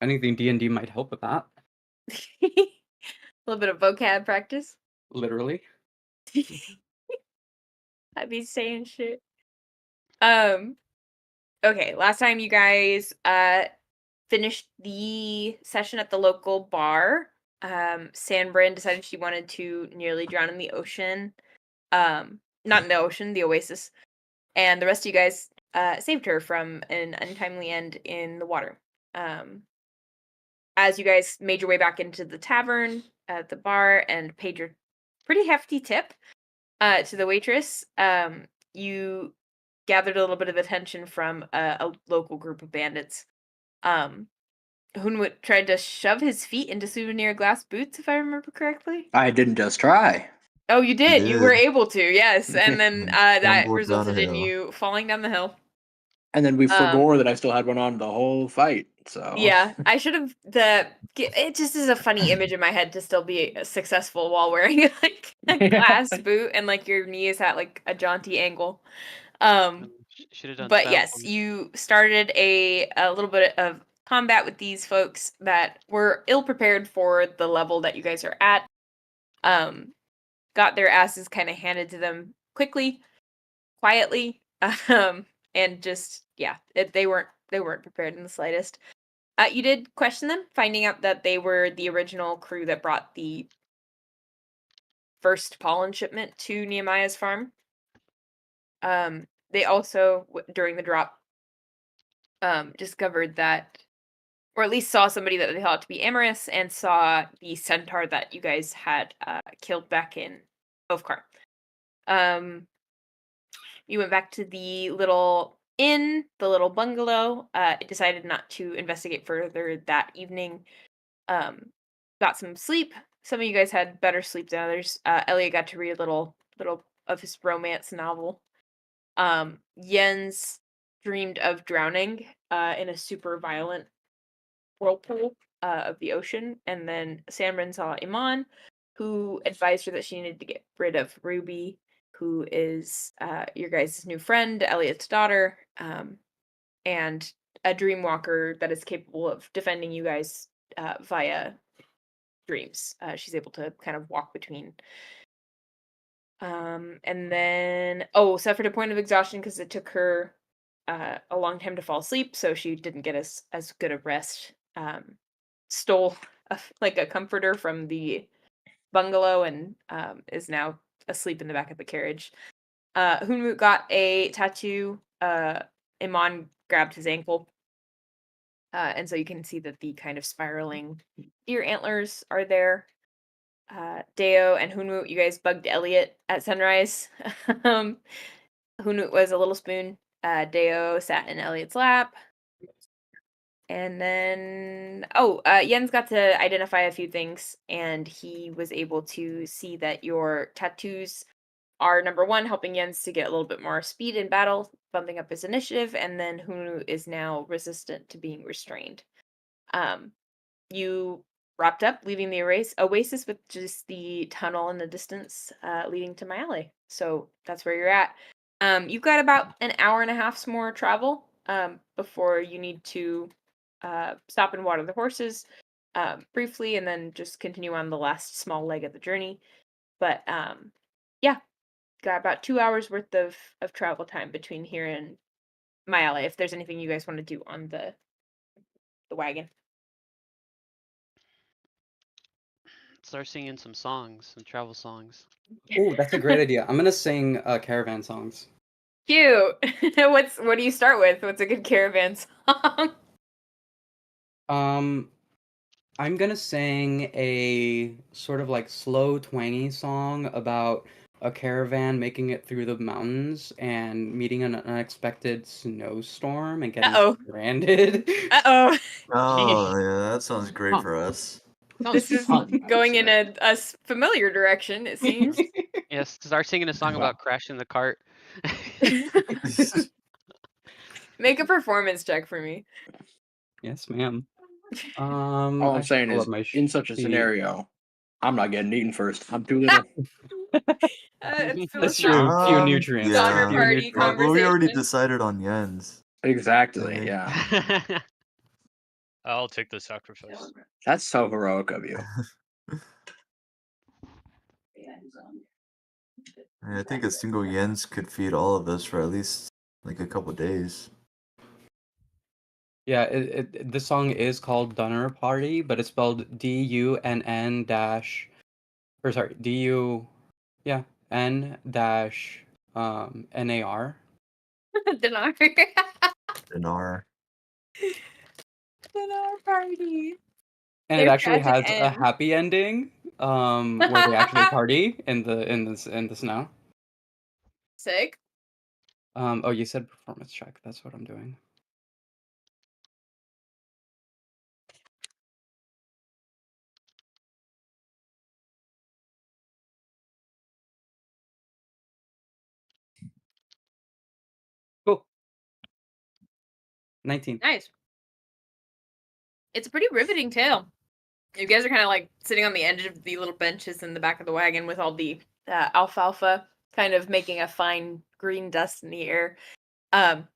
anything, D&D might help with that. A little bit of vocab practice. Literally. I'd be saying shit. Okay, last time you guys finished the session at the local bar, Sanbrynn decided she wanted to nearly drown in the ocean. Not in the ocean, the oasis. And the rest of you guys saved her from an untimely end in the water. As you guys made your way back into the tavern at the bar and paid your pretty hefty tip to the waitress, you gathered a little bit of attention from a local group of bandits. Hunwut tried to shove his feet into souvenir glass boots, if I remember correctly. I didn't just try. Oh, you did. You were did. able to, yes. And then that Stumbled resulted in downhill. you falling down the hill. And then we forgot that I still had one on the whole fight. So Yeah, I should have. It just is a funny image in my head to still be successful while wearing like a glass boot and like your knee is at like a jaunty angle. Should have done. But yes, you started a little bit of combat with these folks that were ill prepared for the level that you guys are at. Got their asses kind of handed to them quickly, quietly, and just they weren't prepared in the slightest. You did question them, finding out that they were the original crew that brought the first pollen shipment to Nehemiah's farm. They also, during the drop, discovered that, or at least saw somebody that they thought to be amorous, and saw the centaur that you guys had killed back in Ovkar. You went back to the little inn, the little bungalow. Decided not to investigate further that evening. Got some sleep. Some of you guys had better sleep than others. Elliot got to read a little of his romance novel. Jens dreamed of drowning in a super violent whirlpool of the ocean, and then Sanbrynn saw Iman, who advised her that she needed to get rid of Ruby, who is your guys' new friend, Elliot's daughter, and a dream walker that is capable of defending you guys via dreams. She's able to kind of walk between. And then, suffered a point of exhaustion because it took her a long time to fall asleep, so she didn't get as good a rest. Stole a comforter from the bungalow and is now asleep in the back of the carriage. Hunwut got a tattoo. Iman grabbed his ankle. And so you can see that the kind of spiraling deer antlers are there. Deo and Hunwut, you guys bugged Elliot at sunrise. Hunwut was a little spoon. Deo sat in Elliot's lap. And then, Jens got to identify a few things, and he was able to see that your tattoos are, number one, helping Jens to get a little bit more speed in battle, bumping up his initiative, and then Hunwut is now resistant to being restrained. You wrapped up, leaving the oasis with just the tunnel in the distance leading to Mayale. So that's where you're at. You've got about an hour and a half's more travel before you need to stop and water the horses briefly, and then just continue on the last small leg of the journey. But got about 2 hours worth of travel time between here and Mayale, if there's anything you guys want to do on the wagon. Start singing some songs, some travel songs. Oh, that's a great idea. I'm gonna sing caravan songs. Cute. What do you start with? What's a good caravan song? I'm gonna sing a sort of like slow, twangy song about a caravan making it through the mountains and meeting an unexpected snowstorm and getting stranded. Uh-oh. Oh, yeah, that sounds great for us. This is going in a familiar direction, it seems. Yes, start singing a song about crashing the cart. Make a performance check for me. Yes, ma'am. All I'm saying is, in such a scenario, I'm not getting eaten first. I'm too little. That's true. Few nutrients. Donner party conversation. Well, we already decided on Jens. Exactly. Yeah. I'll take the sacrifice. That's so heroic of you. I think a single Yens could feed all of us for at least like a couple days. Yeah, the song is called Dunner Party, but it's spelled DUNN dash, or sorry, DU, yeah, N dash NAR. Dinar. Dinar. Dinar party. And it There's actually as an has a N. happy ending, where they actually party in the snow. Sick. Oh, you said performance check. That's what I'm doing. Cool. 19. Nice. It's a pretty riveting tale. You guys are kind of like sitting on the edge of the little benches in the back of the wagon with all the alfalfa kind of making a fine green dust in the air. And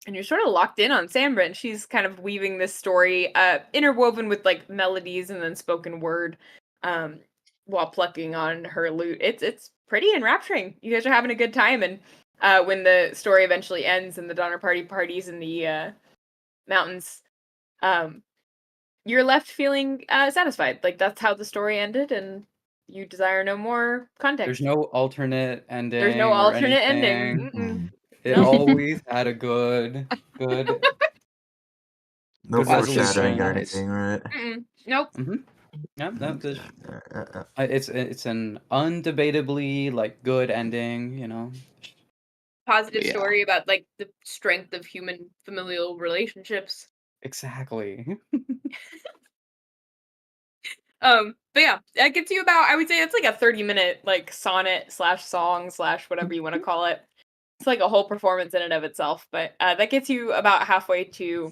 you're sort of locked in on Sanbrynn. She's kind of weaving this story, interwoven with like melodies and then spoken word, while plucking on her lute. It's pretty enrapturing. You guys are having a good time, and when the story eventually ends and the Donner Party parties in the mountains, you're left feeling satisfied. Like that's how the story ended, and you desire no more context. There's no alternate ending. There's no or alternate anything. ending. It Nope. always had a good. No Good foreshadowing or resolution. anything, right? Nope. Yeah, no, it's an undebatably like good ending, you know. Positive Yeah. story about like the strength of human familial relationships. Exactly. But yeah, that gets you about, I would say it's like a 30-minute like sonnet / song / whatever you want to call it. It's like a whole performance in and of itself, but that gets you about halfway to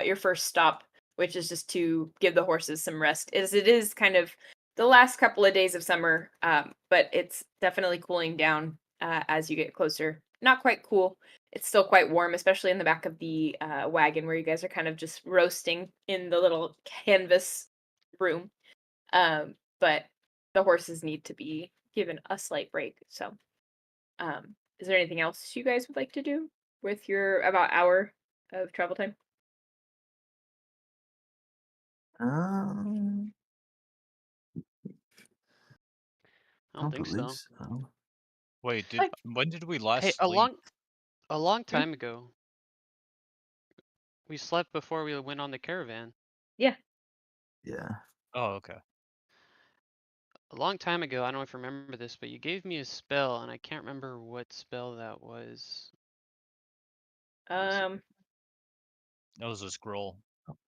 your first stop, which is just to give the horses some rest. It is kind of the last couple of days of summer, but it's definitely cooling down as you get closer. Not quite cool. It's still quite warm, especially in the back of the wagon where you guys are kind of just roasting in the little canvas room. But the horses need to be given a slight break. So, is there anything else you guys would like to do with your about hour of travel time? I don't think so. Wait, when did we Hey, last a sleep? long time ago. We slept before we went on the caravan. Yeah. Yeah. Oh, okay. A long time ago, I don't know if you remember this, but you gave me a spell, and I can't remember what spell that was. Um. That was a scroll.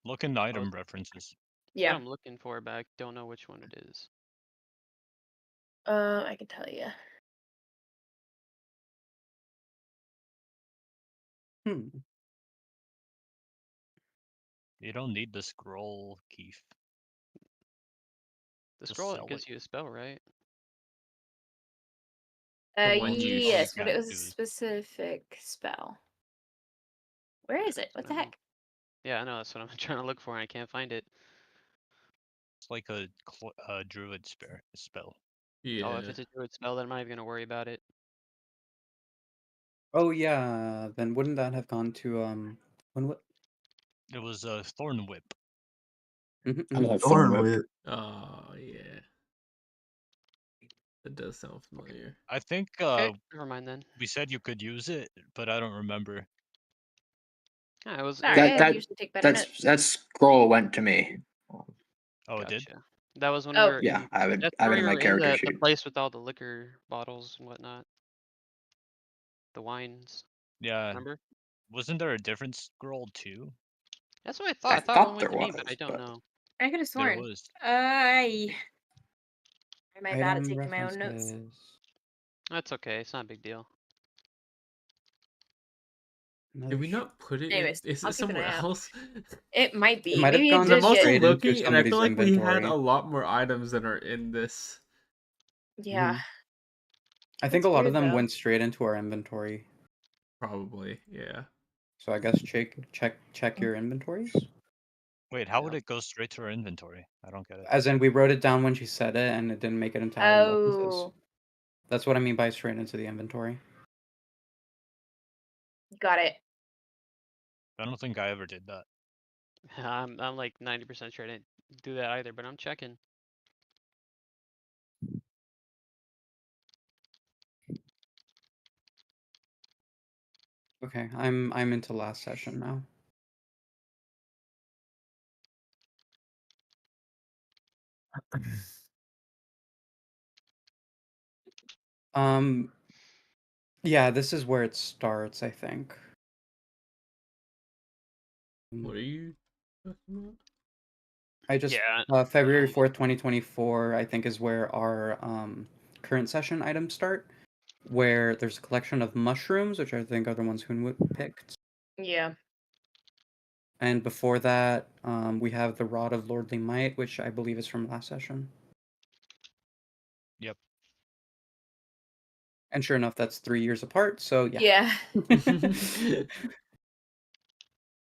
Look in the item references. That's Yeah. what I'm looking for, but I don't know which one it is. I can tell you. You don't need the scroll, Keith. The scroll gives you a spell, right? Yes, but it was a specific spell. Where is it? What the heck? Yeah, I know. That's what I'm trying to look for, and I can't find it. It's like a druid spell. Yeah. Oh, if it's a druid spell, then I'm not even gonna worry about it. Oh yeah, then wouldn't that have gone to Hunwut? It was a thorn whip. I love thorn whip. Oh yeah, that does sound familiar. I think Okay, never mind then. we said you could use it, but I don't remember. Yeah, it was. That scroll went to me. Oh, it did? That was when we were. Yeah, I have it. That's I have when it in we my were character the sheet. place with all the liquor bottles and whatnot. The wines. Yeah. Remember? Wasn't there a different scroll too? That's what I thought. I thought one went to me, but I don't know. I could have sworn. There was. Am I bad at Item taking my own notes? references. That's okay. It's not a big deal. Did we not put it? Anyways, Is I'll it keep an somewhere eye out. else? It might be. It might have Maybe gone it I'm did also get. looking, and I feel like we had inventory. a lot more items than are in this. Yeah. I think a lot of them went straight into our inventory. Probably, yeah. So I guess check your inventories. Wait, how would it go straight to her inventory? I don't get it. As in, we wrote it down when she said it, and it didn't make it into item references. Oh, That's what I mean by straight into the inventory. got it. I don't think I ever did that. I'm like 90% sure I didn't do that either, but I'm checking. Okay, I'm into last session now. Yeah, this is where it starts, I think. What are you talking about? I just Yeah. February 4th, 2024, I think is where our current session items start, where there's a collection of mushrooms, which I think are the ones Hunwut picked. Yeah. And before that, we have the Rod of Lordly Might, which I believe is from last session. Yep. And sure enough, that's 3 years apart, so yeah. Yeah.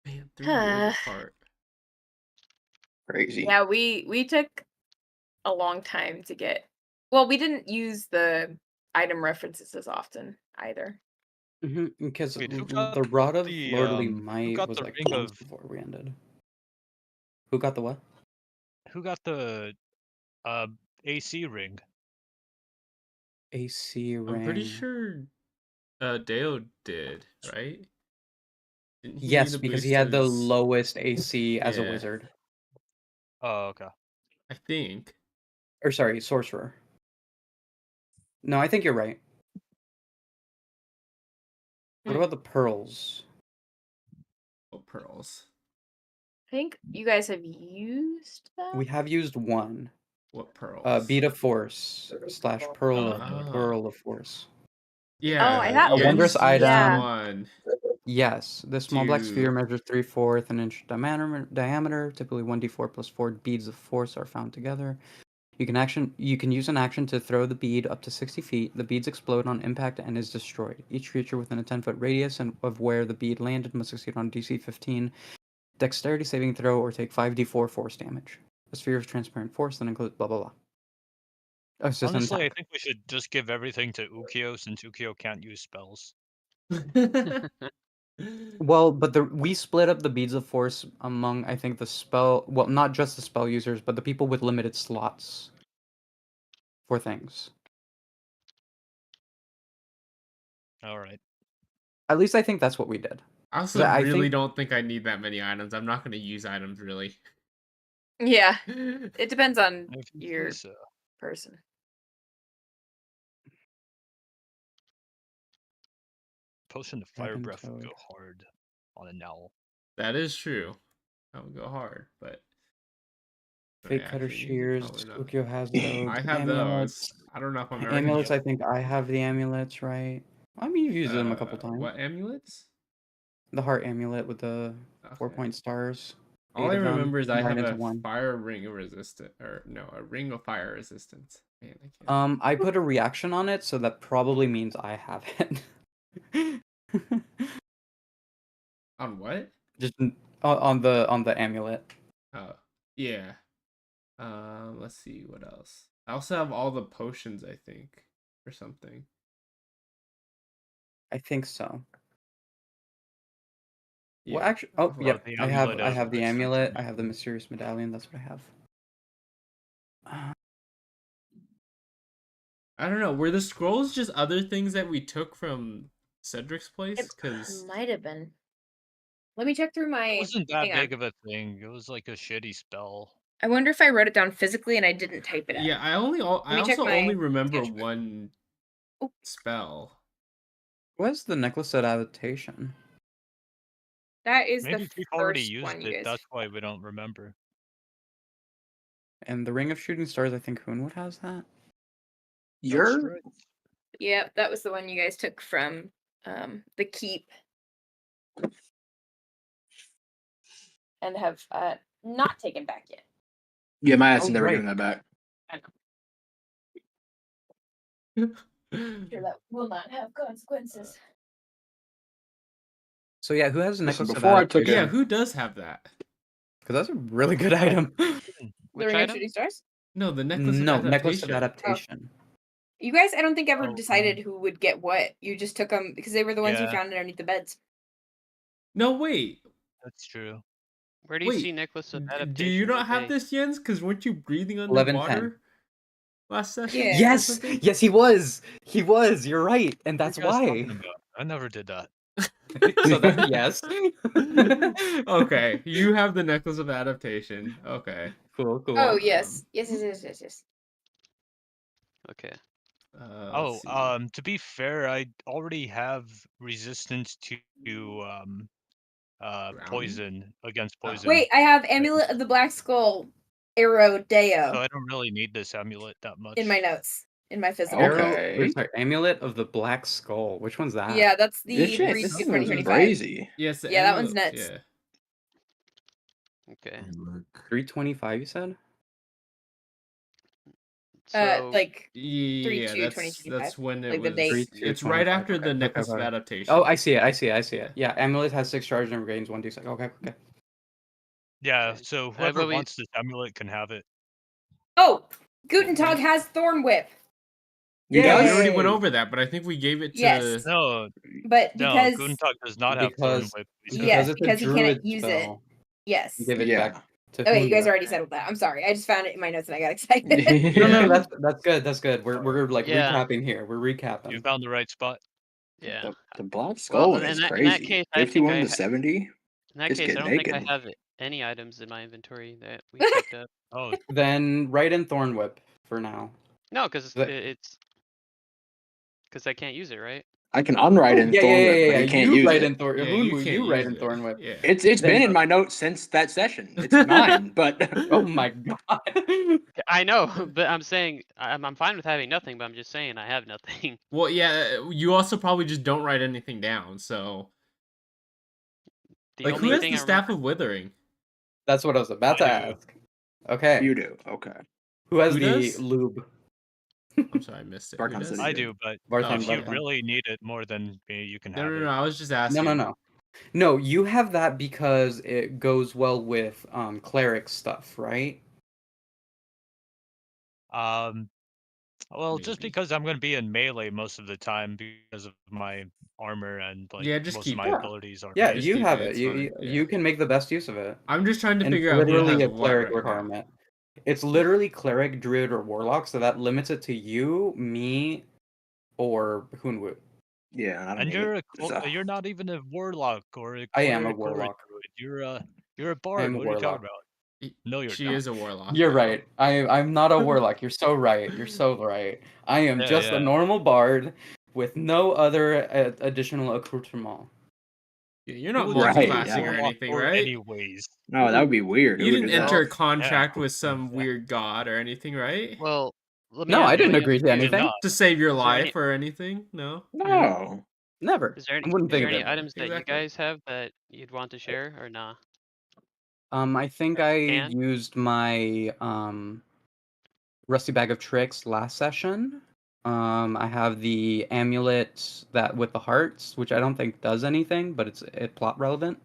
Man, 3 years apart. Crazy. Yeah, we took a long time to get. Well, we didn't use the item references as often either. Because Wait, who the got Rod of the, Lordly who Might got was the like 2 ring months of before we ended. Who got the what? who got the AC ring? AC ring. I'm pretty sure Deo did, right? Didn't he Yes, need a because he boost had the his... lowest AC as a Yeah. wizard. Oh, okay. I think. Or sorry, sorcerer. No, I think you're right. What about the pearls? Oh, pearls. I think you guys have used them. We have used one. What pearls? Bead of Force / Pearl of Force. Yeah. Oh, I thought a wondrous used item. one. Yes, this small black sphere Dude. measures 3/4 an inch diameter. Typically 1d4 plus 4 beads of force are found together. You can use an action to throw the bead up to 60 feet. The beads explode on impact and is destroyed. Each creature within a 10-foot radius of where the bead landed must succeed on DC 15 dexterity saving throw or take 5d4 force damage. The sphere of transparent force that includes blah blah blah. Oh, it's just Honestly, I think we should just give everything to Ookiyo since Ookiyo can't use spells. Well, but we split up the beads of force among, I think, not just the spell users, but the people with limited slots for things. All right. At least I think that's what we did. I also don't think I need that many items. I'm not going to use items, really. Yeah. It depends on your person. Potion of Fire Breath would go hard on an owl. That is true. That would go hard, but... Fake Cutter Shears, Ookiyo has those. I have those. I don't know if I'm ever amulets, I think I have the amulets, right? I mean, you've used them a couple times. What amulets? The heart amulet with the 4-point stars. All I remember is I have a fire ring of resistance, or no, a ring of fire resistance. Man, I put a reaction on it, so that probably means I have it. On what? Just on the amulet. Oh, yeah. Let's see what else. I also have all the potions, I think, or something. I think so. Yeah. Well, actually, oh, yep. I have the amulet. Something. I have the mysterious medallion. That's what I have. I don't know. Were the scrolls just other things that we took from Cedric's place? It might have been. Let me check through my. It wasn't that big of a thing. It was like a shitty spell. I wonder if I wrote it down physically and I didn't type it out. Yeah, I also only remember one spell. What's the necklace of adaptation? That is maybe the we've first already used one, it. That's why we don't remember. And the Ring of Shooting Stars, I think Hunwut has that. Right. Yeah, that was the one you guys took from the keep. And have not taken back yet. Yeah, my ass never given that back. I know. Sure, that will not have consequences. So yeah, who has the necklace before of I took Yeah, who does have that? Because that's a really good item. The Which Ring of item? Shooting Stars? No, the necklace of No, adaptation. necklace of adaptation. You guys, I don't think ever Oh, decided who would get what. You just took them because they were the ones you Yeah. found underneath the beds. No, wait. That's true. Where do you see Wait. Necklace of Do Adaptation? you not What have day? this, Jens? Because weren't you breathing 11:10. underwater last session? Yeah. or Yes, something? yes, he was. He was. You're right, and that's What are you guys why. talking about? I never did that. So that's a yes. Okay, you have the necklace of adaptation. Okay. Cool, cool. Oh yes, yes. Okay. Let's see. To be fair, I already have resistance to Drowning? poison against Oh. poison. Wait, I have Amulet of the Black Skull, Arrow So Deo I don't really need this amulet that much. in my notes, in my physical. Okay. Sorry, Amulet of the Black Skull. Which one's that? Yeah, that's the This shit, Breach this of is 2025. crazy. Yes, the Yeah, that one's amulet- nuts. Yeah. Okay. Look. 325. You said. So Like Yeah, 3/2, that's 2025, when it like the was. date. 3/2, It's right 25, after okay, the okay, necklace of okay. adaptation. Oh, I see it. I see it. Yeah, Amulet has 6 charges and regains 1d6. Okay. Yeah, Okay. so whoever but we- wants this amulet can have it. Oh, Guntentog has Thorn Whip, Yeah, we Yay! already went over that, but I think we gave it to. Yes. No, but no, because Guntentog does not have Thorn Because Whip. we said. Yes, it's because a he druid can't use it. spell. yes. You give it Yeah. back to Okay, you guys Hunwut. already settled that. I'm sorry. I just found it in my notes and I got excited. No, that's good. That's good. We're like Yeah. recapping here. We're recapping. You found the right spot. yeah. The Black Skull Well, one is in crazy. that case, I think 51 I to ha- 70. In that Just case, I get don't think naked. I have any items in my inventory that we picked up. Oh, Then write in Thorn Whip for now. No, because That- it's because I can't use it, right? I can unwrite in yeah, Thorn yeah, Whip, yeah, but yeah. you can't You use write it. in Thorn. Yeah, You write in Thorn Whip. Yeah. It's Then- been in my notes since that session. It's mine, but Oh my god. I know, but I'm saying I'm fine with having nothing, but I'm just saying I have nothing. Well, yeah, you also probably just don't write anything down. So, The like, who only has thing the I staff remember, of withering? That's what I was about to I do. ask. Okay. you do. Okay. Who has Who the does? lube? I'm sorry, I missed it. Who Vartan does? said I he do, but Vartan, if you Vartan. really need it more than me, you can No, have no, it. no. I was just asking. No, you have that because it goes well with cleric stuff, right? Well, just Maybe. because I'm going to be in melee most of the time because of my armor and like Yeah, just most of keep my it. abilities are. Yeah, just you keep have it, it. it's You fine, yeah. you can make the best use of it. I'm just trying to And figure it's out who literally has a what cleric right now. requirement. It's literally cleric, druid, or warlock, so that limits it to you, me, or Hunwut. Yeah, I don't And need you're it. you're not even a warlock or a I am a cleric or a warlock. druid. You're a I bard. am a What are you talking warlock. about? No, you're She not. is a warlock. You're though. right. I'm not a warlock. You're so right. You're so right. I am Yeah, just a yeah. normal bard with no other additional accoutrement. Yeah, you're not Who would multi-classing yeah. or warlock anything, for right? Anyways. No, that would be weird. You Who would didn't do that? enter a Well, contract with some weird god or anything, right? well, let me No, ask, I didn't let me agree ask to you, You did anything. not. To save your Is there any- life or anything? No. No. Never. Is there I wouldn't think any of it. items that you Exactly. guys have that you'd want to share or nah? I think Like, I can? used my rusty bag of tricks last session. I have the amulet that with the hearts, which I don't think does anything, but it's plot relevant.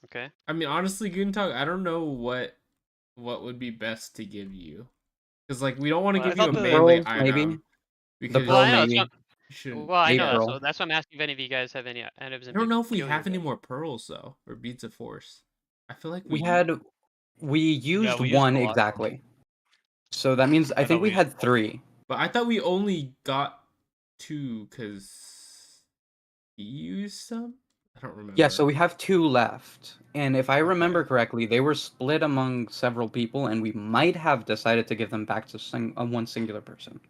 Okay. I mean, honestly, Guntentog, I don't know what would be best to give you, because like we don't want to Well, I give you a thought the- melee Pearls, item maybe? because pearl, Well, I know. maybe. you shouldn't. Well, I know. April. So that's why I'm asking if any of you guys have any items. I don't know if we have any more pearls though, or beads of force. I feel like We used we used one a lot. exactly. So that means I I think thought we we had used 3. but I thought we only got 2 because he used some. I don't remember. Yeah, so we have 2 left. And if I remember Okay. correctly, they were split among several people, and we might have decided to give them back to one singular person.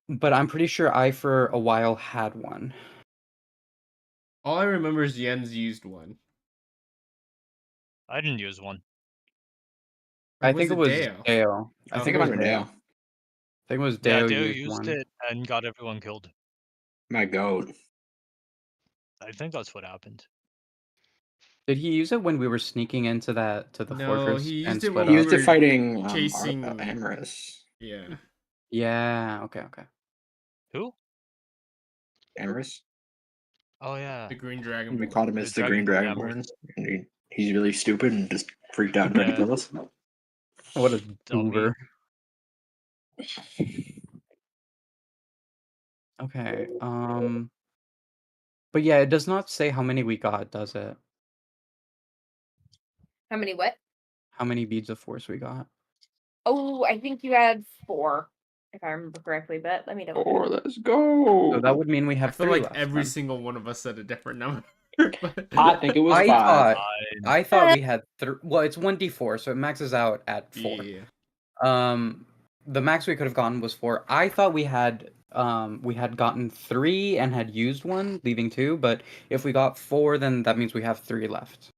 But I'm pretty sure I, for a while, had one. All I remember is Jens used one. I didn't use one. Or I think it was Deo. I think it might have been Dale. I think it was Yeah, Deo Dale used used one. it and got everyone killed. My goat. I think that's what happened. Did he use it when we were sneaking into the No, fortress he and used it split when He we up? used it were fighting chasing- Amorous. Yeah. Yeah, okay. Who? Amorous? Oh yeah. The green dragon. We caught him as the Green Dragonborn Dragonborn. Amorous. And he he's really stupid and just freaked out and tried to kill us. What a Dummy. goober. Okay. But yeah, it does not say how many we got, does it? How many what? How many beads of force we got? Oh, I think you had 4, if I remember correctly. But let me double. 4, let's go. So that would mean we have I feel 3 like left, every then. single one of us said a different number. I think it was 5. I thought we had 3. Well, it's 1d4, so it maxes out at 4. Yeah. The max we could have gotten was 4. I thought we had gotten 3 and had used 1, leaving 2. But if we got 4, then that means we have 3 left.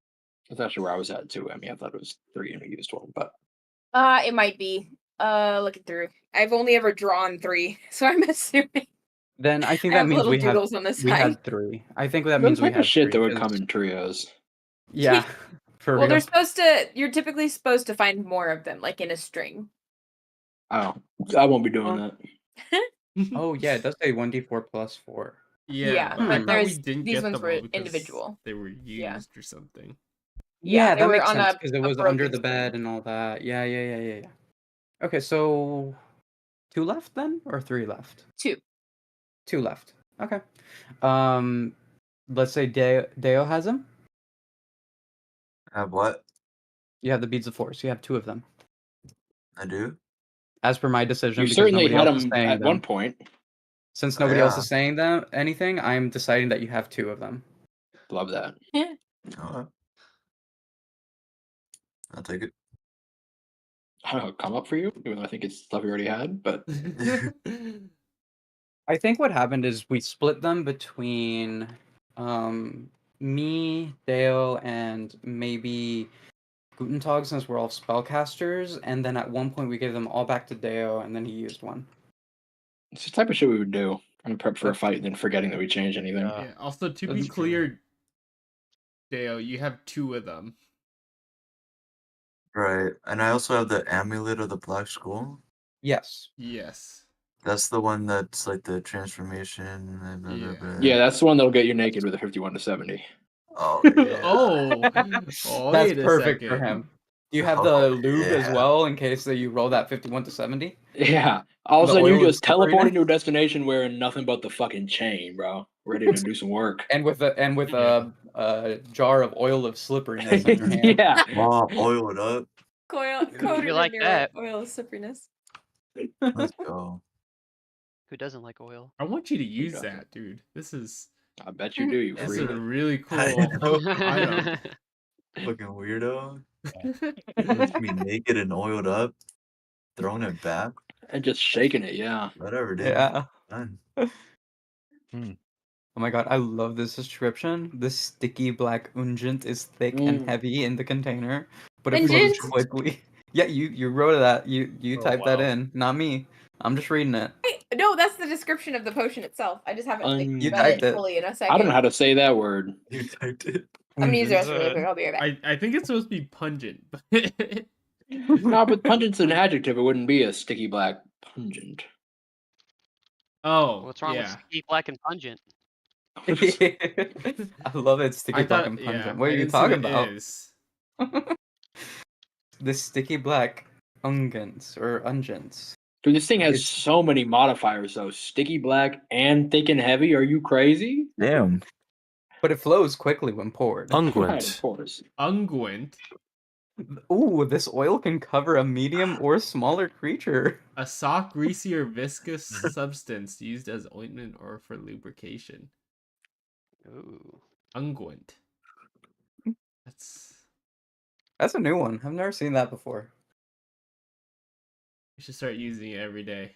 That's actually where I was at too. I mean, I thought it was 3 and we used 1, but It might be. Looking through. I've only ever drawn 3, so I'm assuming. Then I think I that have means little we have doodles on the side. we had 3. I think that the means we type of had shit 3. that would come in trios. Yeah, for Well, real. you're typically supposed to find more of them, like in a string. Oh, I won't be doing that. Oh yeah, it does say 1d4 plus 4. Yeah, but but I thought we there's didn't these get ones them were all because individual. they were used or something. Yeah, they that were makes on sense a because it was broken under the bed string. and all that. Yeah. Okay, so 2 left then, or 3 left? 2. 2 left. Okay. Let's say Deo has them. Have what? You have the beads of force. You have 2 of them. I do. As per my decision, You because certainly nobody had else is them saying at them. one point. Since nobody else is Yeah. saying anything, I'm deciding that you have 2 of them. Love that. Alright. I'll take it. I don't know, come up for you, even though I think it's stuff you already had, but I think what happened is we split them between me, Dale, and maybe Guntentog, since we're all spellcasters, and then at one point we gave them all back to Deo, and then he used 1. it's the type of shit we would do. Trying to prep for a fight and then forgetting that we changed anything. Yeah. Also, to be That's true. clear, Dale, you have 2 of them. Right. And I also have the amulet of the Black Skull. Yes. Yes. That's the one that's like the transformation. Yeah, that's the one that'll get you naked with a 51 to 70. Oh, yeah. Oh, That's perfect for him. Do you have the lube as yeah. well in case that you roll that 51 to 70? Yeah. All of a The sudden, you oil just is slippery teleporting now? to a destination wearing nothing but the fucking chain, bro. Ready to do some work. And with a jar of oil of slipperiness in your hand. Yeah. Oh, oil it up. Coated You like in that? oil of slipperiness. Let's go. Who doesn't like oil? I want you to use doesn't? that, dude. This is I bet you do, you this freak. is a really cool I know. item. Fucking weirdo. Looks me naked and oiled up, throwing it back. And just shaking it, yeah. Whatever, dude. Yeah. Done. Oh my god, I love this description. This sticky black unguent is thick and heavy in the container, but it flows Unguent? quickly. Yeah, you wrote that. You Oh, typed that wow. in, not me. I'm just reading it. No, that's the description of the potion itself. I just haven't You read typed it it. fully in a second. I don't know how to say that word. You typed it. I'm gonna use the Unguent. rest really quick. I'll be right back. I think it's supposed to be pungent. No, but pungent's an adjective. It wouldn't be a sticky black pungent. Oh, What's wrong with yeah. sticky, black, and pungent? I love it. Sticky I black thought, and pungent. yeah, What are I you didn't see talking the about? is. This sticky black unguents or unguents. Dude, this thing has It's- so many modifiers, though. Sticky black and thick and heavy. Are you crazy? Damn. But it flows quickly when poured. Right, of Unguent. course. Unguent, Ooh, this oil can cover a medium or smaller creature. a soft, greasy, or viscous substance used as ointment or for lubrication. Ooh. Unguent. That's a new one. I've never seen that before. You should start using it every day.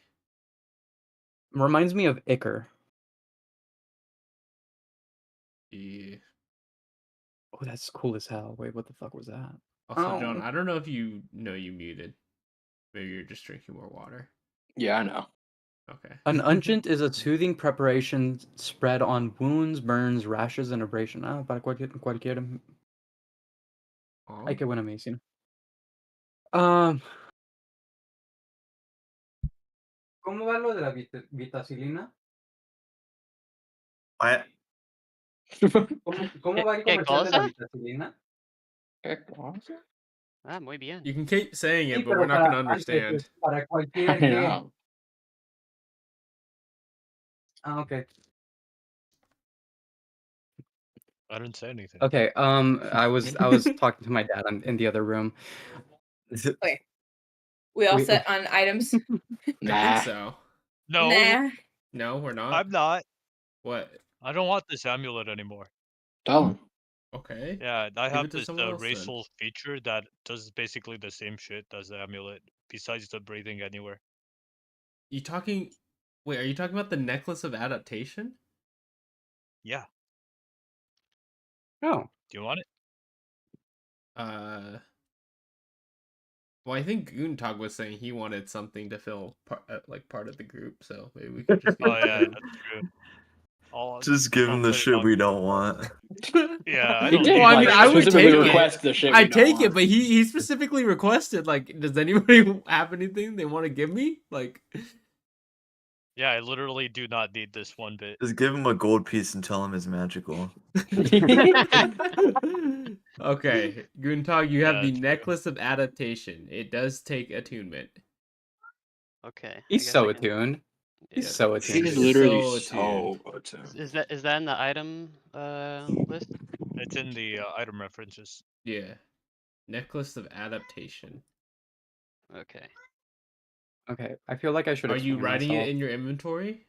Reminds me of Ichor. Yeah. Oh, that's cool as hell. Wait, what the fuck was that? Also, John, I don't know if you know you muted. Maybe you're just drinking more water. Yeah, I know. Okay. An unguent is a soothing preparation spread on wounds, burns, rashes, and abrasion. Ah, para cualquier hay que buena medicina. ¿Cómo va lo de la vitacilina? What? ¿Cómo va el ¿Qué comercial de la cosa? vitacilina? Ah, muy bien. You can keep saying Sí, it, but pero we're not gonna antes, understand. para cualquiera I que... know. Ah, okay. I didn't say anything. Okay, I was talking to my dad in the other room. Okay. We all set on items? I think Nah. so. No, Nah. No, we're not. I'm not. What? I don't want this amulet anymore. Tell him. Okay. Yeah, I Give have it to this someone else then. racial feature that does basically the same shit as the amulet, besides the breathing anywhere. You talking? Wait, are you talking about the necklace of adaptation? Yeah. Oh. Do you want it? Well, I think Guntentog was saying he wanted something to fill part of the group, so maybe we could just give Oh it to yeah, him. that's true. Just give him the put it shit on we Guntentog. don't want. Yeah, I He don't did need Well, I it. mean, like I would specifically take it. request the shit. I'd we don't take it, want. but he specifically requested, like, does anybody have anything they want to give me? Like, Yeah, I literally do not need this one bit. Just give him a gold piece and tell him it's magical. okay, Guntentog, you have Yeah, the true. necklace of adaptation. It does take attunement. Okay. He's so attuned. He's Yeah. so attuned. He's to this. literally So so attuned. attuned. Is that in the item list? It's in the item references. Yeah, necklace of adaptation. Okay. Okay, I feel like I should Are you explain writing myself. it in your inventory?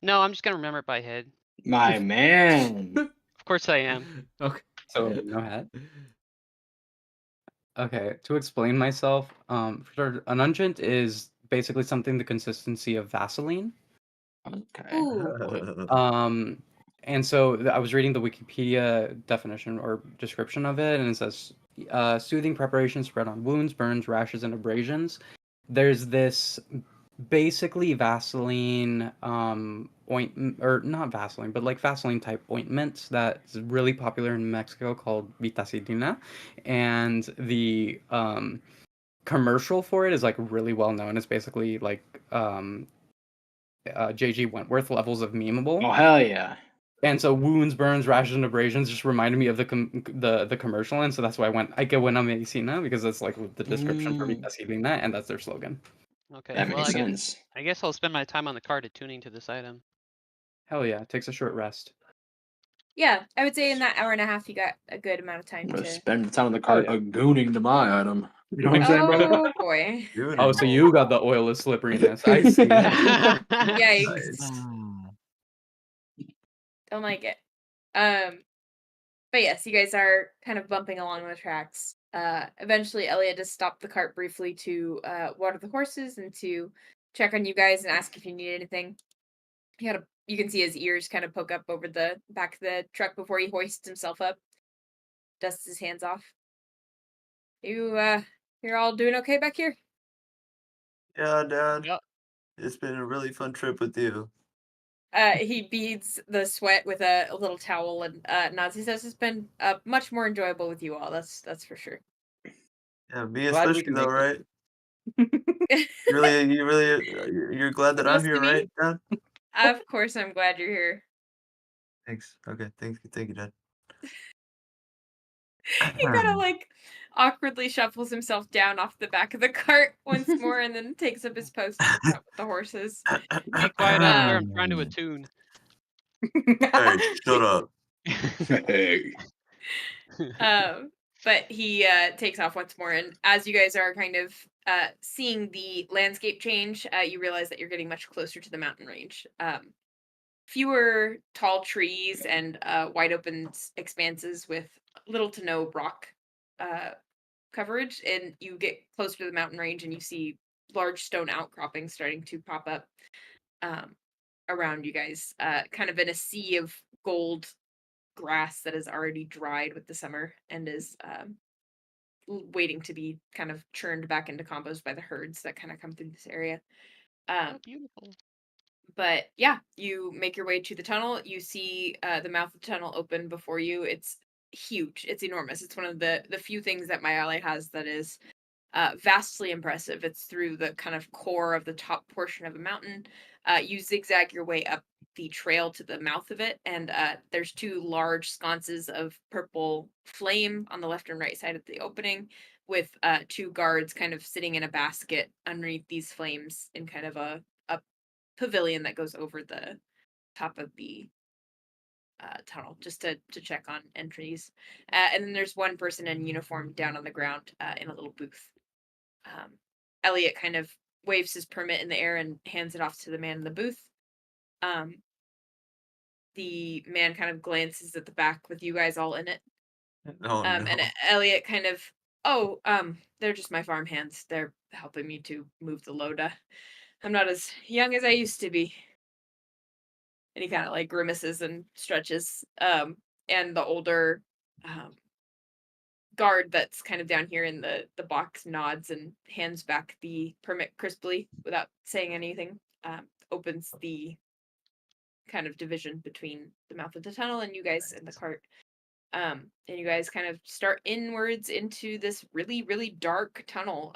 No, I'm just gonna remember it by head. My man. Of course I am. Okay. So no hat. Okay, to explain myself, for an unguent is basically something the consistency of Vaseline. Okay. Ooh. And so I was reading the Wikipedia definition or description of it, and it says soothing preparation spread on wounds, burns, rashes, and abrasions. There's this basically Vaseline ointment, or not Vaseline, but like Vaseline type ointments that's really popular in Mexico called Vitacilina, and the commercial for it is like really well known. It's basically like J.G. Wentworth levels of memeable. Oh hell yeah. And so wounds, burns, rashes, and abrasions just reminded me of the commercial, and so that's why I get buena medicina, because that's like the description for Vitacilina, and that's their slogan. Okay. That Well, makes sense. I guess I'll spend my time on the card attuning to this item. Hell yeah, it takes a short rest. Yeah, I would say in that hour and a half you got a good amount of time I'm gonna to... spend time on the card gooning to my item. You know what I'm saying, brother? Oh boy. Oh, so you got the oilless slipperiness. I see. Yikes. Don't like it. But yes, you guys are kind of bumping along the tracks. Eventually Elliot just stopped the cart briefly to water the horses and to check on you guys and ask if you need anything. You can see his ears kind of poke up over the back of the truck before he hoists himself up. Dusts his hands off. You're all doing okay back here? Yeah, Dad. Yeah. It's been a really fun trip with you. He beads the sweat with a little towel and nods. He says it's been much more enjoyable with you all. That's for sure. Yeah, me Glad we especially can though, make right? You're glad that I'm Most here, of me? right, Dad? Of course, I'm glad you're here. Thanks. Okay, thank you, Dad. He kind of like awkwardly shuffles himself down off the back of the cart once more and then takes up his post at the front with the horses. Be quiet out there, I'm trying to attune. Hey, shut up. Hey. But he takes off once more, and as you guys are kind of seeing the landscape change, you realize that you're getting much closer to the mountain range. Fewer tall trees and wide open expanses with little to no rock coverage, and you get closer to the mountain range and you see large stone outcroppings starting to pop up around you guys, kind of in a sea of gold grass that is already dried with the summer and is waiting to be kind of churned back into compost by the herds that kind of come through this area. Oh, beautiful. But yeah, you make your way to the tunnel. You see the mouth of the tunnel open before you. It's huge. It's enormous. It's one of the few things that my ally has that is vastly impressive. It's through the kind of core of the top portion of a mountain. You zigzag your way up the trail to the mouth of it, and there's 2 large sconces of purple flame on the left and right side of the opening, with 2 guards kind of sitting in a basket underneath these flames in kind of a pavilion that goes over the top of the tunnel, just to check on entries. And then there's 1 person in uniform down on the ground in a little booth. Elliot kind of waves his permit in the air and hands it off to the man in the booth. The man kind of glances at the back with you guys all in it. Oh, no. And Elliot kind of, they're just my farm hands. They're helping me to move the load. I'm not as young as I used to be. And he kind of like grimaces and stretches. And the older guard that's kind of down here in the box nods and hands back the permit crisply without saying anything. Opens the kind of division between the mouth of the tunnel and you guys in the cart. And you guys kind of start inwards into this really, really dark tunnel.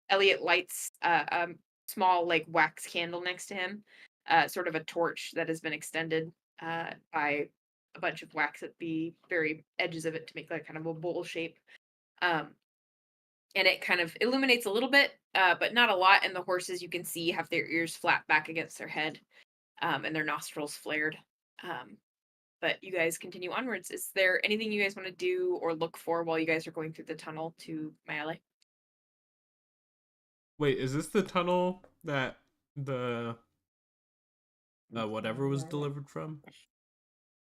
Elliot lights a small like wax candle next to him, sort of a torch that has been extended by a bunch of wax at the very edges of it to make like kind of a bowl shape. And it kind of illuminates a little bit, but not a lot. And the horses, you can see, have their ears flat back against their head, and their nostrils flared. But you guys continue onwards. Is there anything you guys want to do or look for while you guys are going through the tunnel to Mayale? Wait, is this the tunnel that the whatever was delivered from?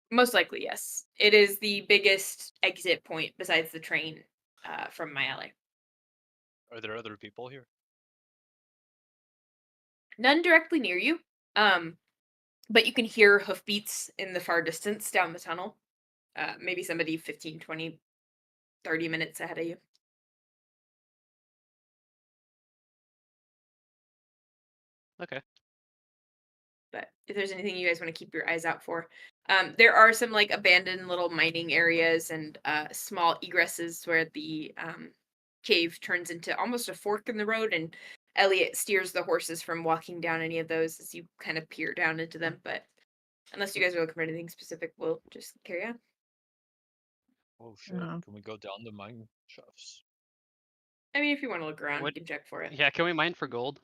Most likely, yes. It is the biggest exit point besides the train from Mayale. Are there other people here? None directly near you. But you can hear hoofbeats in the far distance down the tunnel. Maybe somebody 15, 20, 30 minutes ahead of you. Okay. But if there's anything you guys want to keep your eyes out for, there are some like abandoned little mining areas and small egresses where the cave turns into almost a fork in the road, and Elliot steers the horses from walking down any of those as you kind of peer down into them. But unless you guys are looking for anything specific, we'll just carry on. Oh shit! Can we go down the mine shafts? I mean, if you want to look around, you can check for it. Yeah, can we mine for gold?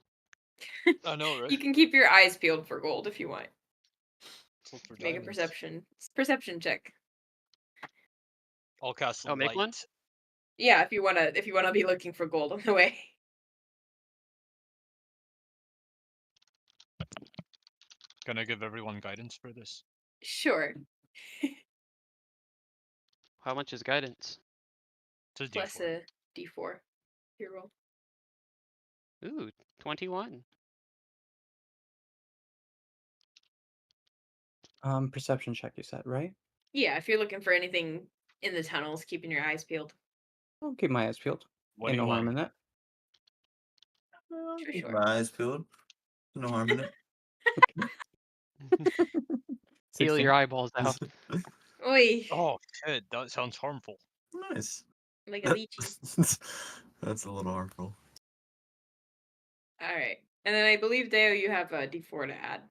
I know, right? You can keep your eyes peeled for gold if you want. Make diamonds. a perception check. I'll cast make one? Yeah, if you wanna be looking for gold on the way. Can I give everyone guidance for this? Sure. How much is guidance? It's Plus D4. a D4. Your roll. Ooh, 21. Perception check, you said, right? Yeah, if you're looking for anything in the tunnels, keeping your eyes peeled. I'll keep my eyes peeled. Ain't no harm in that. Sure, Keep sure. my eyes peeled. No harm in it. Peel your eyeballs out. Oi. Oh shit, that sounds harmful. Nice. Like a lychee. That's a little harmful. Alright. And then I believe, Deo, you have a D4 to add.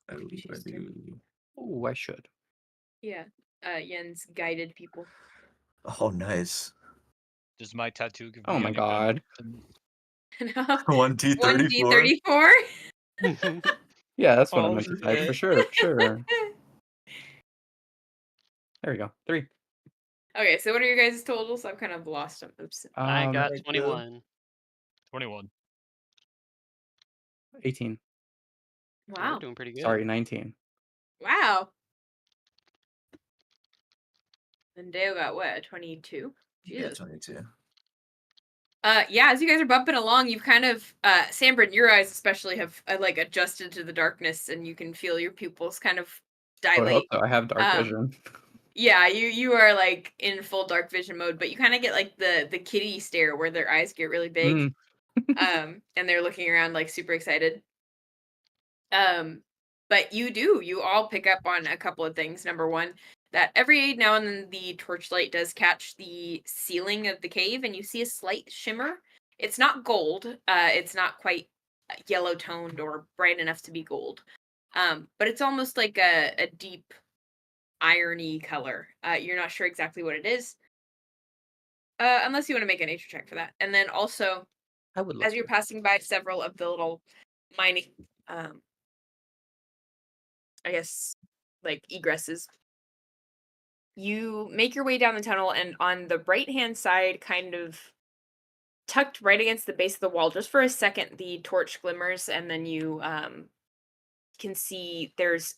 I believe I do. Oh, I should. Yeah. Yen's guided people. Oh, nice. Does my tattoo give Oh me my any god. No. 1D34. 1D34? Yeah, that's what I meant to type, for sure, for sure. There we go. 3. Okay, so what are your guys' totals? I'm kind of lost. Oops. I got 21. 21. 18. Wow. We're doing pretty good. Sorry, 19. Wow. And Deo got what? 22? Jesus. Yeah, 22. Yeah, as you guys are bumping along, you've kind of Sanbrynn, your eyes especially have like adjusted to the darkness, and you can feel your pupils kind of dilate. I hope so. I have dark vision. Yeah, you are like in full dark vision mode, but you kind of get like the kitty stare where their eyes get really big. And they're looking around like super excited. But you all pick up on a couple of things. Number one, that every now and then the torchlight does catch the ceiling of the cave, and you see a slight shimmer. It's not gold. It's not quite yellow toned or bright enough to be gold. But it's almost like a deep irony color. You're not sure exactly what it is. Unless you want to make a nature check for that. And then also, I would love as you're passing by several of the little mining, I guess, like egresses, you make your way down the tunnel, and on the right-hand side, kind of tucked right against the base of the wall, just for a second, the torch glimmers, and then you can see there's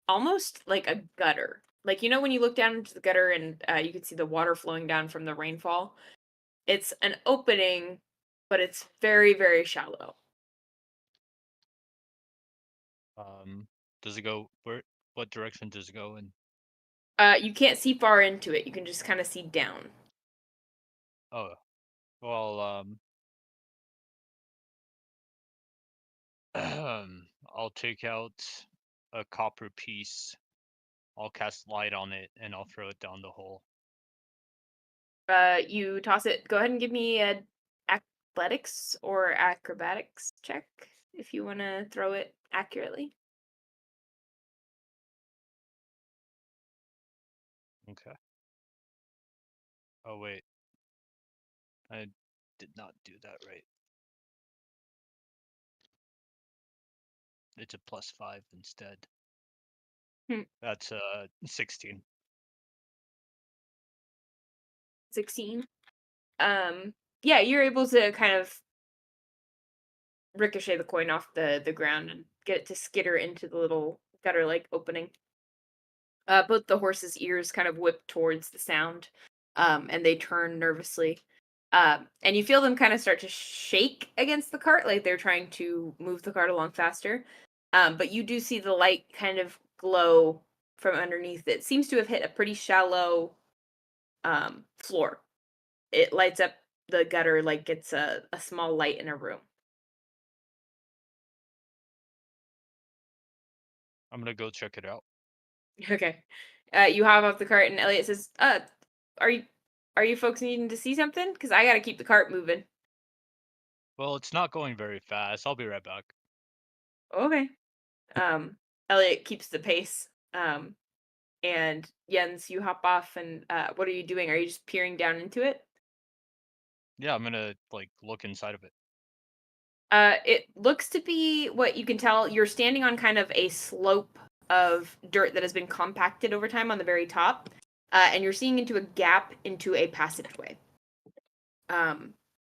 almost like a gutter. Like, you know when you look down into the gutter and you can see the water flowing down from the rainfall? It's an opening, but it's very, very shallow. Does it go what direction does it go in? You can't see far into it. You can just kind of see down. Oh, well, I'll take out a copper piece. I'll cast light on it, and I'll throw it down the hole. You toss it. Go ahead and give me a athletics or acrobatics check if you want to throw it accurately. Okay. Oh, wait. I did not do that right. It's a +5 instead. That's 16. 16. Yeah, you're able to kind of ricochet the coin off the ground and get it to skitter into the little gutter-like opening. Both the horse's ears kind of whip towards the sound, and they turn nervously. And you feel them kind of start to shake against the cart, like they're trying to move the cart along faster. But you do see the light kind of glow from underneath. It seems to have hit a pretty shallow floor. It lights up the gutter like it's a small light in a room. I'm gonna go check it out. Okay. You hop off the cart, and Elliot says, are you folks needing to see something? Because I gotta keep the cart moving. Well, it's not going very fast. I'll be right back. Okay. Elliot keeps the pace. And Jens, you hop off, and what are you doing? Are you just peering down into it? Yeah, I'm gonna like look inside of it. It looks to be what you can tell. You're standing on kind of a slope of dirt that has been compacted over time on the very top, and you're seeing into a gap into a passageway.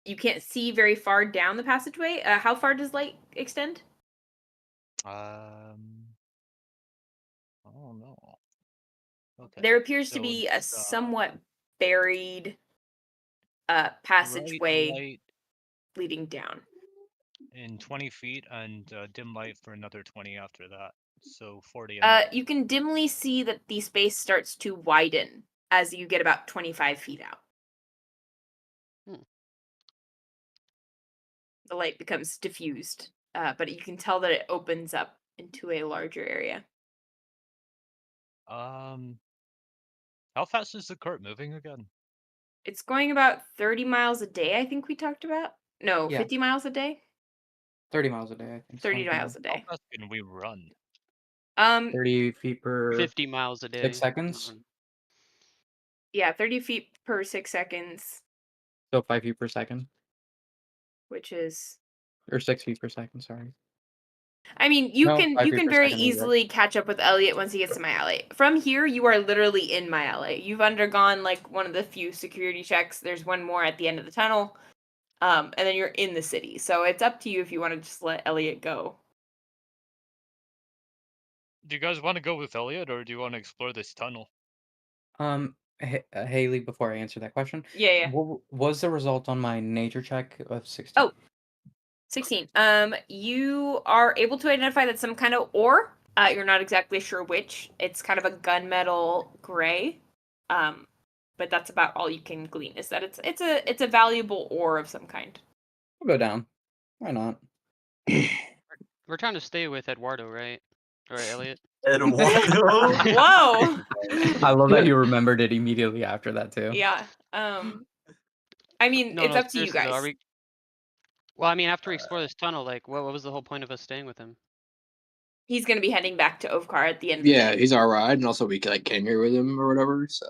You can't see very far down the passageway. How far does light extend? I don't know. Okay. There appears to be a somewhat buried passageway leading down. In 20 feet, and dim light for another 20 after that. So 40. You can dimly see that the space starts to widen as you get about 25 feet out. The light becomes diffused, but you can tell that it opens up into a larger area. How fast is the cart moving again? It's going about 30 miles a day, I think we talked about. No, Yeah. 50 miles a day? 30 miles a day, I think. 30 miles a day. How fast can we run? 30 feet per 50 miles a day. 6 seconds. Yeah, 30 feet per 6 seconds. So 5 feet per second. Which is... Or 6 feet per second, sorry. I mean, you can very easily catch up with Elliot once he gets to my alley. From here, you are literally in my alley. You've undergone like one of the few security checks. There's one more at the end of the tunnel. And then you're in the city. So it's up to you if you want to just let Elliot go. Do you guys want to go with Elliot, or do you want to explore this tunnel? Hayley, before I answer that question. Yeah. What was the result on my nature check of 16? Oh, 16. You are able to identify that some kind of ore. You're not exactly sure which. It's kind of a gunmetal gray. But that's about all you can glean. Is that it's a valuable ore of some kind. I'll go down. Why not? We're trying to stay with Eduardo, right? All right, Elliot. Eduardo. Whoa! I love that you remembered it immediately after that too. Yeah. I mean, it's up to you guys. Though, Well, I mean, after we explore this tunnel, like, what was the whole point of us staying with him? He's gonna be heading back to Ovkar at the end of the Yeah, day. he's our ride, and also we like came here with him or whatever. So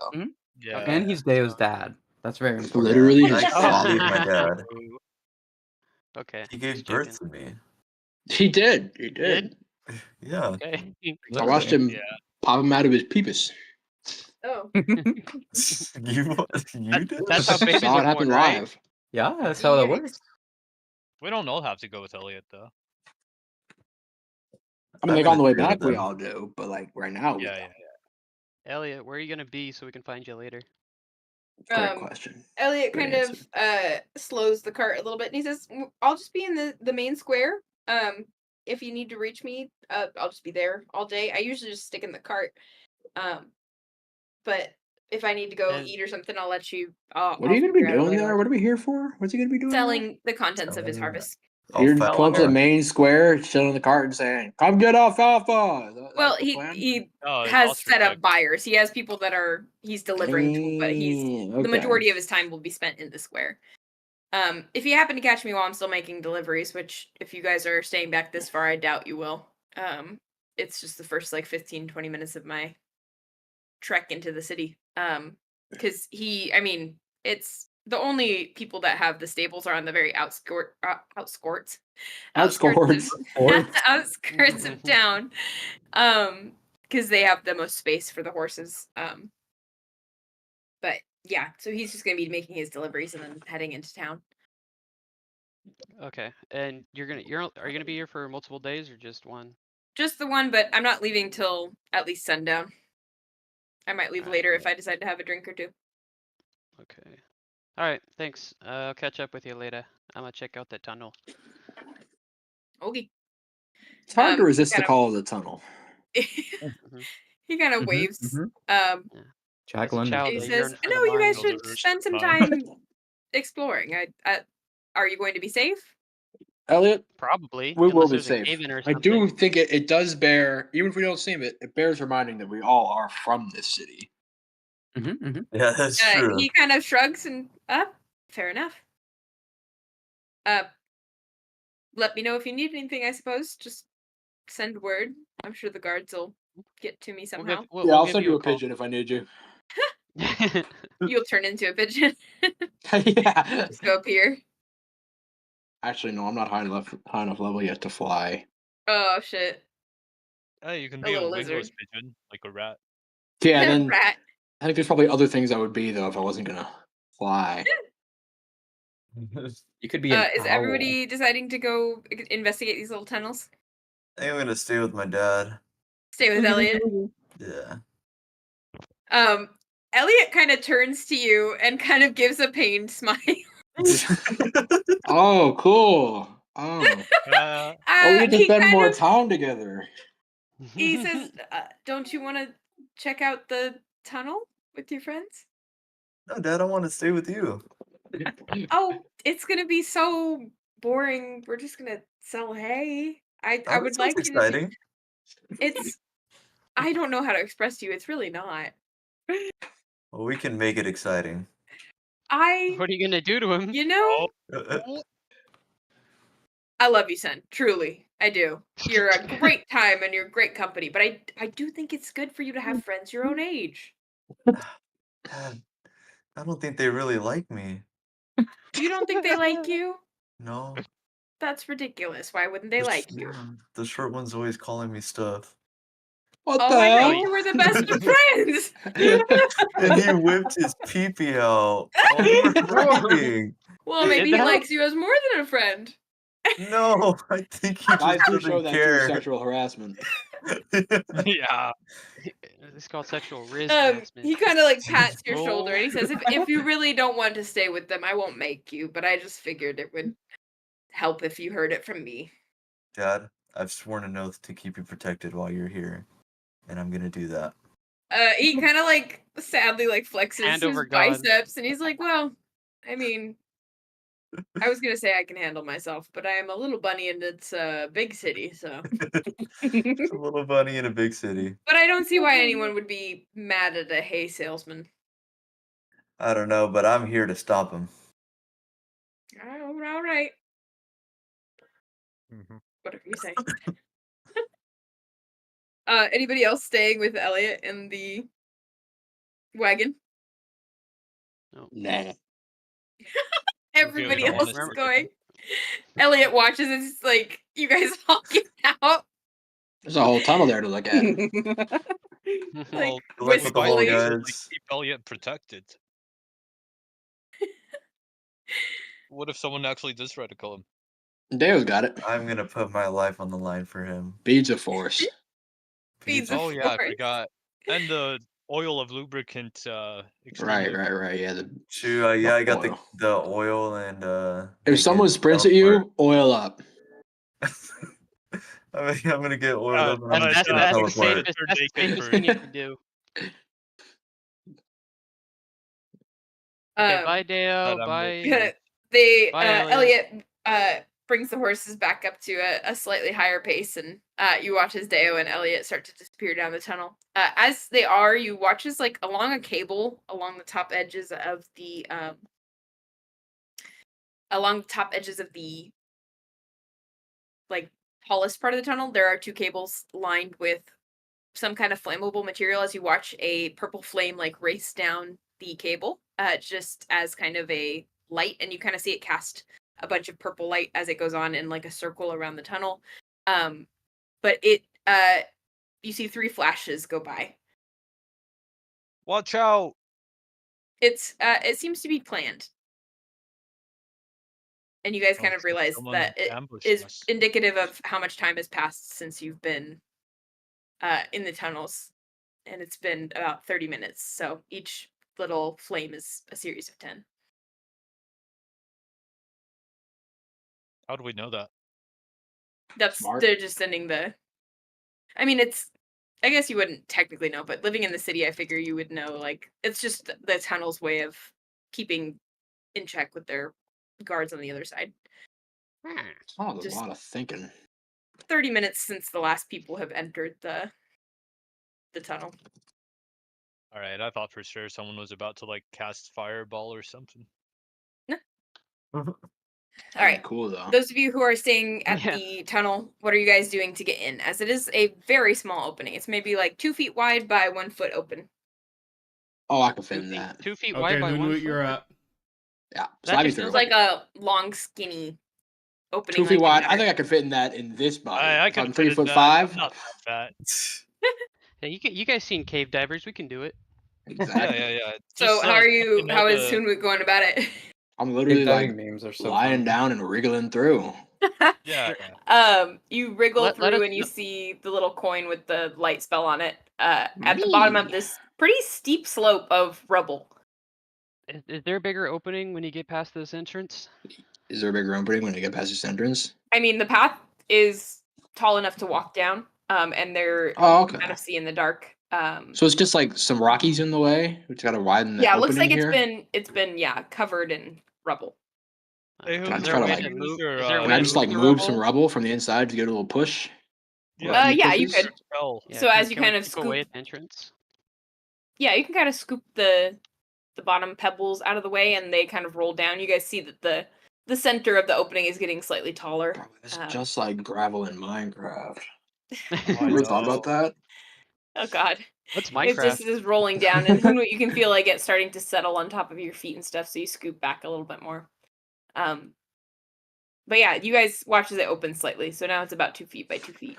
Yeah. And he's Deo's dad. That's very important. literally, I his can't father. leave my dad. Okay. He gave just birth checking. to me. He did. He Did? did. Yeah. Okay. I watched him pop him out of his peepus. Oh. you did? That's how babies Saw are it happen born, right? live. Yeah, that's how that Yikes. works. We don't all have to go with Elliot though. I mean, I'm like on the way gonna stay with back, we them. all do, but like right now, we Yeah, don't. Elliot, where are you gonna be so we can find you later? Great question. Elliot Good kind answer. of slows the cart a little bit, and he says, "I'll just be in the main square. If you need to reach me, I'll just be there all day. I usually just stick in the cart. But if I need to go And- eat or something, I'll let you. What are you gonna be doing there? What are we here for? What's he gonna be doing? Selling the contents of his harvest. You're pulling to the main square, chilling in the cart, and saying, "Come get alfalfa." Well, he has set up buyers. He has people that he's delivering to, but the majority of his time will be spent in the square. If you happen to catch me while I'm still making deliveries, which if you guys are staying back this far, I doubt you will. It's just the first like 15-20 minutes of my trek into the city. Because it's the only people that have the stables are on the very outskirts of town. Because they have the most space for the horses. But yeah, so he's just gonna be making his deliveries and then heading into town. Okay, and are you gonna be here for multiple days or just one? Just the one, but I'm not leaving till at least sundown. I might leave later if I decide to have a drink or two. Okay. All right, thanks. I'll catch up with you later. I'm gonna check out that tunnel. Okay. It's hard to resist the call of the tunnel. He kind of waves. Jacqueline. He says, "No, you guys should spend some time exploring. Are you going to be safe?" Elliot, Probably. we will be there's a safe. cave in or I something. do think it does bear, even if we don't see it, it bears reminding that we all are from this city. Yeah, that's true. He kind of shrugs and, fair enough. Let me know if you need anything, I suppose. Just send word. I'm sure the guards will get to me somehow. I'll send you a pigeon if I need you. You'll turn into a pigeon. Yeah. Just go up here. Actually, no, I'm not high enough level yet to fly. Oh shit. Hey, you can A be a little wingless lizard. pigeon, like a rat. Yeah, then Rat. I think there's probably other things I would be though if I wasn't gonna fly. You could be is everybody deciding to go investigate these little tunnels? I think I'm gonna stay with my dad. Stay with Elliot. Yeah. Elliot kind of turns to you and kind of gives a pained smile. Oh, cool. Oh. We need to spend more time together. He says, "Don't you want to check out the tunnel with your friends?" No, Dad, I want to stay with you. Oh, it's gonna be so boring. We're just gonna sell hay. I would like you exciting. It's. I don't know how to express to you. It's really not. Well, we can make it exciting. What are you gonna do to him? You know, I love you, son. Truly, I do. You're a great time and you're great company. But I do think it's good for you to have friends your own age. Dad, I don't think they really like me. You don't think they like you? No. That's ridiculous. Why wouldn't they like you? The short one's always calling me stuff. What the I hell? thought you were the best of friends. And he whipped his pee-pee out while we were fighting. Well, maybe he likes you as more than a friend. No, I think he Guys just do show doesn't that care. through sexual harassment. Yeah. It's called sexual harassment. He kind of like pats your shoulder and he says, if you really don't want to stay with them, I won't make you, but I just figured it would help if you heard it from me. Dad, I've sworn an oath to keep you protected while you're here, and I'm gonna do that. He kind of like sadly like flexes his biceps and he's like, well, I mean, I was gonna say I can handle myself, but I am a little bunny and it's a big city, so. A little bunny in a big city. But I don't see why anyone would be mad at a hay salesman. I don't know, but I'm here to stop him. All right. Whatever you say. Anybody else staying with Elliot in the wagon? No. Nah. Everybody don't else wanna is see going. Elliot watches and it's like, you guys all get out. There's a whole tunnel there to look at. Like, Well, Good luck with the hole, wistfully. guys. keep Elliot protected. What if someone actually does try to kill him? Deo's got it. I'm gonna put my life on the line for him. Beads of force. Beads of Oh yeah, I force. forgot. And the oil of lubricant. Right. extinguisher. Yeah. True. Yeah, I got oil. the oil and If make someone it sprints at teleport. you, oil up. I'm gonna get oiled up and I'm That's just gonna the teleport. safest thing you can do. Okay, bye Deo, bye. Bye, Elliot. Elliot brings the horses back up to a slightly higher pace, and you watch as Deo and Elliot start to disappear down the tunnel. As they are, you watch as like along a cable along the top edges of the like tallest part of the tunnel, there are two cables lined with some kind of flammable material as you watch a purple flame like race down the cable, just as kind of a light, and you kind of see it cast a bunch of purple light as it goes on in like a circle around the tunnel. But it you see 3 flashes go by. Watch out! It seems to be planned. And you guys kind of realize that it is indicative of how much time has passed since you've been in the tunnels, and it's been about 30 minutes. So each little flame is a series of 10. How do we know that? That's Smart. They're just sending the. I mean, I guess you wouldn't technically know, but living in the city, I figure you would know. Like, it's just the tunnel's way of keeping in check with their guards on the other side. Oh, there's a lot of thinking. 30 minutes since the last people have entered the tunnel. All right, I thought for sure someone was about to like cast fireball or something. No. All right. Cool though. Those of you who are staying at the tunnel, what are you guys doing to get in? As it is a very small opening. It's maybe like 2 feet wide by 1 foot open. Oh, I can fit in that. 2 feet wide by 1 foot. You're up. Yeah, That just It's like a long, skinny opening. 2 feet wide. I think I could fit in that in this body. I can I'm 3'5". I'm not that fat. Yeah, you guys seen cave divers? We can do it. Exactly. Yeah. So how is Hunwut going about it? I'm literally like memes are so lying down and wriggling through. Yeah. You wriggle through and you see the little coin with the light spell on it at the bottom of this pretty steep slope of rubble. Is there a bigger opening when you get past this entrance? Is there a bigger opening when you get past this entrance? I mean, the path is tall enough to walk down, and they're kind of see in the dark. So it's just like some rockies in the way. We just gotta widen the it opening looks like here. it's been covered in rubble. Hey, Can I just try to like move? Can I just like move some rubble from the inside to get a little push? Yeah, you could. Yeah, So as you kind of take scoop away the entrance. Yeah, you can kind of scoop the bottom pebbles out of the way, and they kind of roll down. You guys see that the center of the opening is getting slightly taller. Bro, it's just like gravel in Minecraft. I Ever thought about that? Oh God. What's Minecraft? It just is rolling down, and Hunwut, you can feel like it starting to settle on top of your feet and stuff, so you scoop back a little bit more. But yeah, you guys watch as it opens slightly, so now it's about 2 feet by 2 feet.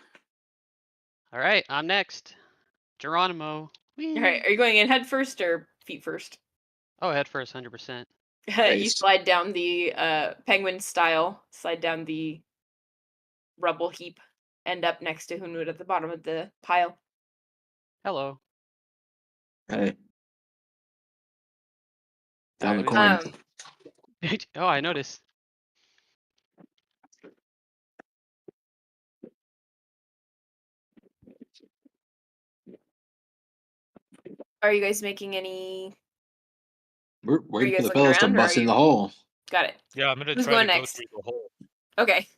All right, I'm next. Geronimo. All right, are you going in head first or feet first? Oh, head first, 100%. You slide down the penguin style, slide down the rubble heap, end up next to Hunwut at the bottom of the pile. Hello. Hey. Down the corner. Oh, I noticed. Are you guys making any? We're waiting for the fellas to bust in the hole. Got it. Yeah, I'm gonna Who's try going to next? go through the hole. Okay.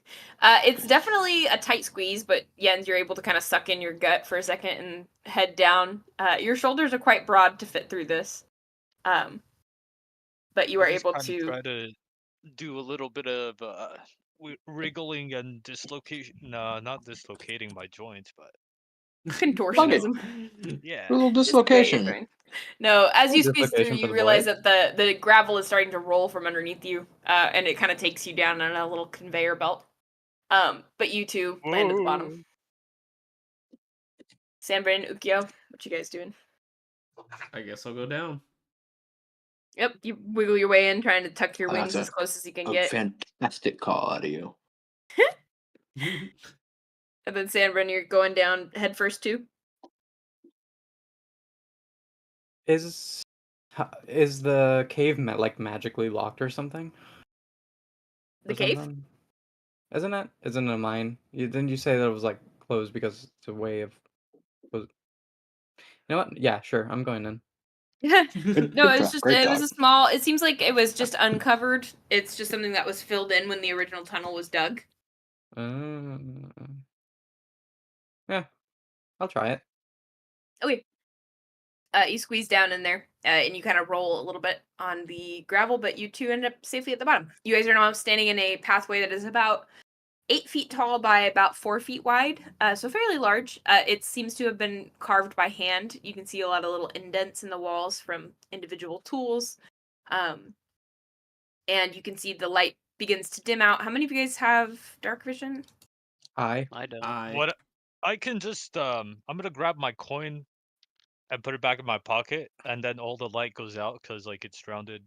It's definitely a tight squeeze, but Jens, you're able to kind of suck in your gut for a second and head down. Your shoulders are quite broad to fit through this. But you are able to try to do a little bit of wriggling and dislocation. No, not dislocating my joints, but Contortionism. yeah, A little dislocation. No, as you squeeze through, Dislocation for you the realize boy? that the gravel is starting to roll from underneath you, and it kind of takes you down on a little conveyor belt. But you two land at the bottom. Sanbrynn, Ookiyo, what you guys doing? I guess I'll go down. Yep, you wiggle your way in, trying to tuck your Oh, wings that's as close as you can A get. fantastic call out of you. And then Sanbrynn, you're going down head first too. Is the cave like magically locked or something? The Or cave? something? Isn't it? Isn't it a mine? Didn't you say that it was like closed because it's a way of close... You know what? Yeah, sure. I'm going in. No, it's just Great it was talk. a small. It seems like it was just uncovered. It's just something that was filled in when the original tunnel was dug. Yeah, I'll try it. Okay. You squeeze down in there, and you kind of roll a little bit on the gravel, but you two end up safely at the bottom. You guys are now standing in a pathway that is about 8 feet tall by about 4 feet wide, so fairly large. It seems to have been carved by hand. You can see a lot of little indents in the walls from individual tools, and you can see the light begins to dim out. How many of you guys have dark vision? I don't. What I can just I'm gonna grab my coin and put it back in my pocket, and then all the light goes out because like it's surrounded,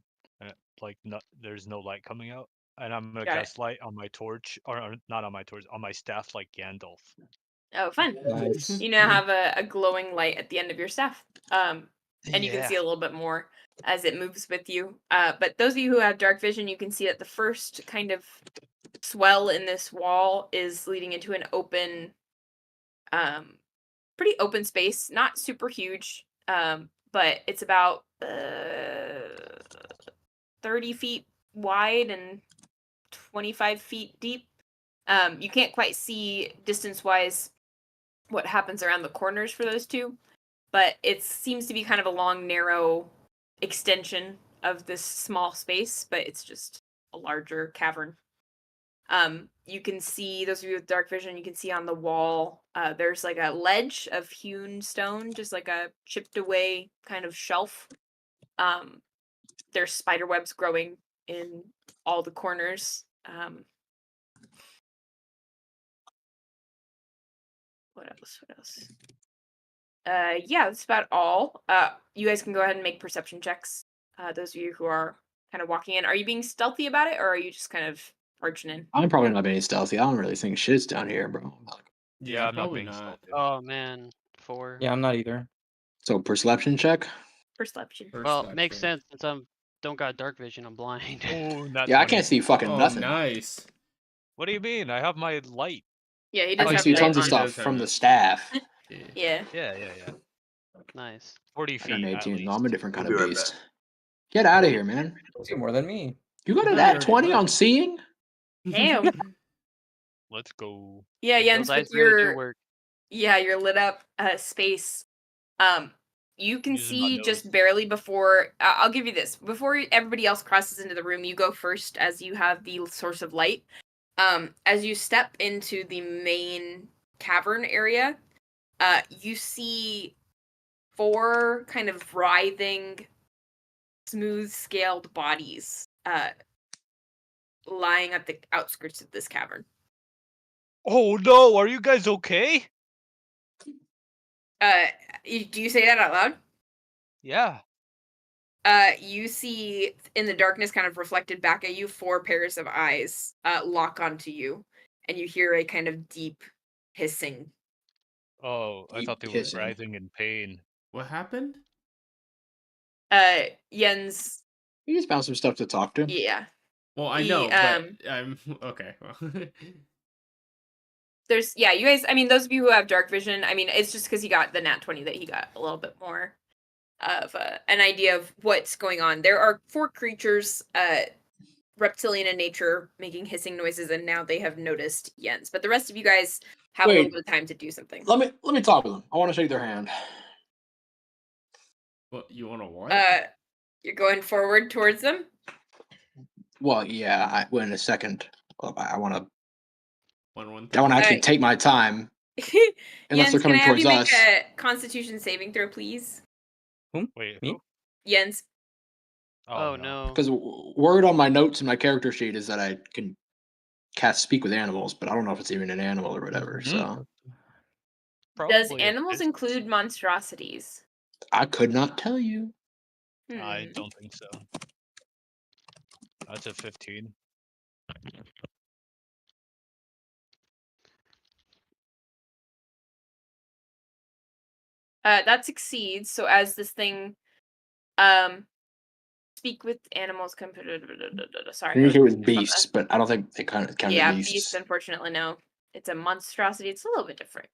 like there's no light coming out. And I'm gonna cast light on my torch, or not on my torch, on my staff, like Gandalf. Oh, fun! Nice. You now have a glowing light at the end of your staff, and you can see Yeah. a little bit more as it moves with you. But those of you who have dark vision, you can see that the first kind of swell in this wall is leading into an open, pretty open space. Not super huge, but it's about 30 feet wide and 25 feet deep. You can't quite see distance-wise what happens around the corners for those two, but it seems to be kind of a long, narrow extension of this small space, but it's just a larger cavern. You can see, those of you with dark vision, you can see on the wall, there's like a ledge of hewn stone, just like a chipped away kind of shelf. There's spider webs growing in all the corners. What else? Yeah, that's about all. You guys can go ahead and make perception checks. Those of you who are kind of walking in, are you being stealthy about it, or are you just kind of marching in? I'm probably not being stealthy. I don't really think shit's down here, bro. Yeah, I'm not probably being not. stealthy. Oh man, 4. Yeah, I'm not either. So perception check. Perception. Well, makes sense since I'm don't got dark vision. I'm blind. Oh, not Yeah, I 20. can't see fucking nothing. Nice. What do you mean? I have my light. Yeah, he I does can have see light tons of on. stuff from the staff. Yeah. Yeah. Nice. 40 I got feet an at 18. least. No, I'm a different kind We'll of be right beast. Get out of here, man. See more than me. You got I a thought nat you already 20 on left. seeing? Damn. Let's go. Yeah, Jens, Those eyes with really do your work. your lit up space, you can Using my see nose. just barely before. I'll give you this: before everybody else crosses into the room, you go first, as you have the source of light. As you step into the main cavern area, you see 4 kind of writhing, smooth-scaled bodies lying at the outskirts of this cavern. Oh no, are you guys okay? Do you say that out loud? Yeah. You see in the darkness, kind of reflected back at you, 4 pairs of eyes lock onto you, and you hear a kind of deep hissing. Oh, I thought they were writhing in pain. What happened? Jens. You just found some stuff to talk to. Yeah. Well, I know, but I'm okay. Well. There's you guys. I mean, those of you who have dark vision. I mean, it's just because he got the nat 20 that he got a little bit more of an idea of what's going on. There are 4 creatures, reptilian in nature, making hissing noises, and now they have noticed Jens. But the rest of you guys have a little bit of time to do something. Let me talk with them. I want to shake their hand. What you want to what? You're going forward towards them. Well, yeah, in a second. I want to. 1-1. I want to actually take my time. Unless Jens, they're can I coming have towards you make us. a Constitution saving throw, please? Wait, Me? who? Jens. Oh no. Because word on my notes in my character sheet is that I can cast Speak with Animals, but I don't know if it's even an animal or whatever. So Does Probably animals a include monstrosities? I could not tell you. I Hmm. don't think so. That's a 15. That succeeds. So as this thing, speak with animals. Sorry. Usually with beasts, but I don't think they kind of count Yeah, as beasts. beast. Unfortunately, no. It's a monstrosity. It's a little bit different.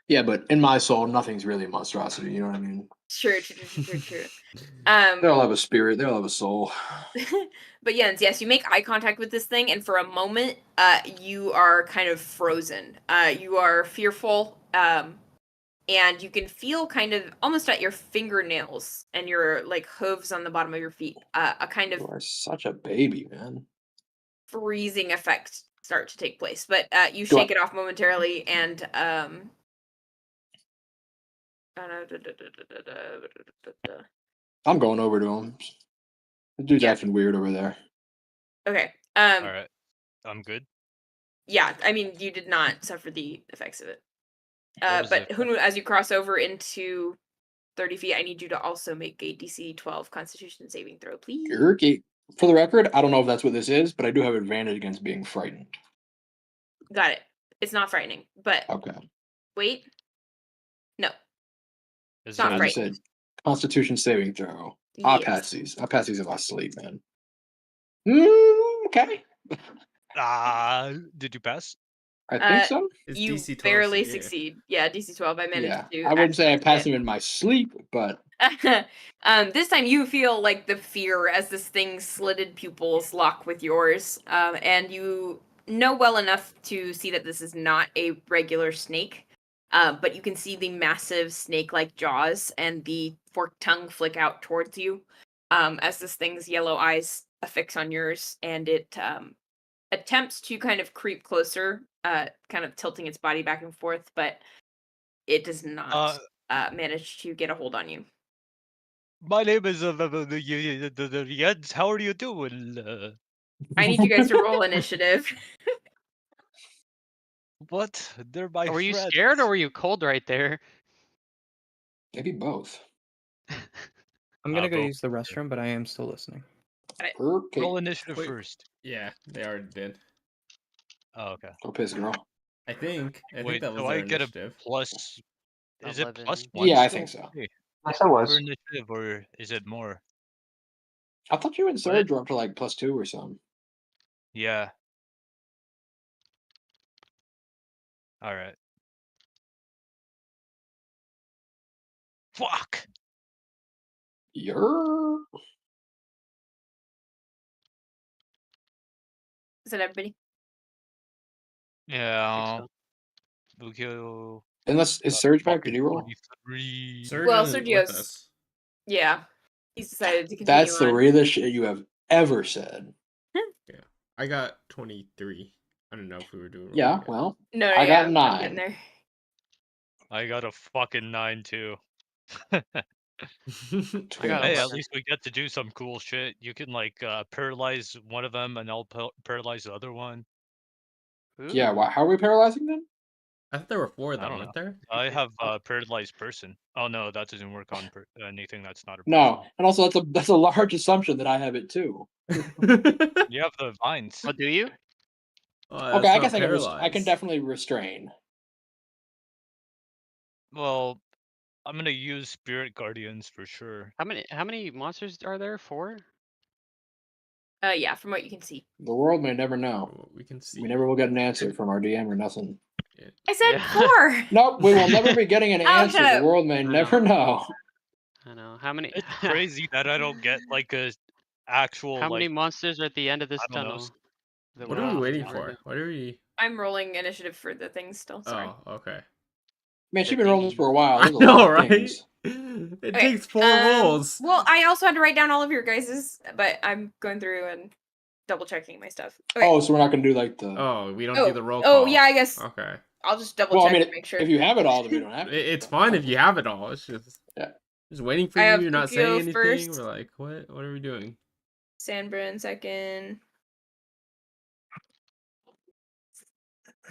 Yeah, but in my soul, nothing's really a monstrosity. You know what I mean? True. They all have a spirit. They all have a soul. But Jens, yes, you make eye contact with this thing, and for a moment, you are kind of frozen. You are fearful, and you can feel kind of almost at your fingernails and your like hooves on the bottom of your feet, a kind of You are such a baby, man. freezing effect start to take place. But you Do shake it off momentarily, and I'm going over to him. The dude's Yeah. acting weird over there. okay. All right, I'm good. Yeah, I mean, you did not suffer the effects of it. What was But the Hunwut, as you cross over into 30 feet, I need you to also make a DC 12 Constitution saving throw, please. Okay. For the record, I don't know if that's what this is, but I do have advantage against being frightened. Got it. It's not frightening, but Okay. wait. No. Is Not I it just frightening. said Constitution saving throw. I'll Yes. pass these. I'll pass these in my sleep, man. Okay. Did you pass? I think so. It's You DC 12. barely succeed. Yeah, DC 12. I managed Yeah. to. I wouldn't say I actually passed them in my sleep, but get- this time you feel like the fear as this thing's slitted pupils lock with yours, and you know well enough to see that this is not a regular snake, but you can see the massive snake-like jaws and the forked tongue flick out towards you, as this thing's yellow eyes affix on yours, and it attempts to kind of creep closer, kind of tilting its body back and forth, but it does not manage to get a hold on you. My name is Jens. How are you doing? I need you guys to roll initiative. What? They're my Were you friends. scared or were you cold right there? maybe both. I'm gonna go both. use the restroom, but I am still listening. Okay. Roll initiative Wait. first. Yeah, they already did. Oh, okay. Go piss, girl. I think Wait, that was do their I get a initiative. plus? Is it 11. plus one? Yeah, I still? think so. Hey, Yes, I for was. initiative, or is it more? I thought you and Serge were up to like +2 or something. Yeah. All right. Fuck. You're. Is that everybody? Yeah. so. Ookiyo, Unless is Serge back? Did fucking he roll? 43. Sergio Well, is with Sergio's- us. Yeah. He's decided to continue That's the on. realest shit you have ever said. Yeah, I got 23. I don't know if we were doing. Yeah, yet. well, No, I yeah, got I'm 9. getting there. I got a fucking 9 too. I got Hey, 11. at least we get to do some cool shit. You can like paralyze one of them, and I'll paralyze the other one. Yeah, Ooh. how are we paralyzing them? I thought there were 4 I though, don't weren't there? I have paralyzed person. Oh no, that doesn't work on anything that's not a person. No, and also that's a large assumption that I have it too. You have the vines. Oh, do you? Okay, I guess I can definitely restrain. Well, I'm gonna use spirit guardians for sure. How many monsters are there? 4? Yeah, from what you can see. The world may never know. We can see. We never will get an answer from our DM or nothing. I said Yeah. 4. Nope, we will never be getting an Oh, answer. shut The up. world may never know. I know. How many? It's crazy that I don't get like a actual How many like monsters are at the end of this I don't know. tunnel? that What we're are we off waiting to? for? What are we? I'm rolling initiative for the things still. Sorry. Oh, okay. Man, she's The been rolling this dinghy. for a while. I There's a lot know, of right? things. It Okay, takes 4 rolls. Well, I also had to write down all of your guys's, but I'm going through and double checking my stuff. Okay. Oh, so we're not gonna do like the. Oh, we don't do the roll call. Oh yeah, I guess Okay. I'll just double Well, check I mean, to make sure. if you have it all, then we don't have to. It's fine if you have it all. It's just Yeah. just waiting for I you. have You're not saying Ookiyo anything. first. We're like, what? What are we doing? Sanbrynn second.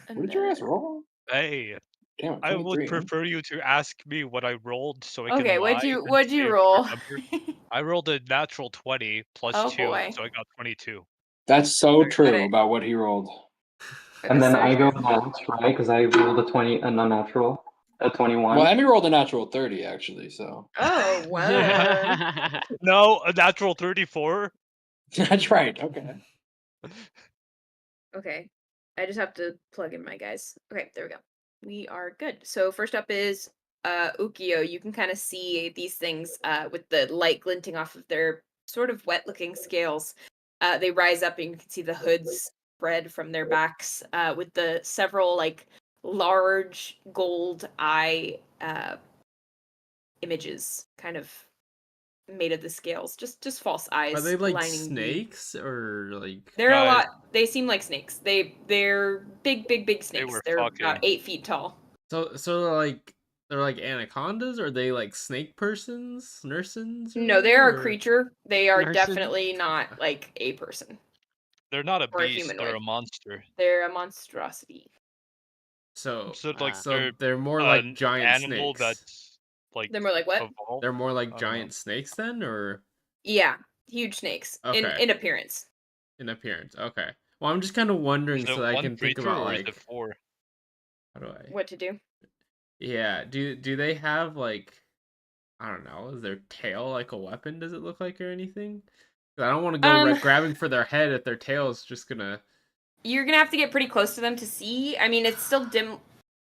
And What did your ass then- roll? Hey, Damn, I would 23, huh? prefer you to ask me what I rolled so I can Okay, lie. what'd you and say if I roll? remember. I rolled a natural 20 plus Oh, 2, boy. so I got 22. That's so Alright, true alright. about what he rolled. And then I go Sergio. next, right? Because I rolled a 20, an unnatural, a 21. Well, Emmy rolled a natural 30 actually, so Oh wow. No, a natural 34. that's right. Okay. Okay. I just have to plug in my guys. Okay, there we go. We are good. So first up is Ookiyo. You can kind of see these things with the light glinting off of their sort of wet looking scales. They rise up and you can see the hoods spread from their backs with the several like large gold eye images kind of made of the scales. Just false eyes. Are they like lining the- snakes or like? They're a Guys. lot. They seem like snakes. They're big snakes. were They're fucking- about 8 feet tall. So they're like anacondas? Or are they like snake persons, nursons? No, they are a or- creature. They are Nursing? definitely not like a person. They're not a Or a beast, they're a humanoid. monster. They're a monstrosity. So So like so they're more like an giant animal snakes. that's like They're more like what? evolved. They're more like I don't giant snakes then, or Yeah, huge snakes Okay. in appearance. in appearance? Okay. Well, I'm just kind of wondering Is it so that I one can think creature about or is like it 4? how do I? What to do? Yeah. Do they have like I don't know? Is their tail like a weapon? Does it look like or anything? 'Cause I don't want to go grabbing for their head if their tail is just gonna. You're gonna have to get pretty close to them to see. I mean, it's still dim.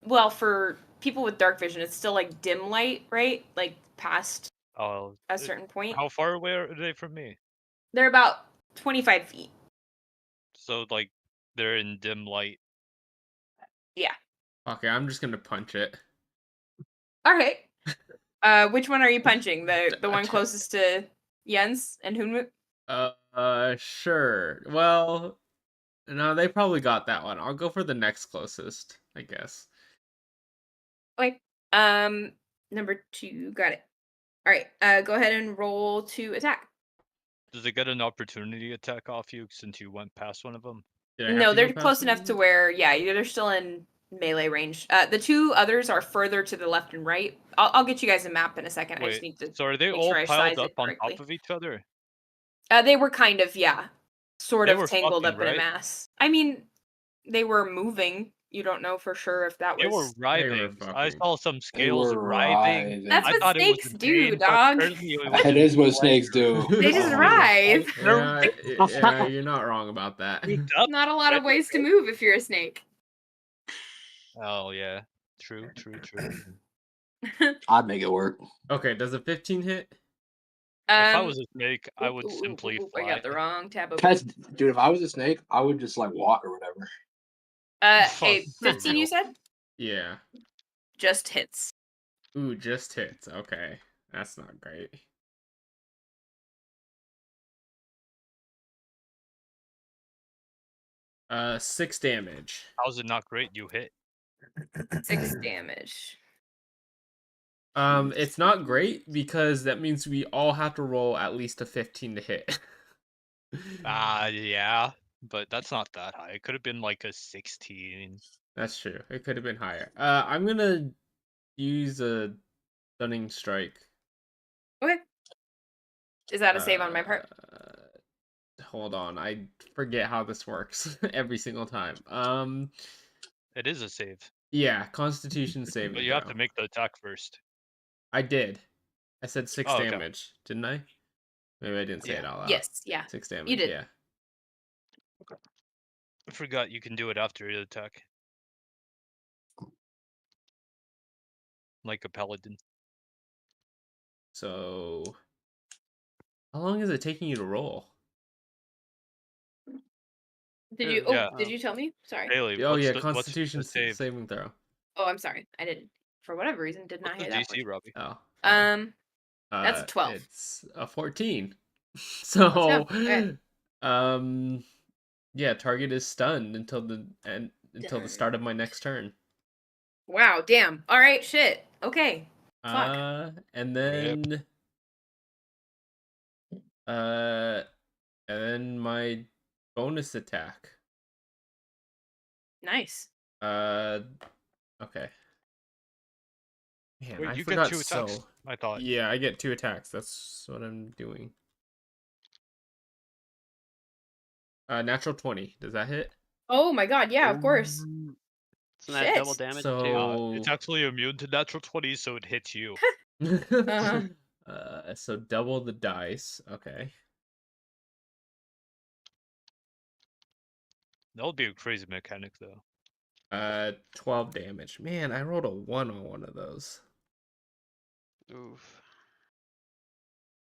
Well, for people with dark vision, it's still like dim light, right? Like past Oh, a certain point. how far away are they from me? They're about 25 feet. So like they're in dim light. Okay, I'm just gonna punch it. All right. Which one are you punching? The one closest to Jens and Hunwut? Sure. Well, no, they probably got that one. I'll go for the next closest, I guess. Okay. Number 2, got it. All right. Go ahead and roll to attack. Does it get an opportunity attack off you since you went past one of them? Did I have No, to they're go past close enough one? to where, yeah, they're still in melee range. The 2 others are further to the left and right. I'll get you guys a map in a second. I just need to. So are they make all sure I piled size up it on correctly. top of each other? They were kind of, yeah, sort They of were tangled fucking, up in a right? mass. I mean, they were moving. You don't know for sure if that They were was. writhing. I fucking- saw some They scales were writhing. writhing. That's I what thought snakes it was do, insane, but dog. apparently it was That is what snakes pleasure. do. They just Oh. writhe. Yeah, yeah, you're not wrong about that. Souped up. Not a lot of ways to move if you're a snake. Oh yeah, true. I'd make it work. Okay, does a 15 hit? If I was a snake, I would Ooh, simply I fly. got the wrong tab open. That's, dude, if I was a snake, I would just like walk or whatever. A For 15 you real. said? Yeah. Just hits. Ooh, just hits. Okay. That's not great. Uh, 6 damage. How's it not great? You hit. 6 damage. It's not great because that means we all have to roll at least a 15 to hit. Yeah, but that's not that high. It could have been like a 16. That's true. It could have been higher. I'm gonna use a stunning strike. Okay. Is that a save on my part? Hold on, I forget how this works every single time. It is a save, Yeah, Constitution saving but you have throw. to make the attack first. I did. I said 6 Oh, okay. damage, didn't I? Maybe I didn't say Yeah. it out loud. Yes, yeah. 6 damage. You did. Yeah. I forgot you can do it after the attack. Like a paladin. So, how long is it taking you to roll? Did you? Yeah. Oh, did you tell me? Sorry. Haley, Oh what's yeah, the, Constitution what's the save? saving throw. Oh, I'm sorry. I didn't. For whatever reason, did not What's hear the that. DC, portion. Robbie? Oh. Sorry. That's a 12. It's a 14. So, Okay. Yeah, target is stunned until the start of my next turn. Wow, damn. All right, shit. Okay. Fuck. And then and then my bonus attack. Nice. Okay. Man, Wait, I you forgot get 2 attacks. I thought. Yeah, I get 2 attacks. That's what I'm doing. Natural 20. Does that hit? Oh my god, yeah, of course. Isn't that double Shit. damage too? So It's actually immune to natural 20, so it hits you. So double the dice. Okay. That would be a crazy mechanic, though. 12 damage. Man, I rolled a 1 on one of those. Oof.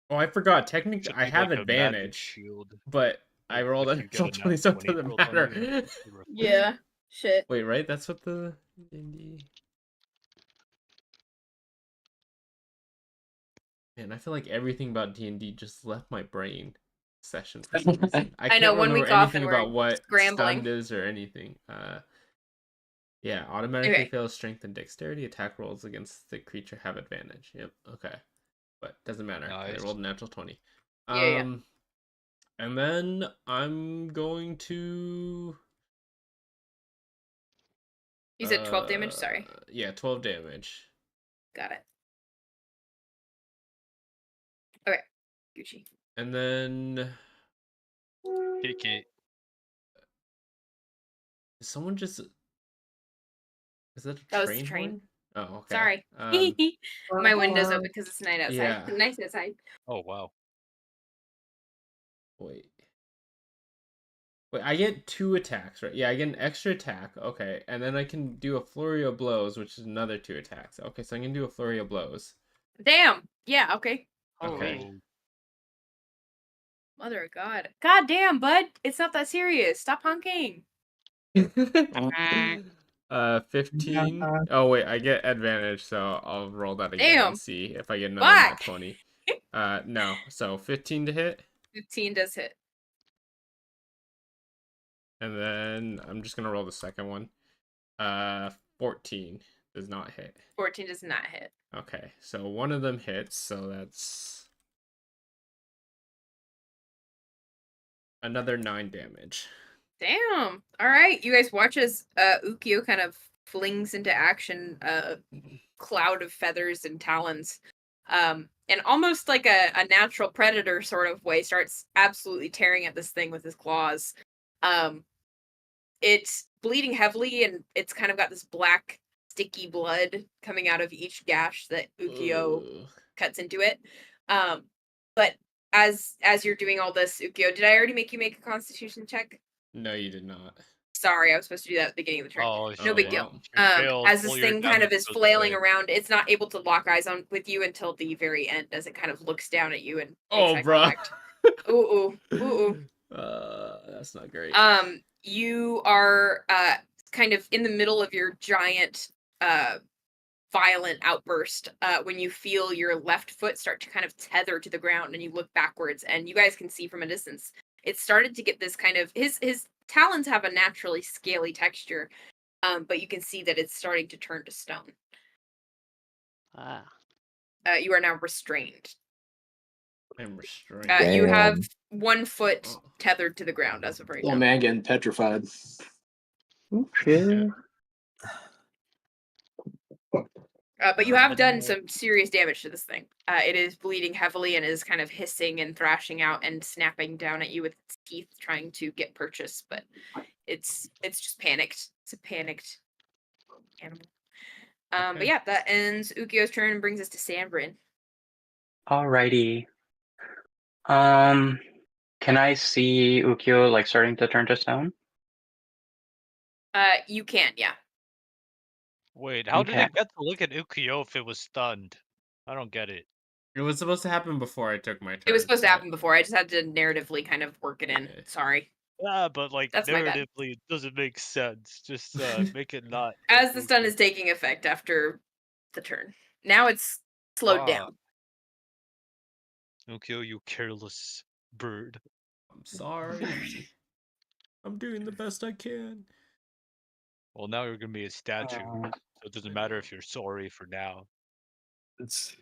Oh, I forgot. Technically, Should I be have like a magic advantage, shield. but I Like, rolled a if you get natural a 20, nat so it 20 doesn't rolled on you, matter. you reflect. Yeah. Shit. Wait, right? That's what the D&D... Man, I feel like everything about D&D just left my brain session for some reason. I I can't know, 1 remember week off anything and about we're what scrambling. stunned is or anything. Yeah, automatically Okay. fails strength and dexterity. Attack rolls against the creature have advantage. Yep, okay. But doesn't matter. I Nice. rolled a natural 20. Yeah. And then I'm going to... You said 12 damage? Sorry. Yeah, 12 damage. Got it. Okay. Gucci. And then... Kick it. Is someone just... Is that a That was the train train. horn? Oh, okay. Sorry. My window's open because it's night outside. Yeah. Nice outside. Oh, wow. Wait, I get 2 attacks, right? Yeah, I get an extra attack. Okay, and then I can do a flurry of blows, which is another 2 attacks. Okay, so I can do a flurry of blows. Damn. Yeah, okay. Okay. Holy. Mother of God. God damn, bud. It's not that serious. Stop honking. 15. Oh wait, I get advantage, so I'll roll that again Damn. and see if I get another Fuck. nat 20. No. So 15 to hit, 15 does hit. and then I'm just gonna roll the second one. 14 does not hit. 14 does not hit. Okay, so one of them hits, so that's another 9 damage. Damn. All right. You guys watch as Ookiyo kind of flings into action a cloud of feathers and talons. And almost like a natural predator sort of way, starts absolutely tearing at this thing with his claws. It's bleeding heavily, and it's kind of got this black, sticky blood coming out of each gash that Ookiyo cuts into it. But as you're doing all this, Ookiyo, did I already make you make a Constitution check? No, you did not. Sorry, I was supposed to do that at the beginning of the turn. Oh, No big deal. wow. As this thing kind of is flailing around, it's not able to lock eyes on with you until the very end, as it kind of looks down at you and makes eye contact. Ooh. That's not great. You are kind of in the middle of your giant violent outburst when you feel your left foot start to kind of tether to the ground, and you look backwards, and you guys can see from a distance it started to get this kind of his talons have a naturally scaly texture, but you can see that it's starting to turn to stone. You are now restrained. I'm restrained. You have 1 foot tethered to the ground as of right now. Oh man, getting petrified. Okay. But you have done some serious damage to this thing. It is bleeding heavily and is kind of hissing and thrashing out and snapping down at you with its teeth, trying to get purchase. But it's just panicked. It's a panicked animal. But yeah, that ends Ookiyo's turn and brings us to Sanbrynn. Alrighty. Can I see Ookiyo like starting to turn to stone? You can, yeah. Wait, how did Okay. it get to look at Ookiyo if it was stunned? I don't get it. It was supposed to happen before I took my turn. It was supposed to happen before. I just had to narratively kind of work it in. Okay. Sorry. Yeah, but like That's my bad. narratively, it doesn't make sense. Just make it not. As the stun is taking effect after the turn. Now it's slowed down. Ookiyo, you careless bird. I'm sorry. I'm doing the best I can. Well, now you're gonna be a statue, so it doesn't matter if you're sorry for now. It's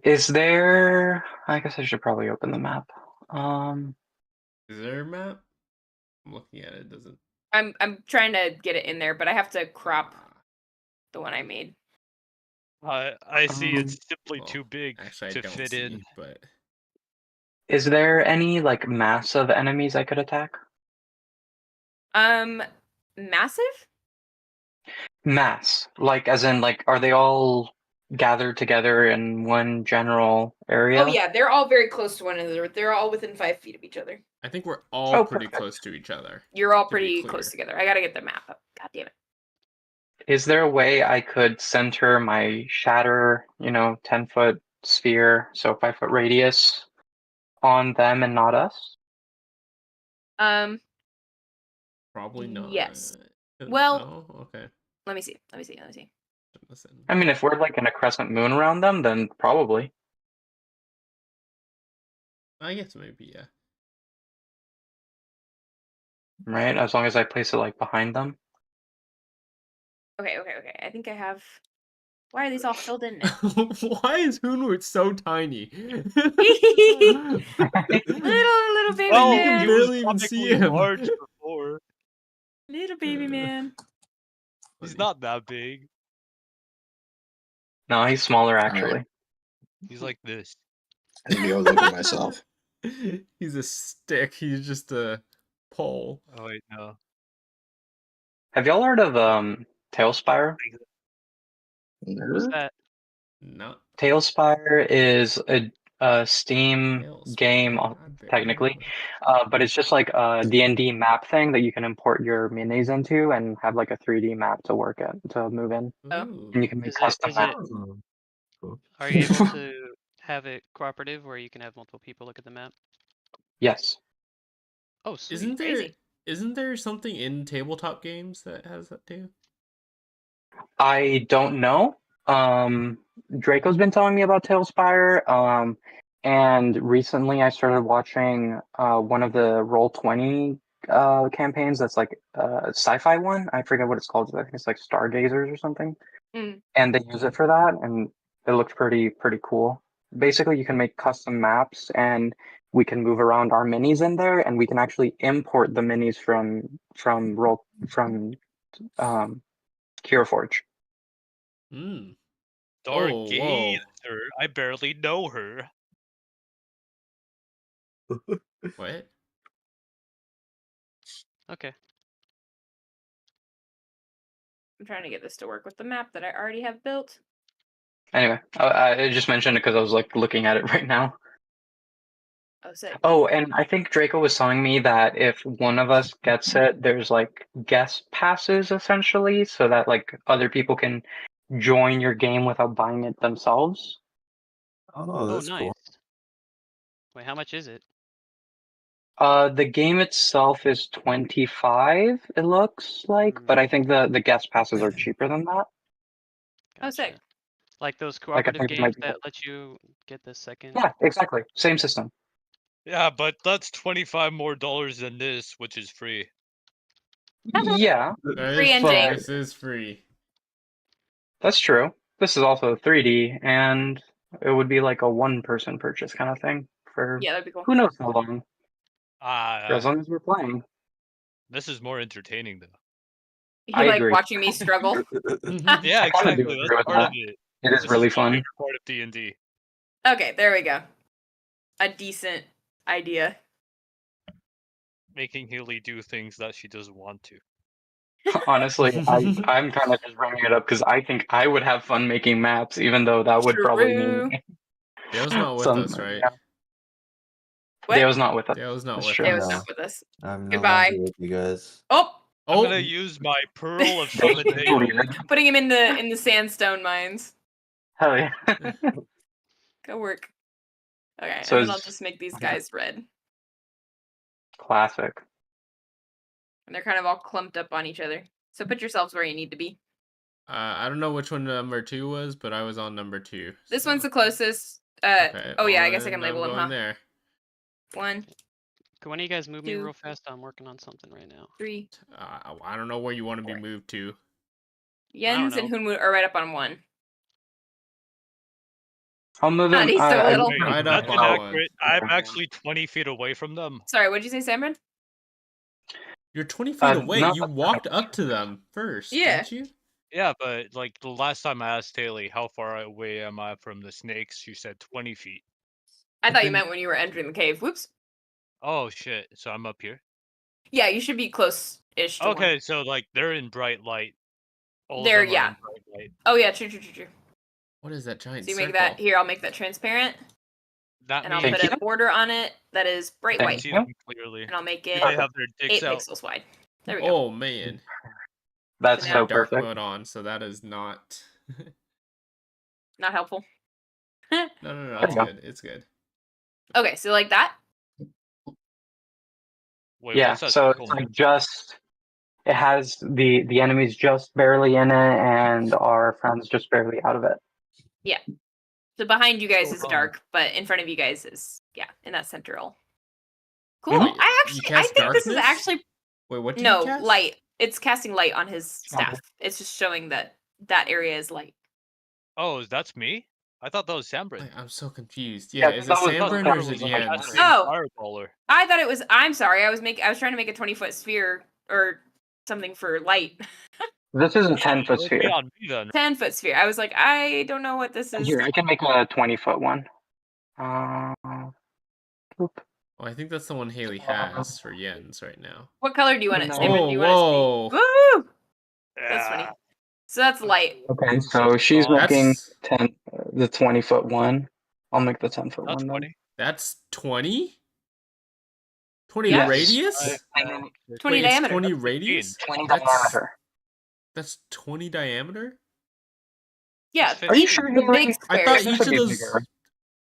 Is there? I guess I should probably open the map. Is there a map? I'm looking at it. It doesn't. I'm trying to get it in there, but I have to crop the one I made. I see it's simply Well, too big actually, I to don't fit see, in. but Is there any like mass of enemies I could attack? Massive? Mass, like as in like, are they all gathered together in one general area? Oh yeah, they're all very close to one another. They're all within 5 feet of each other. I think we're all Oh, pretty perfect. close to each other. You're all To be pretty clear. close together. I gotta get the map up. God damn it. Is there a way I could center my shatter, 10-foot sphere, so 5-foot radius, on them and not us? Probably not. Yes. Well- No? Okay. Let me see. Listen. I mean, if we're like in a crescent moon around them, then probably. I guess maybe, yeah. Right? As long as I place it like behind them. Okay. I think I have. Why are these all filled in now? Why is Hunwut so tiny? little baby Well, You can man. he was barely even see comically him. large before. Little baby man. He's not that big. No, he's smaller right. actually. He's like this. Maybe I'll look at myself. He's a stick. He's just a pole. Oh wait, no. Have y'all heard of Tailspire? What's that? Not Tailspire is a Steam Tailspire. game, I bet technically, not. but it's just like a D&D map thing that you can import your minis into and have like a 3D map to work at, to move in. Oh. Ooh. And you can make Is it? custom Is it? maps. oh, cool. Are you able to have it cooperative where you can have multiple people look at the map? Yes. Oh, sweet. Crazy. Isn't there something in tabletop games that has that too? I don't know. Draco's been telling me about Tailspire. And recently I started watching one of the Roll20 campaigns that's like a sci-fi one. I forget what it's called. I think it's like Stargazers or something. Mm. And they use it for that, and it looked pretty cool. Basically, you can make custom maps, and we can move around our minis in there, and we can actually import the minis from Keyforge. Hmm. Stargazer. I barely know her. What? Okay. I'm trying to get this to work with the map that I already have built. Anyway, I just mentioned it because I was like looking at it right now. Oh, sick. Oh, and I think Draco was telling me that if one of us gets it, there's like guest passes essentially, so that like other people can join your game without buying it themselves. Oh, Oh, that's nice. cool. Wait, how much is it? The game itself is 25, it looks like, but I think the guest passes are cheaper than that. Oh, sick. Gotcha. Like those Like, I cooperative think it games might be- that let you get the second. Yeah, exactly. Same system. Yeah, but that's $25 more than this, which is free. Yeah, Free ending. This is free. that's true. This is also 3D, and it would be like a one-person purchase kind of thing for Yeah, that'd be cool. who knows how long. For as long as we're playing. This is more entertaining though. You I like agree. watching me struggle? Yeah, I kinda do exactly. agree That's with part that. of it. It is This really my fun. favorite part of D&D. Okay, there we go. A decent idea. Making Hayley do things that she doesn't want to. Honestly, I'm kind of just bringing it up because I think I would have fun making maps, even though that would probably True. mean Dale's not with some. us, right? Yeah. What? Dale's not with us. Dale's not That's with true. It us. was No. not with us. I'm no Goodbye. longer with you guys. Oh, I'm Oh, gonna use my Pearl of That was Summoning. weird. putting him in the sandstone mines. Hell yeah. Go work. Okay, So and then I'll is- just make these guys red. Classic. And they're kind of all clumped up on each other. So put yourselves where you need to be. I don't know which one number 2 was, but I was on number 2. This so- one's the closest. Okay, Oh yeah, I well, guess I can then label I'm them, going huh? there. 1, Can one of you guys move me 2, real fast? I'm working on something right now. 3. I don't know where you want to be Four. moved to. Jens and know. Hunwut are right up on 1. I'll move him. He's so little. Wait, Right that's up on one. inaccurate. I'm actually 20 feet away from them. Sorry, what'd you say, Sanbrynn? You're 20 feet away. no, You walked up to them first, Yeah. didn't you? Yeah, but like the last time I asked Hayley, how far away am I from the snakes? She said 20 feet. I thought you then- meant when you were entering the cave. Whoops. Oh shit! So I'm up here. Yeah, you should be close-ish to 1. Okay, so like they're in bright light. All There, of them are yeah. in bright light. Oh, yeah, true. What is that giant So you circle? make that, here, I'll make that transparent, That and I'll means put a border on it that is bright I can white, see them clearly. and I'll make Do it they have their 8 dicks out? pixels wide. There we go. Oh, man. That's So I now- so have dark perfect. mode on, so that is not... Not helpful. No, There it's you go. good. It's good. Okay, so like that? Wait, Yeah, what's that so circle it's like mean? just it has the enemies just barely in it, and our friends just barely out of it. So behind you guys So is dumb. dark, but in front of you guys is, yeah, in that central. Cool. Mhm. Wait, I you actually, I cast think this is darkness? actually, Wait, what do you no, cast? light. It's casting light on his staff. Okay. It's just showing that that area is light. Oh, that's me? I thought that was Sanbrynn. Wait, I'm so confused. Yeah, Yeah, is it that was- Sanbrynn or is it that was Jens? like- Oh. Fireballer. I thought it was, I'm sorry, I was trying to make a 20-foot sphere or something for light. This is a 10-foot It'll be sphere. on me then. 10-foot sphere. I was like, I don't know what this is. Here, I can make a 20-foot one. Boop. Oh, I think that's the one Hayley has for Jens right now. What color do you want it, No. Sanbrynn? Do you want Whoa, it to be? Woo! That's funny. Yeah. So that's light. Okay, I'm so so she's strong. making That's 10, the 20-foot one. I'll make the 10-foot That's one then. funny. that's 20? 20 Yeah. radius? 20 Wait, diameter. it's 20 That's 15. radius? 20 That's- diameter. That's 20 diameter? Yeah. It's Are you 15. sure? The Hillary? big I square. thought This each would of be those bigger.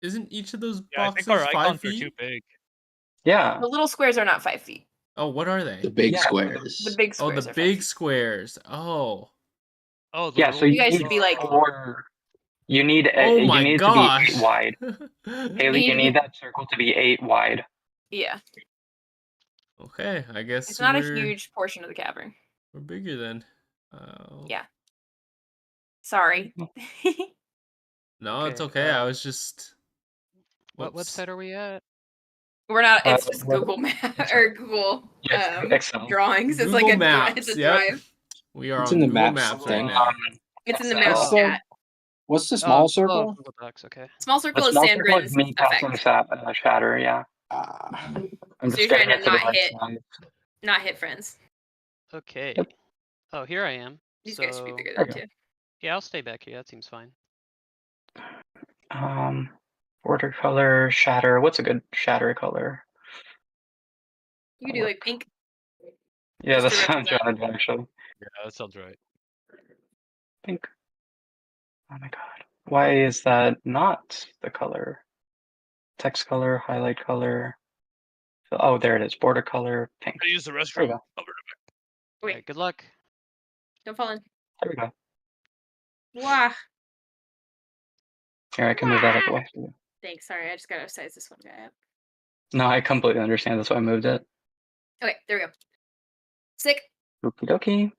isn't each of those Yeah, I boxes think our 5 icons are feet? too big. Yeah. The little squares are not 5 feet. Oh, what are they? The big Yeah, squares. The big Oh, squares the are 5 big feet. squares. Oh. Oh, the Yeah, so little- You guys need should be like- 4. You need Oh you my need gosh. to be 8 wide. Hayley, You you need- need that circle to be 8 wide. Yeah. Okay, I guess It's not a we're, huge portion of the cavern. we're bigger then. Yeah. Sorry. No, it's Okay, okay. I was just. What Whoops. website are we at? We're not, it's Uh, just what- Google Map or Google Yes, Excel. drawings. It's Google like Maps. it's a Yep. drive. We are It's on in the Google maps Maps thing. right now. It's in the Excel. map What's the- chat. What's the small Oh, circle? Google Docs, okay. Small The circle is small circle is Sanbrynn's me casting effect. shatter, yeah. Ah. I'm So just you're trying getting to it the not right hit- size. Not hit friends. Okay. Yep. Oh, here I am. These guys should be So- bigger There than you two. Yeah, I'll stay back here. That seems fine. Border color, shatter. What's a good shatter color? You could do like pink. Yeah, Just that's to what I'm trying to do, actually. Yeah, that sounds right. Pink. Oh my god. Why is that not the color? Text color, highlight color. Oh, there it is. Border color, pink. I use the There we restroom. go. Wait. Alright, good luck. Don't fall in. There we go. Wah. Here, I can move that out the way. for you. Thanks. Sorry, I just gotta size this one guy up. No, I completely understand. That's why I moved it. Okay, there we go. Sick. Okie dokie.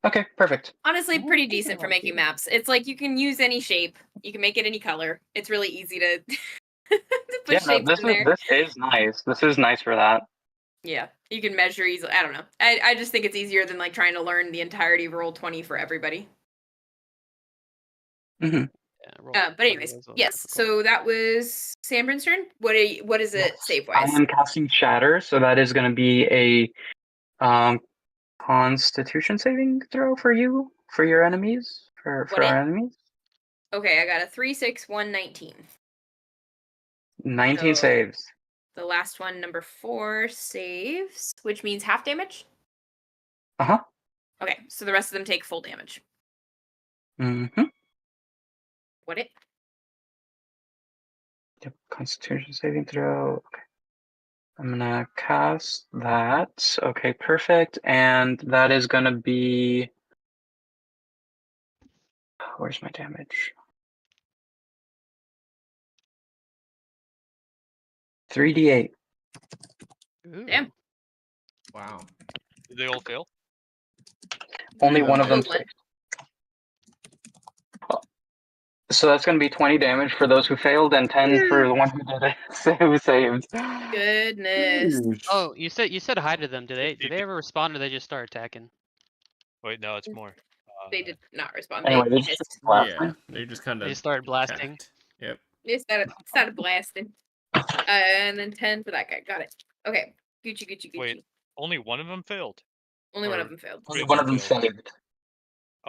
Okay, perfect. Honestly, pretty decent for making maps. It's like you can use any shape. You can make it any color. It's really easy to, to put Yeah, no, shapes this in there. this is nice. This is nice for that. Yeah, you can measure easily. I don't know. I just think it's easier than like trying to learn the entirety of Roll20 for everybody. hmm Yeah, roll But anyways, was a little yes. difficult. So that was Sanbrynn's turn. What is it Yes. save I wise? am casting shatter, so that is going to be a Constitution saving throw for you, for your enemies, for What our it- enemies. Okay, I got a 3, 6, 1, 19. 19 So- saves. The last one, number 4, saves, which means half damage. Uh-huh. Okay, so the rest of them take full damage. Mm-hmm. What it? Yep. Constitution saving throw. Okay. I'm gonna cast that. Okay, perfect. And that is gonna be. Where's my damage? 3d8. Ooh. Damn. Wow. Did they all fail? Only one of Only them. one. So that's going to be 20 damage for those who failed, and 10 for the one who did it. Who saved. Goodness. Oh, you said hi to them. Do they ever respond, or they just start attacking? Wait, no, it's more. They did not respond. Anyway, They they just missed. Yeah, they just kind They of just started blasting. attacked. Yep. They started blasting. And then 10 for that guy. Got it. Okay. Gucci. Wait, only one of them failed. Only one or- of them failed. Only one of them failed. saved.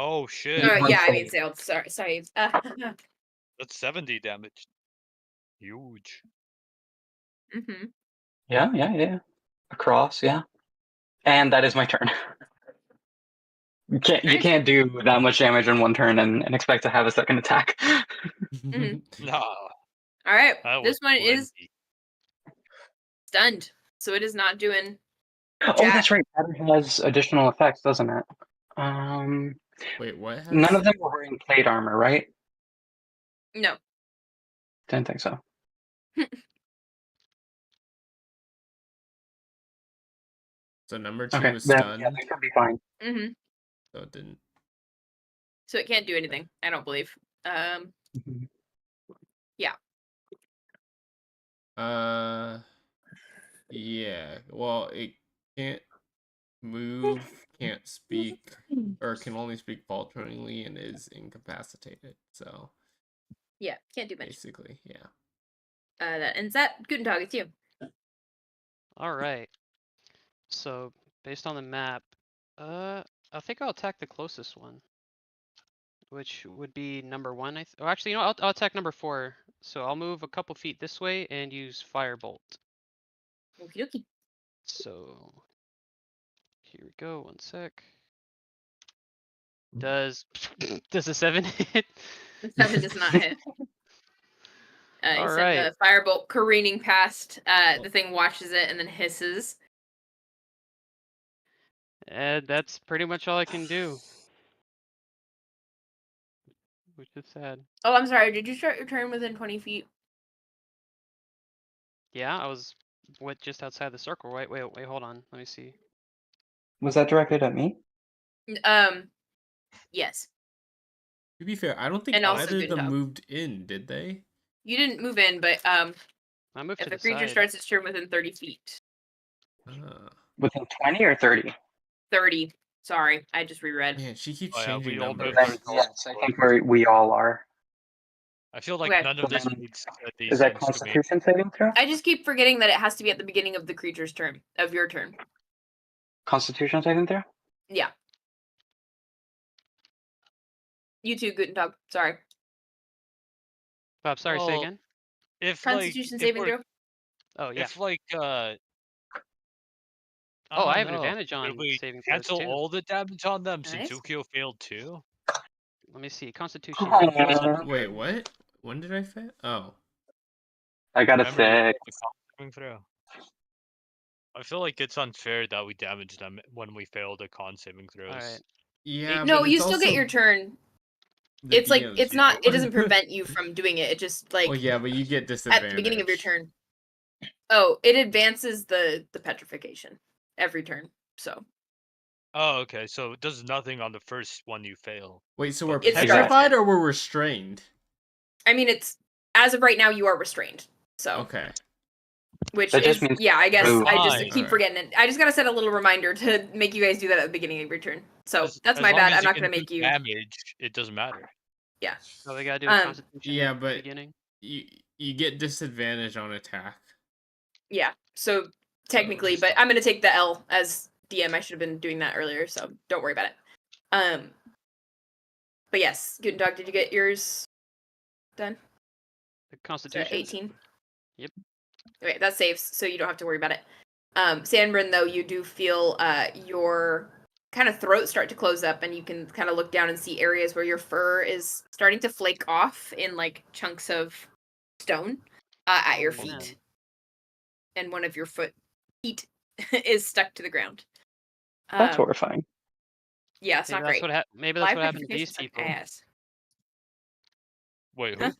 Oh shit! Yeah, I mean sailed. Sorry. That's 70 damage. Huge. Mm-hmm. Yeah. Across, yeah. And that is my turn. You can't do that much damage in one turn and expect to have a second attack. Nah. All right. That This was one is plenty. stunned, so it is not doing. Oh, that's right. Pattern has additional effects, doesn't it? Wait, what? None of them were wearing plate armor, right? No. Didn't think so. So number 2 Okay, was then, stunned, yeah, that could be fine. Mm-hmm. so it didn't. So it can't do anything. I don't believe. Yeah. Well, it can't move, can't speak, or can only speak falteringly, and is incapacitated. So Yeah, can't do much. basically, yeah. That ends that. Guntentog, it's you. All right. So based on the map, I think I'll attack the closest one, which would be number 1. Oh, actually, you know, I'll attack number 4. So I'll move a couple feet this way and use firebolt. Okie dokie. So here we go. 1 sec. Does a 7 hit? The 7 does not hit. You All send right. the firebolt careening past. The thing watches it and then hisses. And that's pretty much all I can do. Which is sad. Oh, I'm sorry. Did you start your turn within 20 feet? Yeah, I was just outside the circle. Wait, hold on. Let me see. Was that directed at me? Yes. To be fair, I don't think And also either of them Guntentog. moved in, did they? You didn't move in, but I moved if to the the creature side. starts its turn within 30 feet. Within 20 or 30? 30. Sorry, I just reread. Man, she keeps Oh, yeah, changing we all numbers. moved Yes, I think we all are. I feel like Okay. none So of this then, makes is that sense to me. Constitution saving throw? I just keep forgetting that it has to be at the beginning of the creature's turn, of your turn. Constitution saving throw? Yeah. You too, Guntentog. Sorry. Bob, sorry, say Well, again? If Constitution like, saving if we're, throw? Oh, yeah. if like, Oh, I I don't have an know. advantage Should on we saving throws cancel too. all the damage on them since Nice. Ookiyo failed too? Let me see. Constitution. Wait, what? When did I fail? Oh. I got a Remember you 6. failed the con saving throw? I feel like it's unfair that we damage them when we fail the con saving throws. Alright. Yeah, No, but you it's still get also your turn. the It's like, DM's it's not, it fault. doesn't prevent you from doing it. It just, like, Well, yeah, but you get at disadvantage. the beginning of your turn. Oh, it advances the petrification every turn, so. Oh, okay. So it does nothing on the first one you fail. Wait, so we're It starts petrified it. or we're restrained? I mean, it's, as of right now, you are restrained, so. Okay. Which That just is, means yeah, I guess move. I just Fine. keep Alright. forgetting it. I just gotta set a little reminder to make you guys do that at the beginning of your turn. So that's As my long bad. as I'm you not can gonna do make you. damage, it doesn't matter. Yeah. So we gotta do a Constitution Yeah, at the but beginning. you get disadvantage on attack. Yeah. So technically, just- but I'm gonna take the L as DM. I should have been doing that earlier, so don't worry about it. But yes, Guntentog, did you get yours done? The So Constitution. 18. Yep. Okay, that saves, so you don't have to worry about it. Sanbrynn, though, you do feel your kind of throat start to close up, and you can kind of look down and see areas where your fur is starting to flake off in like chunks of stone at your Oh, feet, man. and one of your feet is stuck to the ground. That's horrifying. Yeah, it's Maybe not that's great. what maybe that's Live what happened to these petrification suck people. ass. Wait, who? Huh?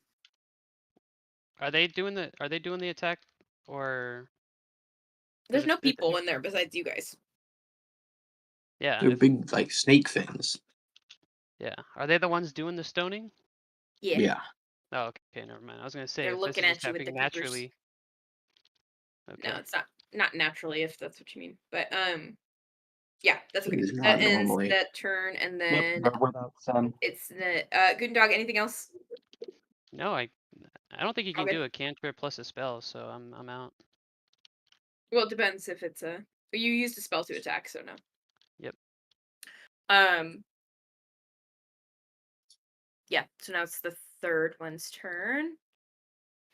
Are they doing the attack or There's no if people in there besides you guys. Yeah. They're big, like snake things. Yeah. Are they the ones doing the stoning? Yeah. Yeah. Oh, okay, never mind. I was gonna say They're if this looking is at just you with happening the peepers. naturally. Okay. No, it's not naturally, if that's what you mean. But yeah, that's okay. It is That not ends normally. that turn, and then Without sun. it's the Guntentog. Anything else? No, I don't think you can Okay. do a cantrip plus a spell, so I'm out. Well, it depends if it's a. You used a spell to attack, so no. Yep. Yeah. So now it's the third one's turn.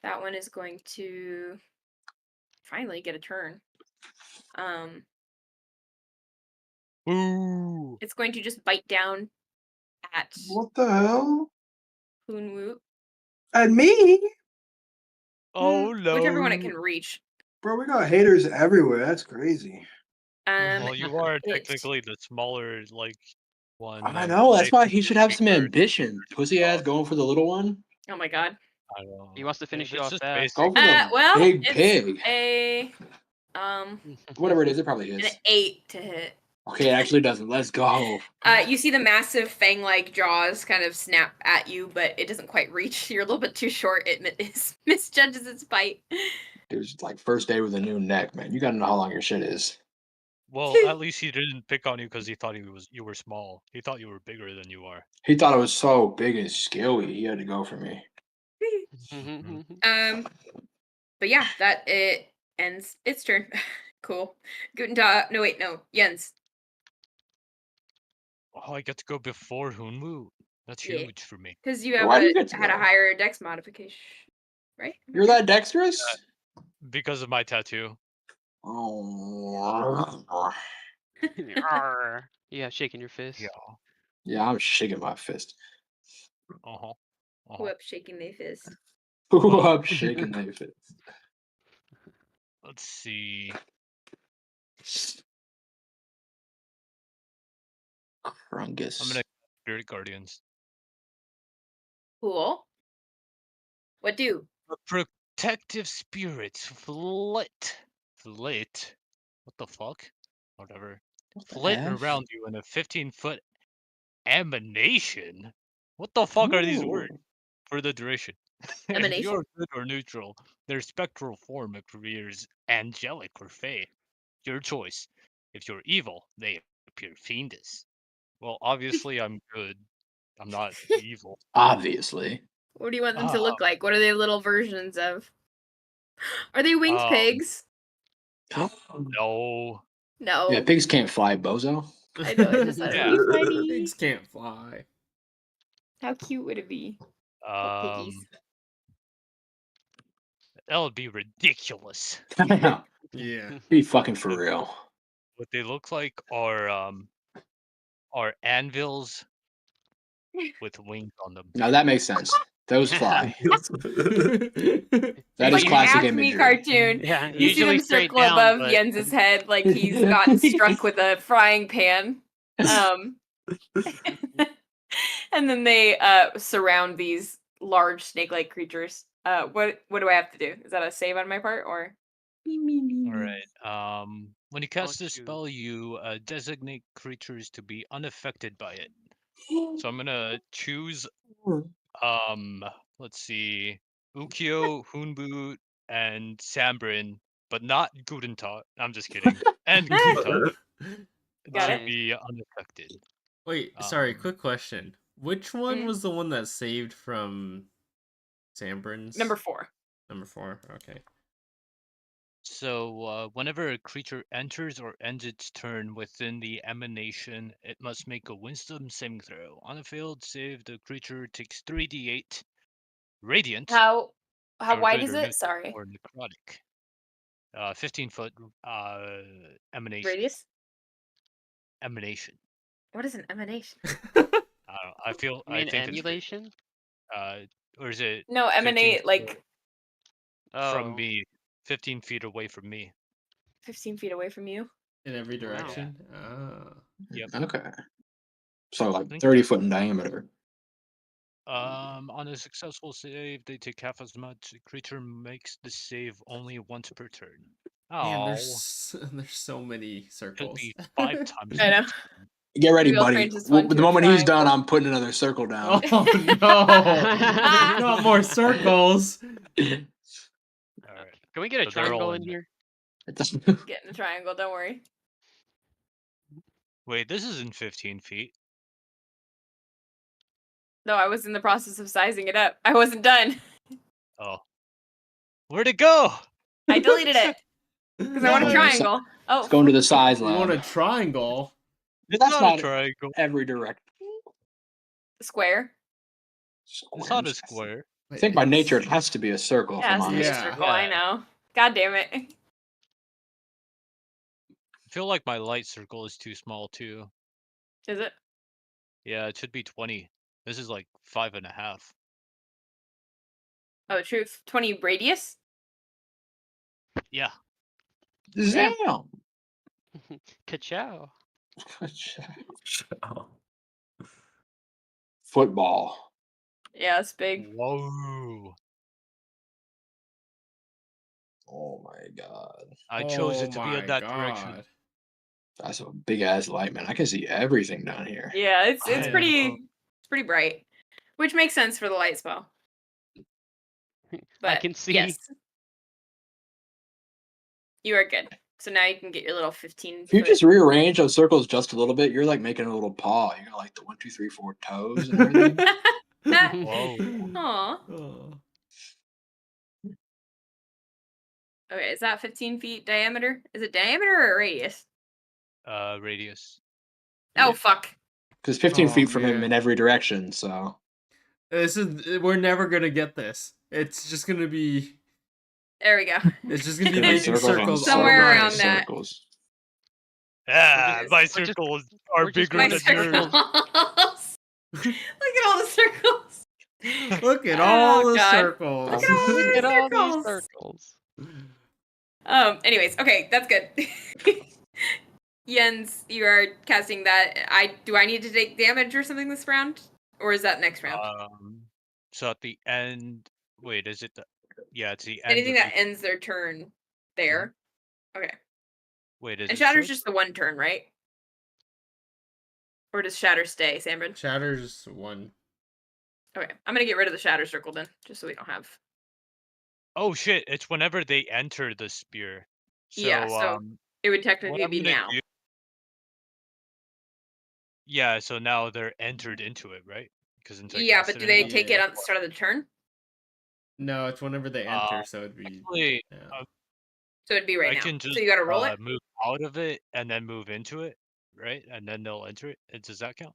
That one is going to finally get a turn. Ooh. It's going to just bite down at What the hell? Hunwut. At me? Oh no. Whichever one it can reach. Bro, we got haters everywhere. That's crazy. Well, you are it- technically the smaller like one. I and know. That's I why think he you're should have some bigger. ambition. Pussy ass going for the little one. Oh my god. I don't know. He wants to finish you It's off just fast. basic. Go for the Well, big it's pig. a Whatever it is, it probably an is. 8 to hit. Okay, it actually doesn't. Let's go. You see the massive fang-like jaws kind of snap at you, but it doesn't quite reach. You're a little bit too short. It misjudges its bite. Dude's like first day with a new neck, man. You gotta know how long your shit is. Well, at least he didn't pick on you because he thought you were small. He thought you were bigger than you are. He thought it was so big and scary. He had to go for me. But yeah, that it ends its turn. Cool. Guntentog. No, wait, no. Jens. Oh, I get to go before Hunwut. That's Yeah. huge for me. Because you have Why do you get to had a go? higher dex modification, right? You're that dexterous? Because of my tattoo. Oh. Arr. Yeah, shaking your fist. Yeah. Yeah, I'm shaking my fist. Uh-huh. Who up shaking their fist? I'm shaking my fist. Let's see. Krungus. I'm gonna Spirit Guardians. Cool. What do? The protective spirits flit. What the fuck? Whatever. What the Flit F? around you in a 15-foot emanation. What the fuck are these words? Ooh. For the duration. If Emanation? you're good or neutral, their spectral form appears angelic or fey. Your choice. If you're evil, they appear fiendish. Well, obviously I'm good. I'm not evil. Obviously. What do you want them to look like? What are they little versions of? Are they winged pigs? No. No. Yeah, pigs can't fly, bozo. I know, I just thought Yeah. it'd be funny. Pigs can't fly. How cute would it be? Oh, piggies. That would be ridiculous. Yeah. Be fucking for real. What they look like are anvils with wings on them. No, that makes sense. Those fly. That Like is an classic Acme imagery. cartoon. Yeah, You see usually them straight circle down, above but- Jens's head like he's gotten struck with a frying pan. And then they surround these large snake-like creatures. What do I have to do? Is that a save on my part or? All right. When you cast Don't this you- spell, you designate creatures to be unaffected by it. So I'm gonna choose. Let's see, Ookiyo, Hunwut, and Sanbrynn, but not Guntentog. I'm just kidding. And Guntentog Got should it. be unaffected. Wait, sorry, Um, quick question. Which one Mm. was the one that saved from Sanbrynn's? Number 4. Number 4, okay. So whenever a creature enters or ends its turn within the emanation, it must make a Wisdom saving throw. On a failed save, the creature takes 3d8 radiant. How or wide good is or it? neutral Sorry. Or necrotic. 15-foot emanation. Radius? Emanation. What is an emanation? I don't know. I You mean think emulation? it's or is it No, 15 emanate like from Oh, me, 15 feet away from me. 15 feet away from you. In every Wow. direction? Ah. Yep. Okay. So like Think- 30 foot in diameter. On a successful save, they take half as much. The creature makes the save only once per turn. Man, Oh, there's so many could circles. be 5 times. I know. Get ready, Maybe I'll buddy. change this one The to a moment he's done, triangle. I'm putting another circle down. Oh no! Not more circles. All right. Can we get a So they're triangle all in in here? Get in a triangle, don't worry. Wait, this isn't 15 feet. No, I was in the process of sizing it up. I wasn't done. Oh. Where'd it go? I deleted it because I want a Nice. triangle. Oh, Let's go into the size You want lab. a triangle? It's That's not not a triangle. every direction. square. It's not a square. I think by nature it has to be a circle. Yeah, If I'm it's honest. a Yeah. circle. I know. God damn it. I feel like my light circle is too small too. Is it? Yeah, it should be 20. This is like 5.5. Oh, truth. 20 radius. Yeah. Damn. Ka-chow. Oh. Football. Yeah, it's big. Whoa. Oh my god. I chose Oh it to be my in that direction. God. That's a big ass light, man. I can see everything down here. Yeah, it's I pretty know. it's pretty bright, which makes sense for the light spell. But can see. Yes, you are good. So now you can get your little 15. If you foot- just rearrange those circles just a little bit, you're like making a little paw. You got like the 1, 2, 3, 4 toes and everything. Whoa. Aw. Oh. Okay, is that 15 feet diameter? Is it diameter or radius? Radius. Oh Yeah. fuck. Because 15 Oh, feet from him man. in every direction, so. We're never gonna get this. It's just gonna be. There we go. It's just gonna be Gonna be making circles on circles. Somewhere all around night. that. circles. Ah, just- my we're just- circles are we're just bigger My going than to yours. circles. Look at all the circles. Look at Oh, all the God. circles. Look at all Look these at all these circles. circles. Anyways, okay, that's good. Jens, you are casting that. Do I need to take damage or something this round? Or is that next round? So at the end, wait, is it the? Yeah, it's the end. Anything of that each- ends their turn there. Okay. Wait, is And it Shatter's switch? just the one turn, right? Or does Shatter stay, Sanbrynn? Shatter's one. Okay, I'm gonna get rid of the Shatter circle then, just so we don't have. Oh shit! It's whenever they enter the spear. So, Yeah, so it would what technically I'm be gonna now. do- Yeah, so now they're entered into it, right? Because Yeah, but do they take it Yeah. at the start of the turn? No, it's whenever they enter, so it'd be. Actually, Yeah. So it'd be right I now. can just So you gotta roll it? move out of it and then move into it, right? And then they'll enter it. Does that count?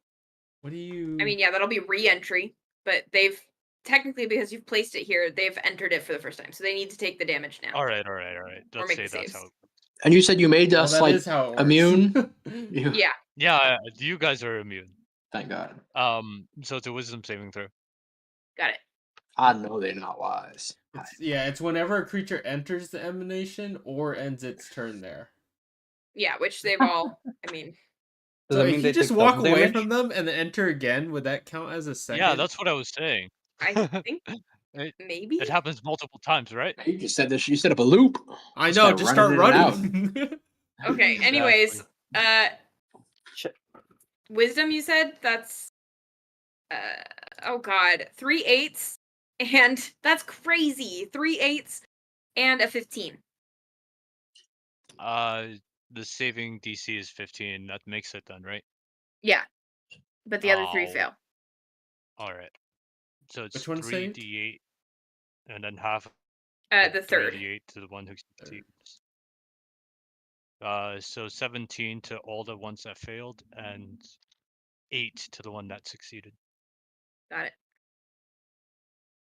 What do you? I mean, yeah, that'll be re-entry, but they've technically, because you've placed it here, they've entered it for the first time, so they need to take the damage now. All right. Let's make say the that's saves. how. And you said you made Well, us that like is how it works. immune? You- Yeah, Yeah, you guys are immune. Thank God. So it's a wisdom saving throw. got it. I know they're not wise. It's whenever a creature enters the emanation or ends its turn there. Yeah, which they've all. I mean, Does So that if mean you they just take walk double away damage? from them and then enter again, would that count as a second? Yeah, that's what I was saying. I think It- maybe. It happens multiple times, right? You just said this. You set up a loop. I Just know. start Just start running in and running. Okay. Anyways, Sh- wisdom. You said that's. Oh God, 3 8s, and that's crazy. 3 8s and a 15. The saving DC is 15. That makes it then, right? Yeah, but the other 3 Oh. fail. All right. So it's Which one's 3 saved? d8, and then half. The third. 3d8 to the one who succeeds. So 17 to all the ones that failed, and 8 to the one that succeeded. Got it.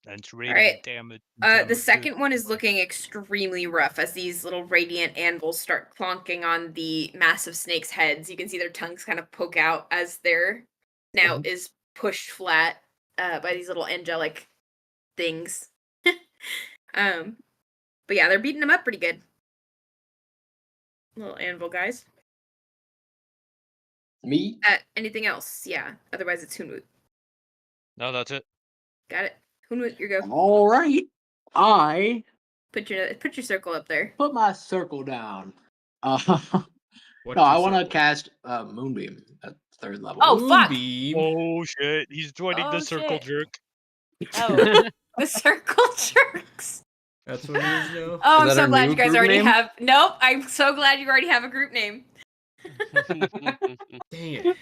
And it's radiant right. damage. The second one is looking extremely rough as these little radiant anvils start clonking on the massive snakes' heads. You can see their tongues kind of poke out as their snout is pushed flat by these little angelic things. But yeah, they're beating them up pretty good. Little anvil guys. Me? Anything else? Yeah. Otherwise, it's Hunwut. No, that's it. Got it. Hunwut, your go. All right. I Put your circle up there. Put my circle down. What's No, I your want to circle? cast Moonbeam at 3rd level. Oh, fuck! Moonbeam. Oh shit! He's joining Oh, the circle shit. jerk. Oh, the circle jerks. That's what it is now. Oh, I'm that so our glad new you guys group already name? have. Nope, I'm so glad you already have a group name. Dang it.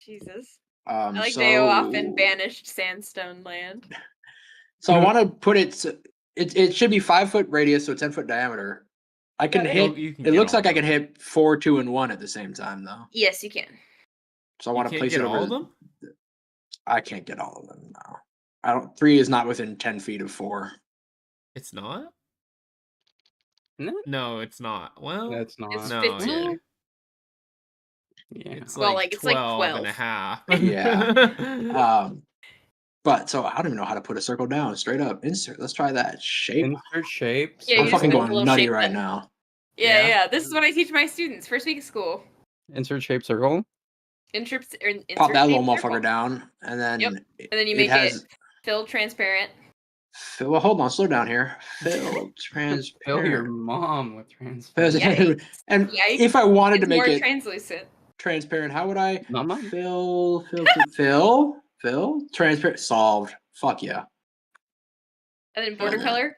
Jesus. I like So Deo off in banished sandstone land. So I want to put it should be 5-foot radius, so 10-foot diameter. I can Got it. hit. Oh, you can It get looks all like I of can them. hit 4, 2, and 1 at the same time, though. Yes, you can. So I You want to can't place get it all over. of them? I can't get all of them now. I don't. 3 is not within 10 feet of 4. It's not? No, No, it's not. Well, that's not. It's no, 15. yeah. Yeah. It's Well, like, it's like 12 and a 12. half. Yeah. But so I don't even know how to put a circle down. Straight up insert. Let's try that shape. Insert shape. Yeah, I'm you just fucking click the going little nutty shape right button. now. Yeah, Yeah. yeah. This is what I teach my students. First week of school. Insert shape circle. Insert Pop that little shape motherfucker circle. down, and then Yep. And then you it make has. it fill transparent. Well, hold on, slow down here. Fill transparent. Fill your mom with transparent. Yikes. And Yikes. if I wanted It's to make more it translucent. transparent, how would I Not mine. fill transparent? Solved. Fuck yeah. And then border And then color.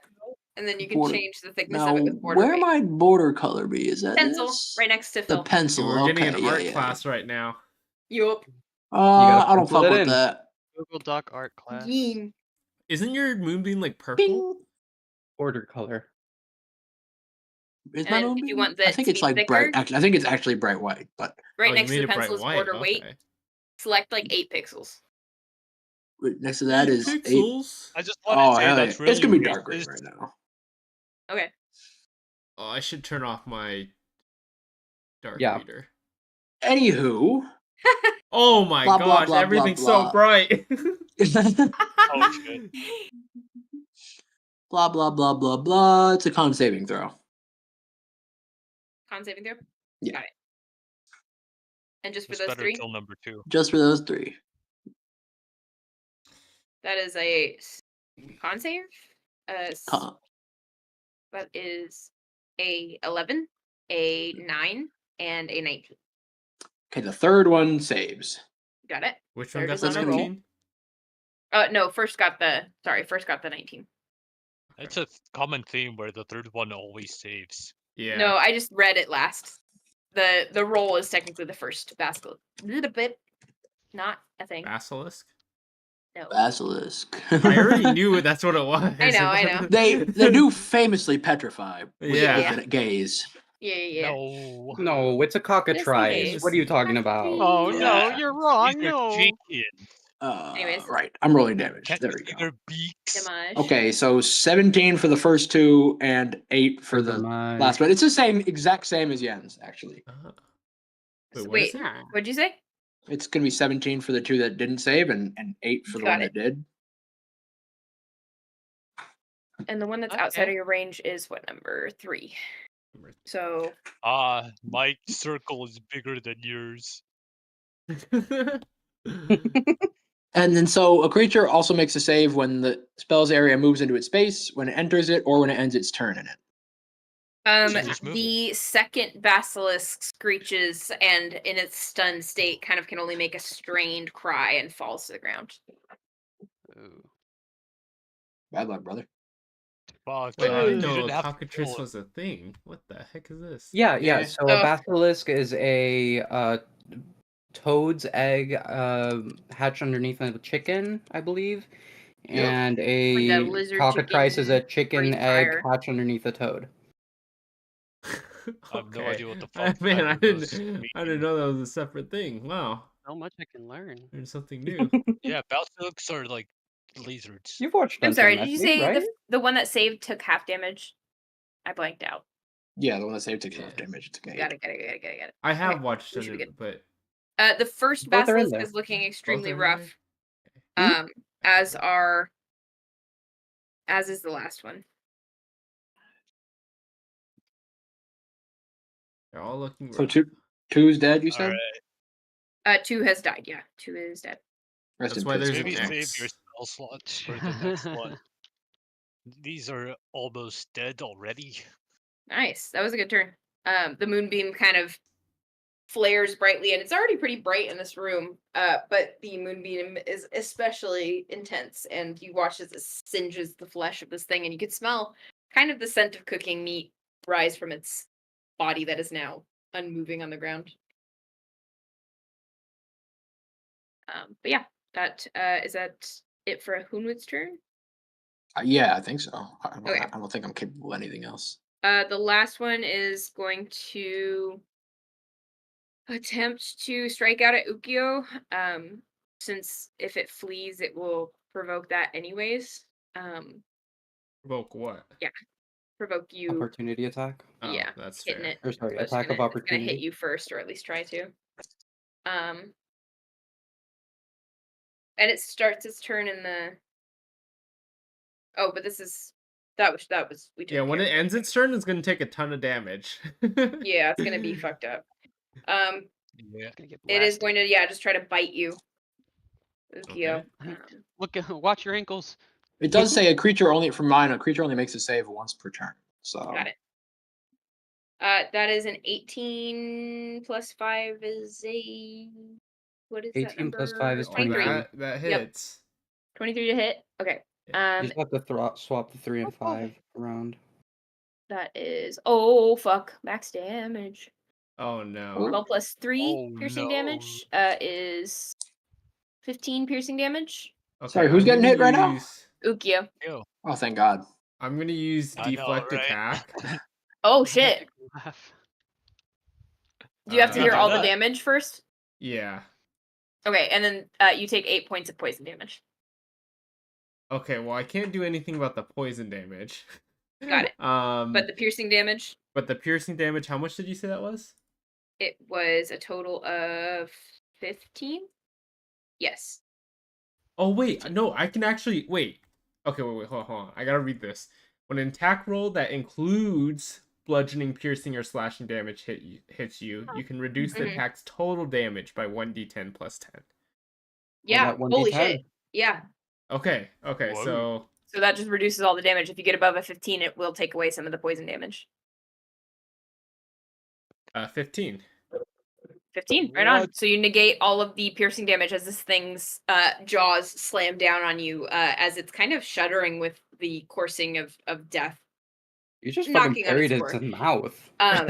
And then you can border- change the thickness Now, of it with border where weight. might border color be? Is that Pencil, this? right next to The fill. pencil. We're getting Okay, an yeah, art yeah. class right now. Yup. gotta I don't pencil fuck it with in. that. Google Doc art class. Yeen. Isn't your moonbeam like purple? Bing. Border color. Is my And if moonbeam? you want I that think to it's be like thicker, bright. Actually, I think it's actually bright white. But right Oh, next you to made the it bright pencil is white. border weight. Okay. Select like 8 pixels. next to that is 8. Pixels. I just want Oh to say hell yeah! that's really It's gonna be dark green racist. right now. Okay. Oh, I should turn off my dark Yeah. reader. Anywho, Oh my Blah, blah, gosh, blah, everything's blah, so bright. Oh shit! blah blah blah blah blah. It's a con saving throw. Con saving throw? Yeah. Got it. And just for It's those better 3, kill number 2. Just for those 3. that is a con save. Con. That is a 11, a 9, and a 19. Okay, the third one saves. Got it? Which one Third got is the on a roll. 19? No, first got the 19. It's a common theme where the third one always saves. Yeah. No, I just read it last. The roll is technically the first basilisk. A little bit. Not a thing. Basilisk? No. Basilisk. I already knew that's what it was. I know. They do famously petrify with Yeah. the gaze. Yeah. No. No, it's a cockatrice. Yes, What are you talking about? Oh no, Yeah. you're wrong. These are No. chickens. Anyways. Right. I'm rolling damage. Can't There you we see go. their beaks? Damage. Okay, so 17 for the first 2 and 8 for the Damage. last one. It's the exact same as Yen's, actually. Wait, what Wait, is it? what'd you say? It's gonna be 17 for the 2 that didn't save and 8 for the Got one it. that did. And the one that's outside Okay. of your range is what number? 3. So My circle is bigger than yours. And then so a creature also makes a save when the spell's area moves into its space, when it enters it, or when it ends its turn in it. Just move the second basilisk screeches and in its stunned state kind of can only make a strained cry and falls to the ground. Ooh. Bad luck, brother. Fuck, Wait, I you didn't know didn't a have to cockatrice kill it. was a thing. What the heck is this? Yeah. Yeah. So a Oh. basilisk is a toad's egg hatched underneath a chicken, I believe. Yep. And Like a a lizard cockatrice is a chicken breathe egg fire. hatched underneath a toad. I have no idea what the Ah, fuck man, I either of those didn't know that was a separate thing. Wow, So much I can learn. learned something new. Yeah, basilisks are like lizards. You've watched I'm Dungeon sorry, did you Messy, say right? the one that saved took half damage? I blanked out. Yeah, the one that saved takes half damage. It's okay. Got it. I have Okay, watched we should be it, but The first Both are in basilisk there. is looking extremely are in rough. there? As is the last one. they're all looking So rough. two's dead, you said? Alright, 2 has died. Yeah, 2 is dead. Rest That's in why peace. there's an maybe X. save your spell slots for the next one. These are almost dead already. Nice. That was a good turn. The moonbeam kind of flares brightly, and it's already pretty bright in this room. But the moonbeam is especially intense, and you watch as it singes the flesh of this thing, and you can smell kind of the scent of cooking meat rise from its body that is now unmoving on the ground. But yeah, that is that it for Hunwut's turn? Yeah, I think so. Okay. I don't think I'm capable of anything else. The last one is going to attempt to strike out at Ookiyo. Since if it flees, it will provoke that anyways. Provoke what? Yeah, provoke you. Opportunity attack. Oh, Yeah, that's hitting fair. it. Or sorry, So it's attack of gonna hit opportunity. you first, or at least try to. And it starts its turn in the. Oh, but this is that was we took Yeah, when care it of ends its turn, it's gonna take a ton of damage. Yeah, it's gonna be fucked up. Yeah. It's gonna get It is blasted. going to just try to bite you, Ookiyo. Okay. Look, watch your ankles. It does say a creature only makes a save once per turn. So Got it. That is an 18 plus 5 is a what is that 18 number? plus 5 is 23. 23. That Yep. hits. 23 to hit. Okay. You just have to swap the 3 and 5 around. That is fuck, max damage. Oh no. 12 plus 3 Oh, piercing no. damage is 15 piercing damage. Okay, Sorry, who's I'm getting gonna hit right now? use- Ookiyo. Ew. Oh, thank God. I'm gonna use I know, deflect right? attack. Oh shit. Laugh. Do you have to hear do all the that. damage first? Yeah. Okay, and then you take 8 points of poison damage. Okay, well I can't do anything about the poison damage. Got it. But But the piercing damage, the piercing damage, how much did you say that was? it was a total of 15? Yes. Oh wait, no, I can actually wait. Okay, wait, hold on. I gotta read this. When an attack roll that includes bludgeoning, piercing, or slashing damage hits you, you can reduce the Mhm. attack's total damage by 1d10 plus 10. Yeah. that 1d10? Holy shit. Yeah. Okay, Whoa. So that just reduces all the damage. If you get above a 15, it will take away some of the poison damage. 15. 15, right on. What? So you negate all of the piercing damage as this thing's jaws slam down on you as it's kind of shuddering with the coursing of death. You just fucking Knocking on buried its its door. mouth. And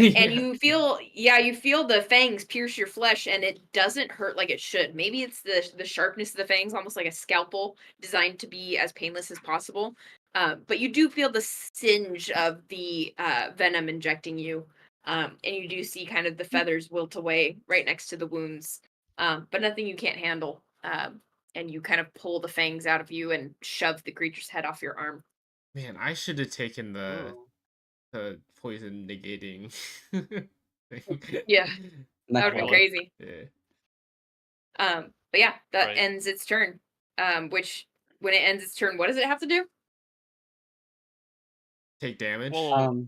Yeah. you feel the fangs pierce your flesh, and it doesn't hurt like it should. Maybe it's the sharpness of the fangs, almost like a scalpel designed to be as painless as possible. But you do feel the singe of the venom injecting you, and you do see kind of the feathers wilt away right next to the wounds, but nothing you can't handle. And you kind of pull the fangs out of you and shove the creature's head off your arm. Man, I should have taken the Ooh. poison negating thing. Yeah. That would be Well, crazy. Yeah. But yeah, that Right. ends its turn. Which when it ends its turn, what does it have to do? Take damage. Well,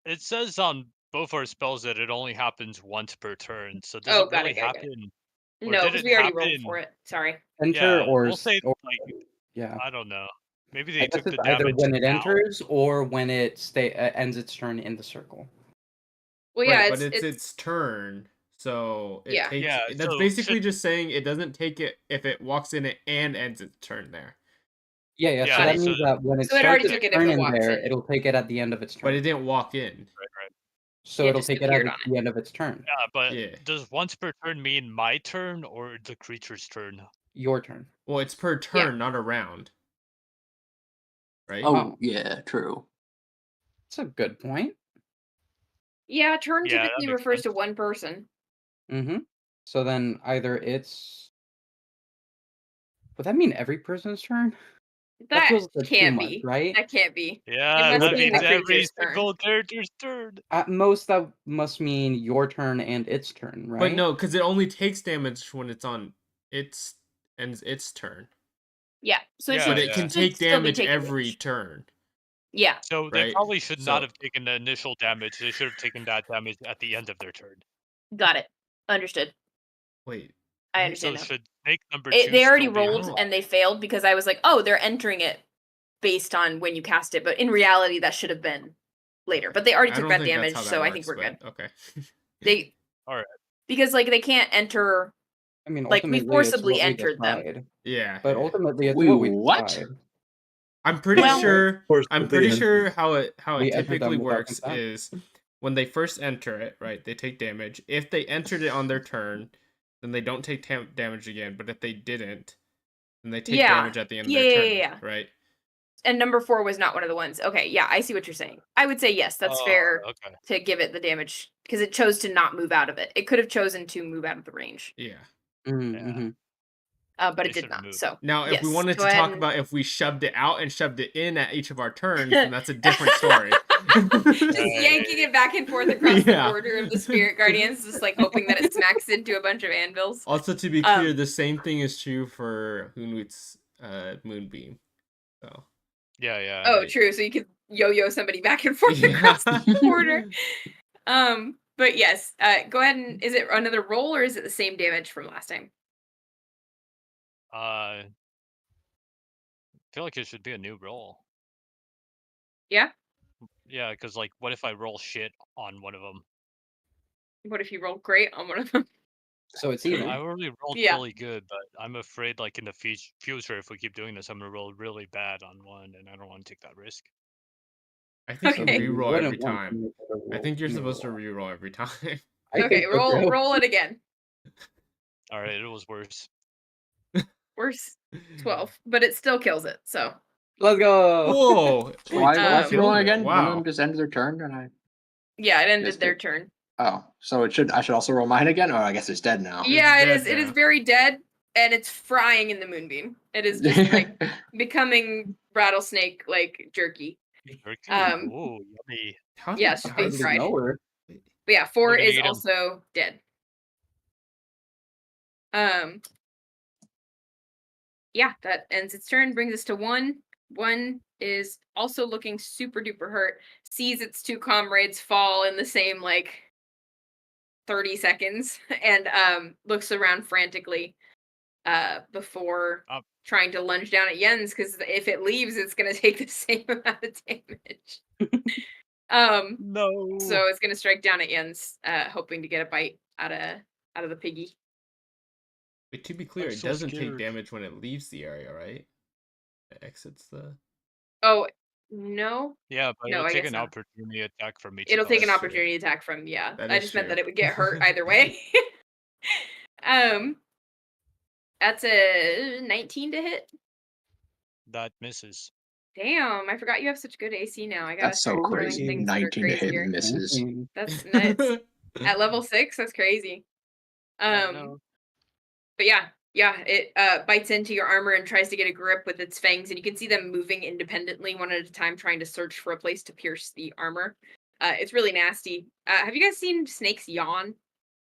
it says on both our spells that it only happens once per turn. So does it got really it, got it. happen? Or No, did because it we already rolled happen- for it. Sorry. Enter Yeah, or we'll say or- like yeah. I don't know. Maybe I they guess took the it's either damage when it now. enters or when it ends its turn in the circle. Well, yeah, Right, but it's its turn, so it Yeah. takes. Yeah, That's so basically should- just saying it doesn't take it if it walks in it and ends its turn there. Yeah. Yeah, So that so- means that when it So it already starts took its it if turn it in walks there, in. it'll take it at the end of its turn. But it didn't walk in. Right. So Yeah, it'll just take it at appeared on the end of its turn. Yeah, but Yeah. does once per turn mean my turn or the creature's turn? Your turn. Well, it's per turn, not a round. Right? Oh, yeah, true. That's a good point. Yeah, turn Yeah, that typically makes refers to sense. one person. Mm-hmm. So then either it's. Would that mean every person's turn? That feels like too can't much, be. right? That can't be. Yeah, must that mean means the every creature's turn. single character's turn. At most, that must mean your turn and its turn, right? But no, because it only takes damage when it's on its ends its turn. Yeah. So it Yeah, should, But it can should take still be damage taking every damage. turn. Yeah. So they Right, probably should not so- have taken the initial damage. They should have taken that damage at the end of their turn. Got it. Understood. Wait. I What? understand So now. should snake number 2 They already still be rolled No. and they failed because I was like, oh, they're entering it based on when you cast it, but in reality, that should have been later. But they already I took don't that think damage, that's how so that I think we're works, good. but okay. They Alright. because like they can't enter. I mean, Like, we ultimately, it's forcibly what we entered them. decide. Yeah. But yeah. ultimately, it's Wait, what we what? decide. I'm pretty Well- sure. course, I'm but pretty they- sure how it we entered typically them without works consent. is when they first enter it, right? They take damage. If they entered it on their turn, then they don't take damage again. But if they didn't, then they take Yeah. damage at the end of Yeah, their yeah, turn, yeah, yeah. right? And number 4 was not one of the ones. Okay, yeah, I see what you're saying. I would say yes, that's fair Okay. to give it the damage because it chose to not move out of it. It could have chosen to move out of the range, Yeah. Mm-hmm. but They it did should've not. moved. So Now, if we yes, wanted go to ahead talk and- about if we shoved it out and shoved it in at each of our turns, then that's a different story. just yanking it back and forth across Yeah. the border of the Spirit Guardians, just like hoping that it smacks into a bunch of anvils. Also, to be clear, the same thing is true for Hunwut's Moonbeam. So. Yeah. Oh, true. So you could yo-yo somebody back and forth across the border. But yes, go ahead and is it another roll or is it the same damage from last time? I feel like it should be a new roll. Yeah. Yeah, because like, what if I roll shit on one of them? What if you roll great on one of them? So it's even. I already rolled Yeah. really good, but I'm afraid like in the future, if we keep doing this, I'm gonna roll really bad on one, and I don't want to take that risk. I think Okay. you You reroll wouldn't every want to time. make it a I roll- think you're no supposed to roll. reroll every time. I Okay, think so, roll too. roll it again. All right, it was worse. Worse 12, but it still kills it. So Let's go. Whoa! Why Um, what's rolling again? One of Wow. them just ended their turn, and I. yeah, it ended Missed their it. turn. Oh, so I should also roll mine again? Oh, I guess it's dead now. Yeah, dead it is now. very dead, and it's frying in the moonbeam. It is just like becoming rattlesnake like jerky. Turkey? Um, Ooh, yummy. How did Yeah, you it's just die? being Hardly fried. know her. But yeah, 4 We're gonna is eat 'em. also dead. Yeah, that ends its turn, brings us to 1. 1 is also looking super duper hurt, sees its 2 comrades fall in the same like 30 seconds and looks around frantically before Up. trying to lunge down at Jens because if it leaves it's going to take the same amount of damage. No. So it's going to strike down at Jens, hoping to get a bite out of the piggy. But to be clear, I'm it so doesn't take scared. damage when it leaves the area, right? It exits the. Oh, no. Yeah, but No, it'll I take guess an not. opportunity attack from each It'll of take an us. true. opportunity attack from, yeah. That I is just meant true. that it would get hurt either way. That's a 19 to hit. That misses. Damn, I forgot you have such good AC now. I gotta That's so start throwing crazy. things that are 19 to hit crazier. misses. That's nuts. At level 6, that's crazy. Yeah, no. But yeah, it bites into your armor and tries to get a grip with its fangs, and you can see them moving independently one at a time, trying to search for a place to pierce the armor. It's really nasty. Have you guys seen snakes yawn?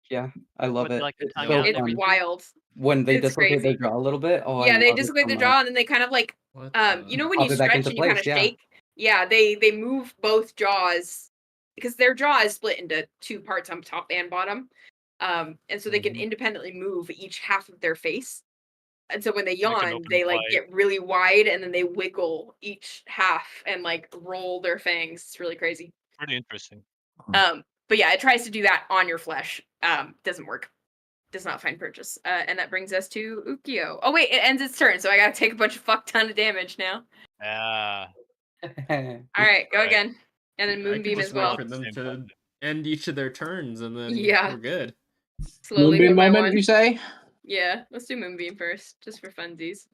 Yeah, I love With, it. like, the It's tongue so out and It's fun. everything? wild. When they It's dislocate their crazy. jaw a little bit. Oh, I Yeah, they love it dislocate so their much. jaw, and then they kind of like, What you know the- when Pop you it back stretch into and you kind of place, yeah. shake? Yeah, they move both jaws because their jaw is split into 2 parts on top and bottom. And so they can Mhm. independently move each half of their face. And so when they can yawn, open they like wide. get really wide and then they wiggle each half and like roll their fangs. It's really crazy. Pretty interesting. But yeah, it tries to do that on your flesh. Doesn't work. Does not find purchase. And that brings us to Ookiyo. Oh wait, it ends its turn, so I gotta take a bunch of fuck ton of damage now. Yeah. Alright, go Right. again. And then I could Moonbeam just as wait well. for them Same to button. end each of their turns, and then Yeah. we're good. Slowly Moonbeam one by moment, one. you say? Yeah, let's do Moonbeam first, just for funsies.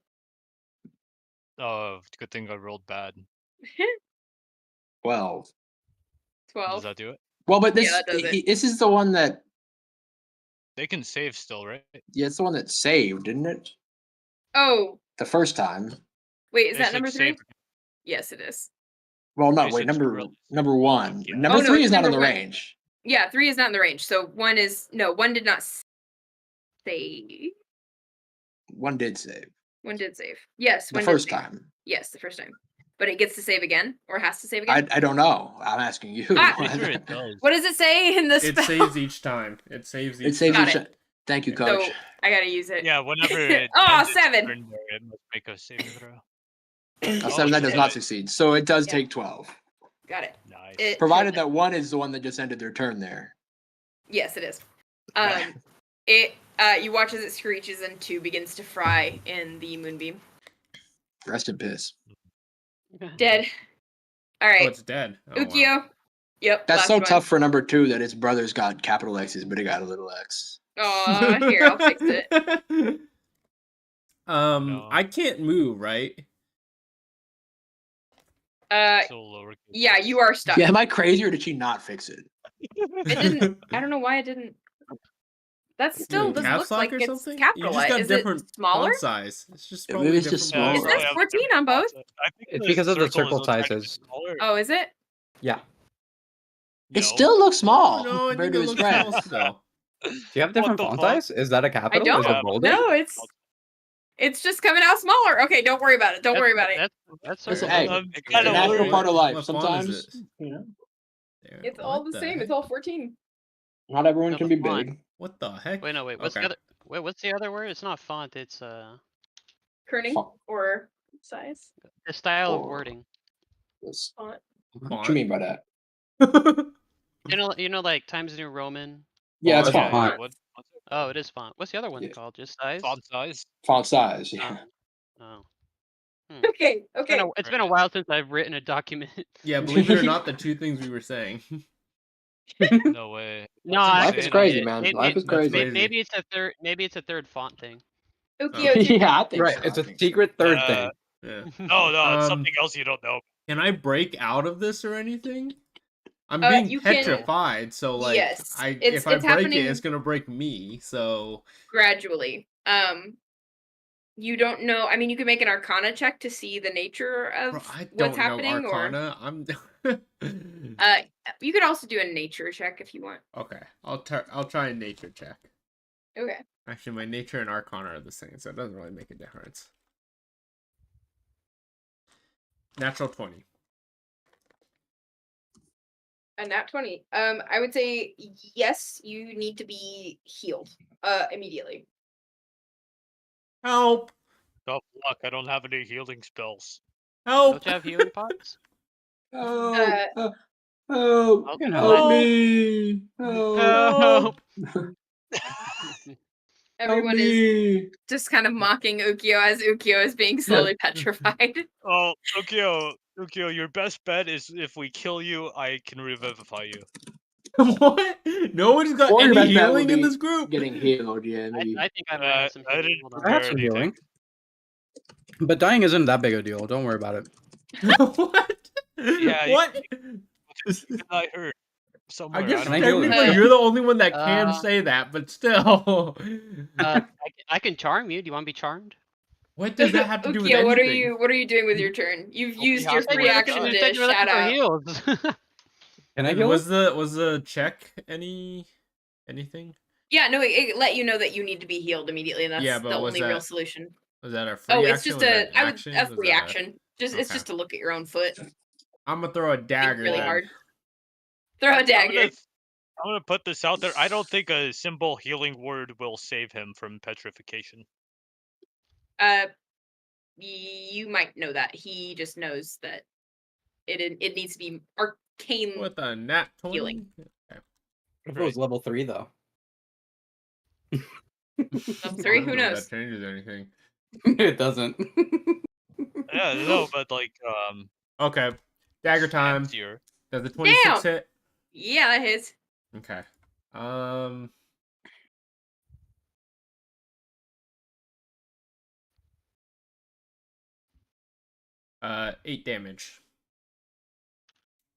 Oh, good thing I rolled bad. 12. 12. Does that do it? Well, but this that does it. this is the one that They can save still, right? yeah, it's the one that saved, didn't it? Oh, The first time. wait, is They that should number 3? save- Yes, it is. Well, no, They wait, should number really- one. Yeah. Number Oh, no, 3 it's is not in number the 1. range. Yeah, 3 is not in the range. So 1 did not save. 1 did save. 1 did save. Yes, The 1 first did save. time. Yes, the first time. But it gets to save again, or has to save again. I don't know. I'm asking you. Ah! Pretty sure it does. What does it say in the It spell? saves each time. It saves each It saves Got each it. time. Thank you, Yeah. coach. So I gotta use it. Yeah, whenever it Oh, ends its 7. turn there, it must make a saving throw. A Oh, 7 that does shit. not succeed. So it does Yeah. take 12. Got it. Nice. It Provided kills that one is the one that just ended their turn there. it. Yes, it is. You watch as it screeches and 2 begins to fry in the moonbeam. Rest in piss. Dead. All Oh, right. it's dead. Oh, wow. Ookiyo. Yep. That's last so one. tough for number 2 that his brother's got capital X's, but he got a little X. Aw, here, I'll fix it. No. I can't move, right? Still lowercase Yeah, x. you are stuck. Yeah, am I crazy or did she not fix it? It didn't. I don't know why it didn't. That still Dude, does caps look lock like or it's something? You capitalized. just got Is different it smaller? font size. It's just Yeah, probably maybe it's just different It smaller. says I have 14 different on both. fonts. I think It's the because of the circle circle is trying to be sizes. smaller. Oh, is it? Yeah. It No. still looks small No, I compared think to it his looks small friends. still. Do you have different the font fuck? size? Is that a I capital? don't. Is it bolded? No, it's just coming out smaller. Okay, don't worry about it. Don't worry about it. That's Listen, alright. hey, I'm it's a kinda natural worried. part of life. What font is Sometimes, it? you know, There, It's all what the same. heck? It's all 14. not everyone No, can the be font. big. What the heck? Wait, no, wait. What's Okay. the other? Wait, what's the other word? It's not font. It's Kerning Font. or size? the style of Or- wording. What's- Font. What you mean by that? You know, like Times New Roman. Yeah, it's Font. font. Yeah, what's it? Oh, it is font. What's the other one Yeah. called? Just size. Font size? Font size. Yeah. Oh. Okay, okay. It's been a while since I've written a document. Yeah, believe it or not, the two things we were saying. No way. No, That's I Life is insane. crazy, man. Maybe, Life is That's crazy. crazy. maybe it's a third. Maybe it's a third font thing. Ookiyo, did Yeah, I think Right. so. It's I a think so. secret third thing. Yeah. No, it's Um, something else you don't know. Can I break out of this or anything? I'm you being can- petrified, so like, Yes, if I it's break happening- it, it's gonna break me. So gradually. You don't know. I mean, you can make an Arcana check to see the nature of bro, I what's don't know happening, Arcana. I'm or you could also do a nature check if you want. okay. I'll try a nature check. Okay. Actually, my nature and Arcana are the same, so it doesn't really make a difference. Natural 20. A nat 20. I would say yes. You need to be healed. Immediately. Help! Tough luck. I don't have any healing spells. Help! Don't you have healing pots? Help! Uh, Help! I'll- You Help know. me! Help! Everyone is just kind of mocking Ookiyo as Ookiyo is being slowly petrified. Oh, Ookiyo, your best bet is if we kill you, I can revivify you. What? Nobody's got Or your any best bet would healing in be this group? getting healed, yeah. I Maybe. think I might have some I healing. didn't Hold on. I have prepare some anything. healing. But dying isn't that big a deal. Don't worry about it. What? Yeah, What? I heard somewhere. I guess Can I heal you? technically you're the only one that can Uh, say that, but still. I can charm you. Do you want to be charmed? What does that have to do with Ookiyo, anything? what are you doing with your turn? You've used your have to free wait action until- You said to you were looking shout for out. heals. Can I And heal? was the check anything? Yeah, no, it let you know that you need to be healed immediately, and that's Yeah, but the was only real that solution. Was that a free Oh, action? it's just Was that a action? Was free that a- action. It's Okay. just to look at your own foot. I'm gonna throw a Think dagger really then. hard. Throw a I'm dagger. gonna put this out there. I don't think a simple healing word will save him from petrification. You might know that. He just knows that it needs to be arcane. With a nat 20? Healing. Okay. What if it was level 3 though? Level I 3, don't who know if knows? that changes anything. It doesn't. Yeah, no, but like Okay. Dagger time. fancier. Does the 26 Damn! hit? Yeah, that hits. Okay. 8 damage.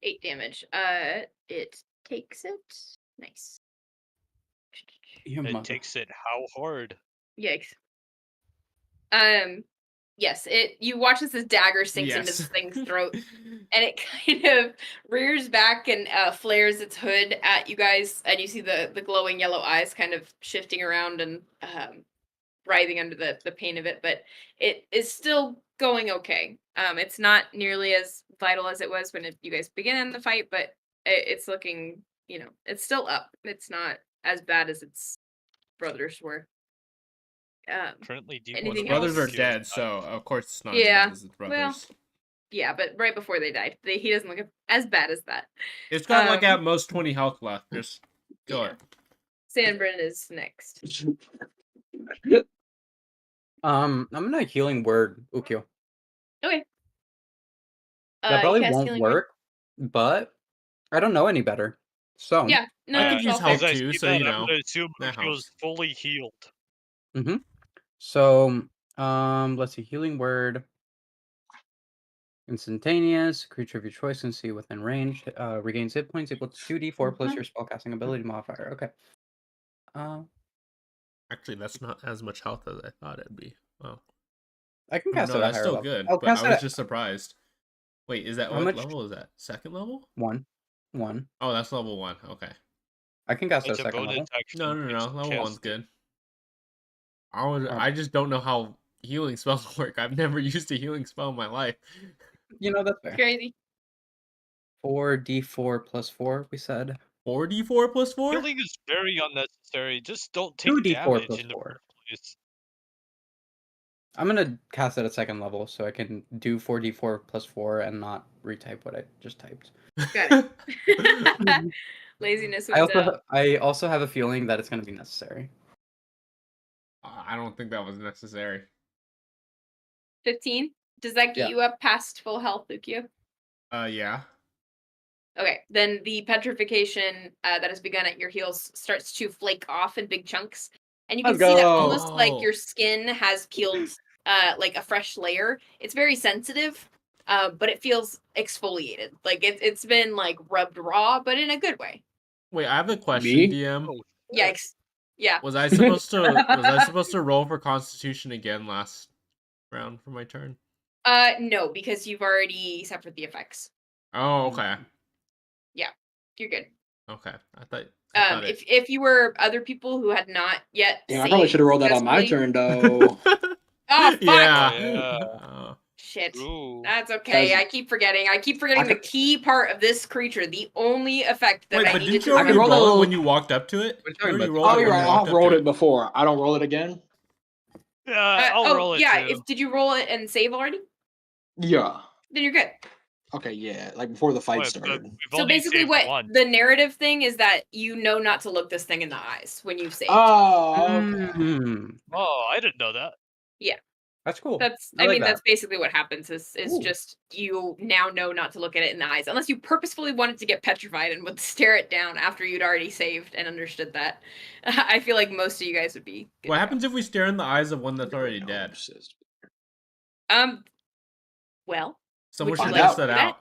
8 damage. It takes it. Nice. Your It mother. takes it how hard? Yikes. Yes, you watch as this dagger sinks into this thing's throat, and it kind of rears back and flares its hood at you guys, and you see the glowing yellow eyes kind of shifting around and writhing under the pain of it, but it is still going okay. It's not nearly as vital as it was when you guys began the fight, but it's looking, it's still up. It's not as bad as its brothers were. Currently His Anything brothers are else? dead, so of course it's not Yeah, as bad as his well, brothers. yeah, but right before they died, he doesn't look as bad as that. It's got like Um, at most 20 health left. Just kill yeah. it. Sanbrynn is next. I'm gonna healing word Ookiyo. Okay. That You probably cast won't healing word. work, but I don't know any better. So Yeah, no, I could it's use all help fair. As I too, see so that, you I'm know gonna assume that he was helps. fully healed. So let's see, healing word. Instantaneous. Creature of your choice can see within range. Regains hit points equal to 2d4 plus your spellcasting ability modifier. Okay. Actually, that's not as much health as I thought it'd be. Oh. I can Oh, cast no, it at that's higher still level. good, I'll but I cast it was at just surprised. Wait, is that how what much? level is that? Second level? One. Oh, that's level 1. Okay. I can cast it at It's a second bonus level. action. No. to Level 1's cast it. good. Um, I just don't know how healing spells work. I've never used a healing spell in my life. that's fair. Crazy. 4d4 plus 4, we said. 4d4 plus 4? Healing is very unnecessary. Just don't take 2d4 damage plus in the 4. first place. I'm gonna cast it at second level so I can do 4d4 plus 4 and not retype what I just typed. Got it. Laziness wins out. I also have a feeling that it's gonna be necessary. I don't think that was necessary. 15. Does that get Yeah. you up past full health, Ookiyo? Yeah. Okay, then the petrification that has begun at your heels starts to flake off in big chunks, and you can Let's see that go. almost like Oh. your skin has peeled like a fresh layer. It's very sensitive, but it feels exfoliated. Like it's been like rubbed raw, but in a good way. Wait, I have a question, Me? DM. Oh, Yikes! Yeah. Was I supposed to roll for Constitution again last round for my turn? No, because you've already suffered the effects. Oh, okay. Yeah, you're good. Okay. I thought it. If you were other people who had not yet, Damn, I probably should have rolled that on my successfully- turn though. Oh fuck! Yeah. Shit. Ooh. That's okay. Guys, I keep forgetting. I keep forgetting the could- key part of this creature. The only effect that Wait, I but needed didn't to you I could already roll that roll it little- when you walked up to it? We're You talking already about- rolled Oh, it you're when right. you I walked have up rolled to it before. I don't roll it again. Yeah, I'll roll it yeah. too. Did you roll it and save already? Yeah. Then you're good. Okay, yeah. Like before the fight But started. we've So only basically, saved what one. the narrative thing is that you know not to look this thing in the eyes when you've saved. Oh, okay. Mm, Oh, I didn't know that. that's cool. That's I like that's that. basically what happens is Ooh. just you now know not to look at it in the eyes unless you purposefully wanted to get petrified and would stare it down after you'd already saved and understood that. I feel like most of you guys would be good What to go. happens if we stare in the eyes of one that's already No, dead? obsessed. Well, Someone would you should like test to that do that? out.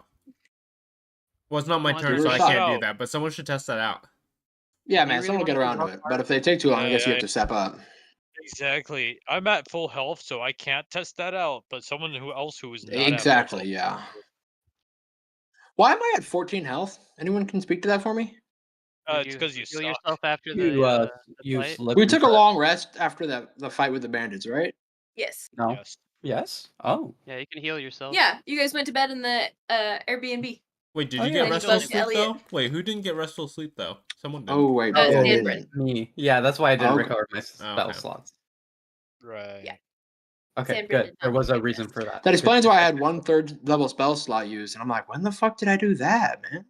Well, it's not my Someone turn, has so to I test it can't do out. that. But someone should test that out. Yeah, Do you man. really Someone will get want to around to walk it. But if they take too long, I guess you have to step up. Exactly. I'm at full health, so I can't test that out. But someone who is not Exactly, at full yeah. Why am I at 14 health? Anyone can speak to that for me? health, Did it's you because you heal suck. yourself after You the you fight? slipped. We and took a tripped. long rest after the fight with the bandits, right? Yes. No. Yes. Yes. Oh. Yeah, you can heal yourself. Yeah, you guys went to bed in the Airbnb. Wait, did Oh, you yeah, get we restful bugged sleep Elliot. though? Wait, who didn't get restful sleep though? Someone did. Oh wait, Uh, maybe I Sanbrynn. didn't. Me. Yeah, that's why I didn't Okay. recover my spell okay. slots. Right. Okay, Sanbrynn good. did There not was a get reason rest. for that. That Good explains to why I know. had 1/3 level spell slot used, and I'm like, when the fuck did I do that, man?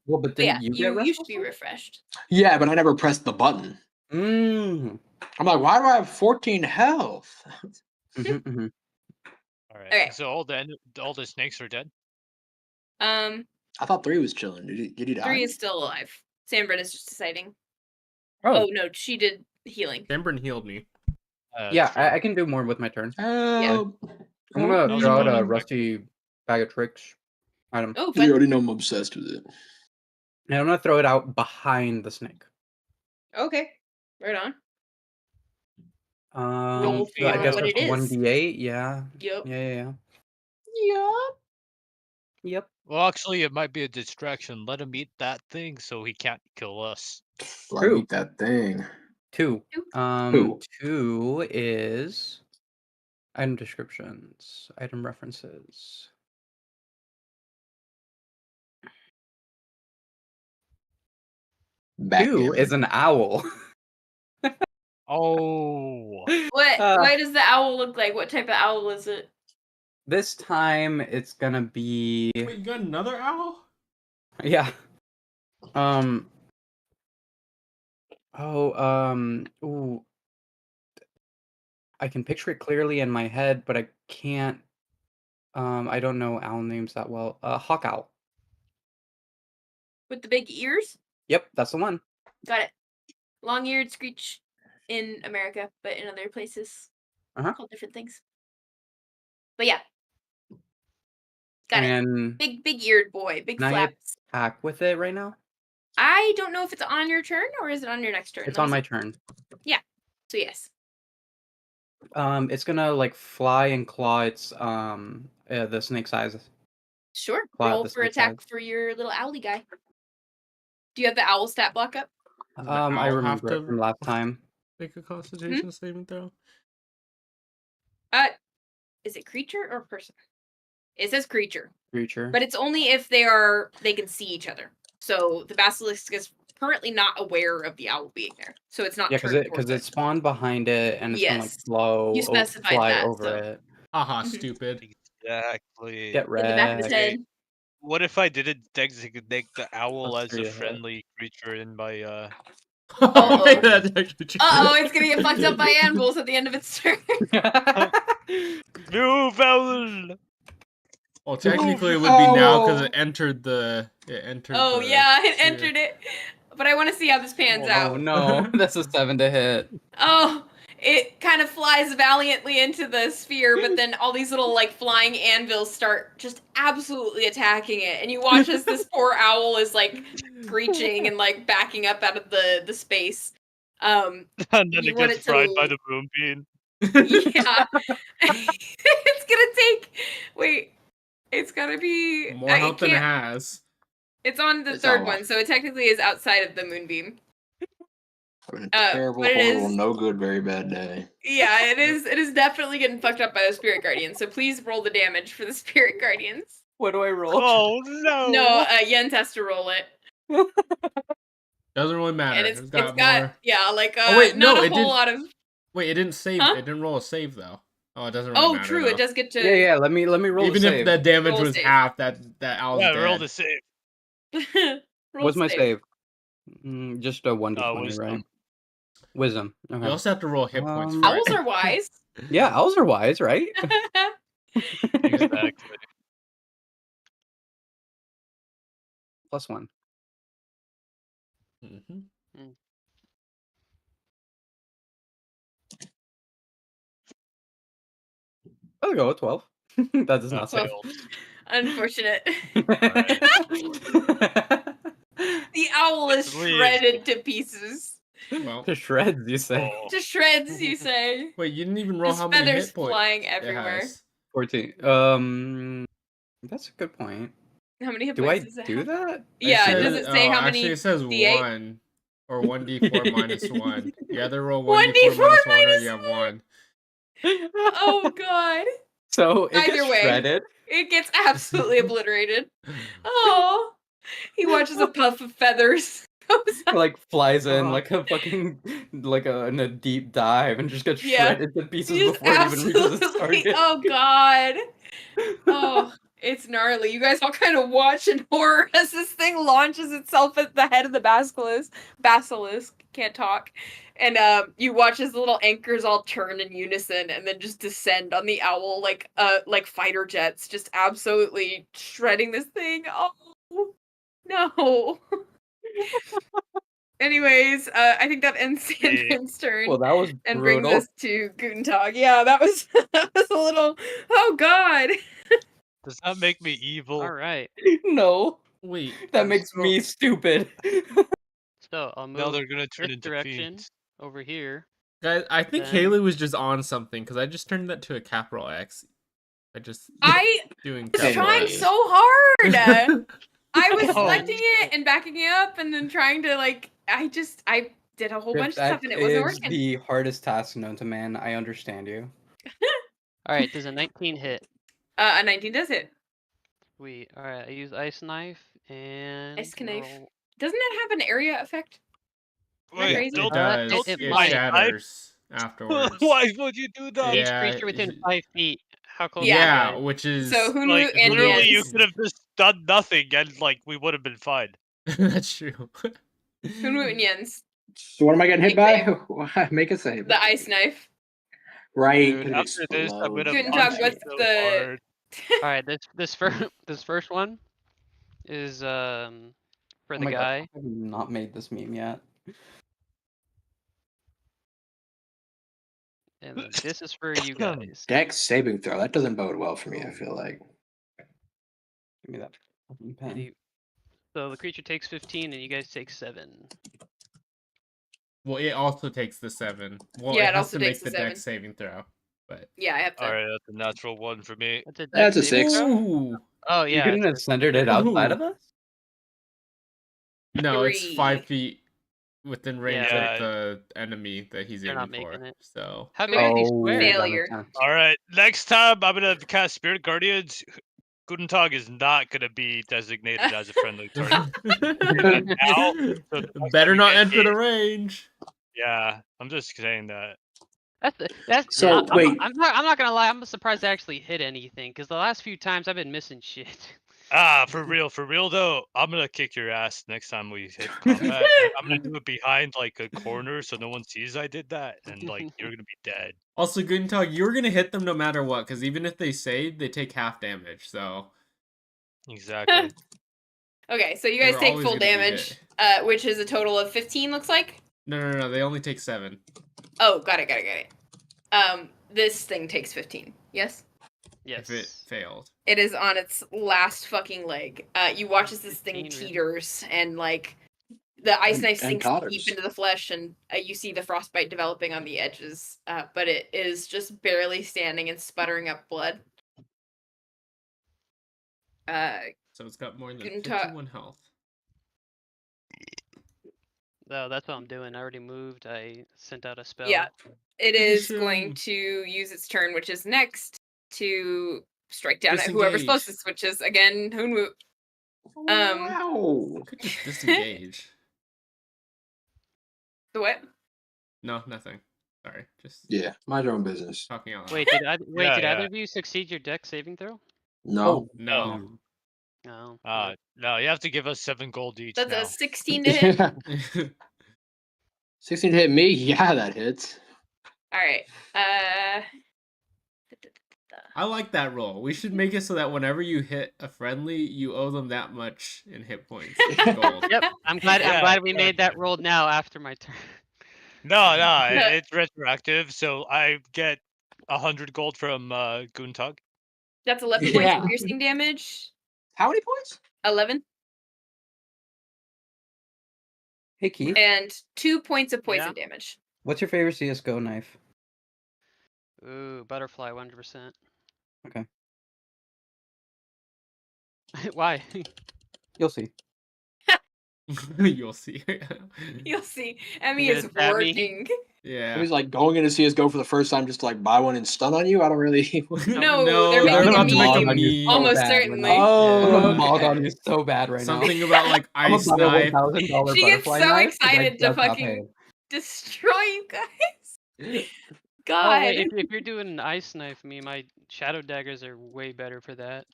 Well, but But yeah, didn't you get you restful should be sleep? refreshed. Yeah, but I never pressed the button. Mm. I'm like, why do I have 14 health? Mhm. All right. Okay. So all the snakes are dead. I thought 3 was chilling. Did he die? 3 is still alive. Sanbrynn is just deciding. Oh, Oh no, she did healing. Sanbrynn healed me. yeah, True. I can do more with my turn. Help. I'm gonna was draw out about a to- rusty bag of tricks item, Oh, You fun. already know I'm obsessed with it. and I'm gonna throw it out behind the snake. Okay, right on. So Roll I for guess what it's it is. 1d8. Yeah. Yep. Yeah. Yep. Well, actually, it might be a distraction. Let him eat that thing so he can't kill us. Let me eat that thing. 2. Who? 2 is item descriptions, item references. Backgammon. 2 is an owl. Oh. What? Uh, Why does the owl look like? What type of owl is it? This time it's gonna be Wait, you got another owl? yeah. Ooh. I can picture it clearly in my head, but I can't. I don't know owl names that well. Hawk owl. With the big ears? Yep, that's the one. Got it. Long-eared screech in America, but in other places called different things. But yeah. Got it. And Big eared boy, big can I flaps. attack with it right now? I don't know if it's on your turn or is it on your next turn. It's Let on me my see. turn. Yeah. So yes. It's gonna like fly and claw its the snake's eyes. Sure. Claw Roll the for snake's attack eyes. for your little owly guy. Do you have the owl stat block up? Does the I owl have remember it to from last time. make a Constitution saving throw? Is it creature or person? It says creature. Creature. But it's only if they can see each other. So the basilisk is currently not aware of the owl being there. So it's not Yeah, turned because towards it spawned behind it and it's gonna like Yes. You specified fly that, over so. it. Haha, Mhm. stupid. Exactly. Get In the back of his wrecked. Okay. head. What if I didn't designate the owl Plus as 3 a to hit. friendly creature in my Uh-oh. Wait, that's actually true. Uh-oh, it's gonna get fucked up by anvils at the end of its turn. Move owl! Well, technically it would be now because Owl. it entered the. It entered. Oh the yeah, it sphere. entered it. But I want to see how this pans out. Oh no, that's a 7 to hit. Oh, it kind of flies valiantly into the sphere, but then all these little like flying anvils start just absolutely attacking it, and you watch as this poor owl is like screeching and like backing up out of the space. And then You it want gets it to fried by the moonbeam. Yeah, it's gonna take. Wait, it's gotta be More help than it can't. has. It's on the It's third off. one, so it technically is outside of the moonbeam. Having a terrible, but it horrible, is- no good, very bad day. Yeah, it is. It is definitely getting fucked up by the spirit guardians. So please roll the damage for the spirit guardians. What do I roll? Oh no! No, Jens has to roll it, Doesn't really matter. and It's it's got got more. yeah, like Oh, wait, not no, a it whole didn't- lot of. Wait, it didn't save. Huh? It didn't roll a save though. Oh, it doesn't really Oh, matter. true. Though. It does get to. Yeah, let me roll Even a if save. that damage Roll a was save. half, that owl's Yeah, dead. roll the save. Roll What's my save? Just a 1d20, Wisdom. right? Wisdom. You Okay. also have to roll hit points. For Owls it. are wise. Yeah, owls are wise, right? Exactly. +1. Mhm. I'll go with 12. That does not save. Failed. Unfortunate. Alright. The owl is Please. shredded to pieces. Well, To shreds, you say. Oh. To shreds, you say. wait, you didn't even roll Just how many feathers hit points flying it everywhere. has. 14. That's a good point. How many hit Do I points does it do have? that? Yeah, says- does it say how many Actually, it says D8? 1 or 1d4 minus 1. You either roll 1d4 1d4 minus 1 or minus you have 1. 1. Oh god. So it Either gets way. shredded. It gets absolutely obliterated. Oh. He watches a puff of feathers. Goes up. Like flies in Uh-huh. like a fucking in a deep dive and just gets Yeah. shredded to pieces Just before it even reaches its absolutely. target. Oh god. Oh, it's gnarly. You guys all kind of watch in horror as this thing launches itself at the head of the basilisk. Can't talk. And you watch as the little anchors all turn in unison and then just descend on the owl like fighter jets, just absolutely shredding this thing. Oh no. Anyways, I think that ends Sanbryn's turn. Well, that was And brings brutal. us to Guntentog. Yeah, that was that was a little. Oh God. Does that make me evil? All right. No, Wait, that makes me stupid. So I'll move Now they're gonna turn this into direction fiends. over here. guys, I think Then- Hayley was just on something because I just turned that to a capital X. I just I doing was capital trying X. so hard. I was Oh. selecting it and backing it up and then trying to like. I did a whole bunch of stuff and it wasn't is working. the hardest task known to man. I understand you. All right, does a 19 hit? A 19 does hit. Sweet. All right, I use ice knife and Ice knife. roll- Doesn't it have an area effect? Am I Wait, crazy? It don't does. it It might. shatters afterwards. Why would you do that? Each Yeah, creature within 5 feet. How close Yeah. are you yeah, guys? which is So Hunwut Like and literally, you Jens. could have just done nothing, and like we would have been fine. that's true. Hunwut and Jens. So what am I getting hit Make by? Make a save. The ice knife. Right, Dude, because it after this, I'm explodes. gonna Guntentog, punch you what's so the- hard. All right, this first one is for Oh the my God, guy. I have not made this meme yet. And this is for you guys. Dex saving throw. That doesn't bode well for me, I feel like. Give me that fucking And pen. So the creature takes 15, and you guys take 7. Well, it also takes the 7. Well, Yeah, it it has also to make takes the the dex 7. saving throw. But Yeah, I have to. Alright, that's a natural 1 for me. That's a That's a dex saving 6. throw? ooh, Oh You yeah. couldn't have centered it outside of Ooh. us? no, it's 5 3. feet within range Yeah. of the enemy that he's They're not aiming for. making it. So How big are these Oh, squares? that makes Failure. sense. Alright, next time I'm gonna cast Spirit Guardians. Guntentog is not gonna be designated as a friendly target. Now, so the next better time you not get enter the hit- range. Yeah, I'm just saying that. That's So, wait. I'm not gonna lie. I'm surprised I actually hit anything because the last few times I've been missing shit. For real though, I'm gonna kick your ass next time we hit combat. And I'm gonna do it behind like a corner so no one sees I did that, and like you're gonna be dead. Also, Guntentog, you're gonna hit them no matter what, because even if they save, they take half damage. So Exactly. Okay, so you They guys were take always full gonna be damage, hit. which is a total of 15, looks like. no, they only take 7. Oh, got it. This thing takes 15. Yes? Yes. If it failed. It is on its last fucking leg. You watch as this thing 15, really? teeters and like the ice knife and sinks totters. deep into the flesh, and you see the frostbite developing on the edges. But it is just barely standing and sputtering up blood. So it's got more than Guntentog- 51 health. No, that's what I'm doing. I already moved. I sent out a spell. Yeah, it is Finish going him. to use its turn, which is next, to strike down at whoever's Disengage. closest, which is again Hunwut. Wow. Could just disengage. The what? No, nothing. Sorry, just Yeah, mind your own business. talking out loud. Wait, did either Yeah. of you succeed your dex saving throw? No. No. No. No, you have to give us 7 gold each That's now. a 16 to hit. 16 to hit me? Yeah, that hits. All right. I like that roll. We should make it so that whenever you hit a friendly, you owe them that much in hit points. in gold. Yep. I'm glad. Yeah, I'm glad we made that roll now after my turn. No, it's retroactive, so I get 100 gold from Guntentog. That's 11 points Yeah. of piercing damage. How many points? 11. Hey Keith, And 2 points of poison Yeah. damage. what's your favorite CS:GO knife? Ooh, butterfly, 100%. Okay, Why? you'll see. You'll see. You'll see. Emmy You is gonna stab me? working. Yeah. He's like going into CSGO for the first time just to like buy one and stun on you? I don't really. No, they're they're making about a to make a meme. meme. Almost bad right certainly. now. Oh, I'm gonna okay. mog on you so bad right Something now. about like I'm ice gonna buy a knife. $1,000 She gets butterfly so knife 'cause I excited to just got fucking paid. destroy you guys. Oh God. wait, if you're doing an ice knife meme, my shadow daggers are way better for that.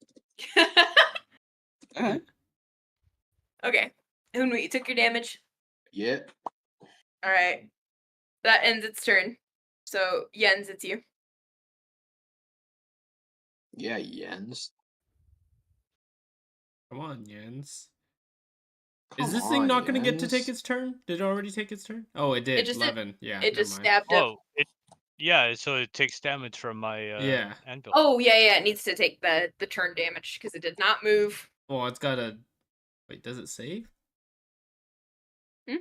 Alright. Okay. Hunwut, you took your damage. Yeah. All right. That ends its turn. So, Jens, it's you. Yeah, Jens. Come on, Jens. Come Is this thing on, not going to get to Jens. take its turn? Did it already take its turn? Oh, it did. just did. 11. Yeah. It just never mind. stabbed up. Yeah, so it takes damage from my Yeah. anvil. Oh, yeah. It needs to take the turn damage because it did not move. Well, it's got a. Wait, does it save?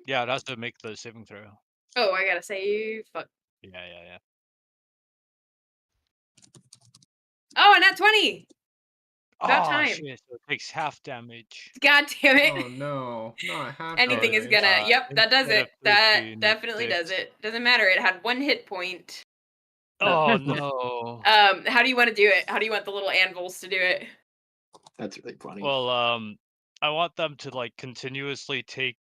Yeah, it has to make the saving throw. Oh, I gotta save. Fuck. Yeah. Oh, and at 20. About time. Shit, so it takes half damage. God damn it. Oh no, not half. Anything is damage. gonna. Yep, that does instead it. of That 13, definitely does 6. it. Doesn't matter. It had 1 hit point. Oh no. How do you want to do it? How do you want the little anvils to do it? That's really funny. Well, I want them to like continuously take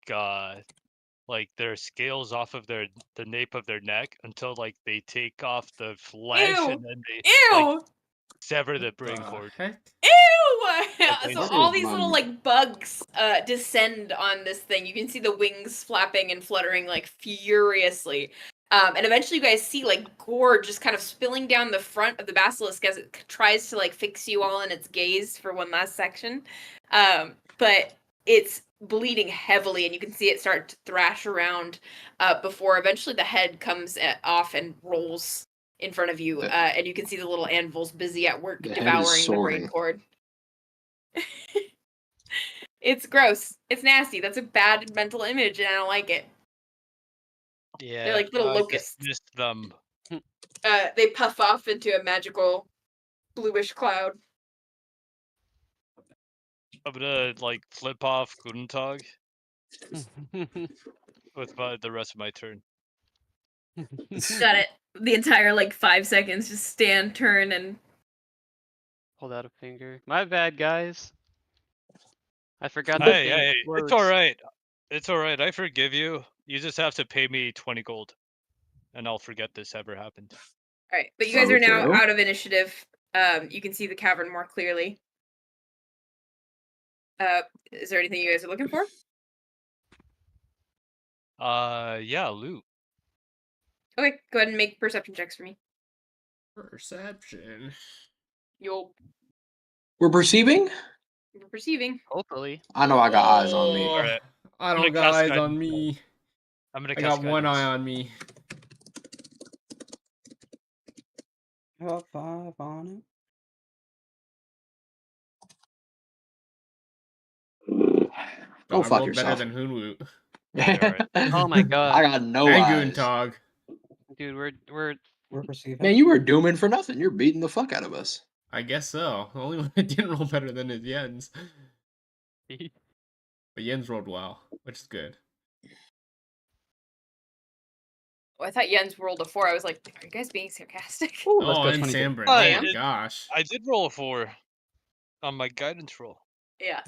like their scales off of the nape of their neck until like they take off the flesh Ew! and then they like Ew! sever the brain The cord. heck? Ew! Like, So what all is these little my- like bugs descend on this thing. You can see the wings flapping and fluttering like furiously. And eventually you guys see like gore just kind of spilling down the front of the basilisk as it tries to like fix you all in its gaze for one last section. But it's bleeding heavily and you can see it start to thrash around before eventually the head comes off and rolls in front of you, and you can see the little anvils busy at work The head is devouring the brain soaring. cord. It's gross. It's nasty. That's a bad mental image, and I don't like it. Yeah, They're like little I locusts. dismissed them. They puff off into a magical bluish cloud. I'm gonna like flip off Guntentog with the rest of my turn. Got it. The entire like 5 seconds, just stand, turn, and Hold out a finger. My bad, guys. I forgot that Hey, thing hey, explodes. it's all right. It's all right. I forgive you. You just have to pay me 20 gold, and I'll forget this ever happened. all right. But you guys are now Okay. out of initiative. You can see the cavern more clearly. Is there anything you guys are looking for? Yeah, loot. Okay, go ahead and make perception checks for me. Perception. You'll We're perceiving? You're perceiving. Hopefully. I know I got eyes on me. Oh, Alright. I I'm gonna don't got cast eyes on guidance. me. I'm gonna I cast got one guidance. eye on me. I got 5 on it. Go I fuck rolled better yourself. than Hunwut. Yeah, Oh my god. I got no And eyes. Guntentog. Dude, we're We're perceiving. Man, you were dooming for nothing. You're beating the fuck out of us. I guess so. The only one that didn't roll better than is Jens. But Jens rolled well, which is good. Oh, I thought Jens rolled a 4. I was like, are you guys being sarcastic? Ooh, let's Oh, go and 22. Sanbrynn. I Oh my did- gosh. I did roll a 4 on my guidance roll. Yeah.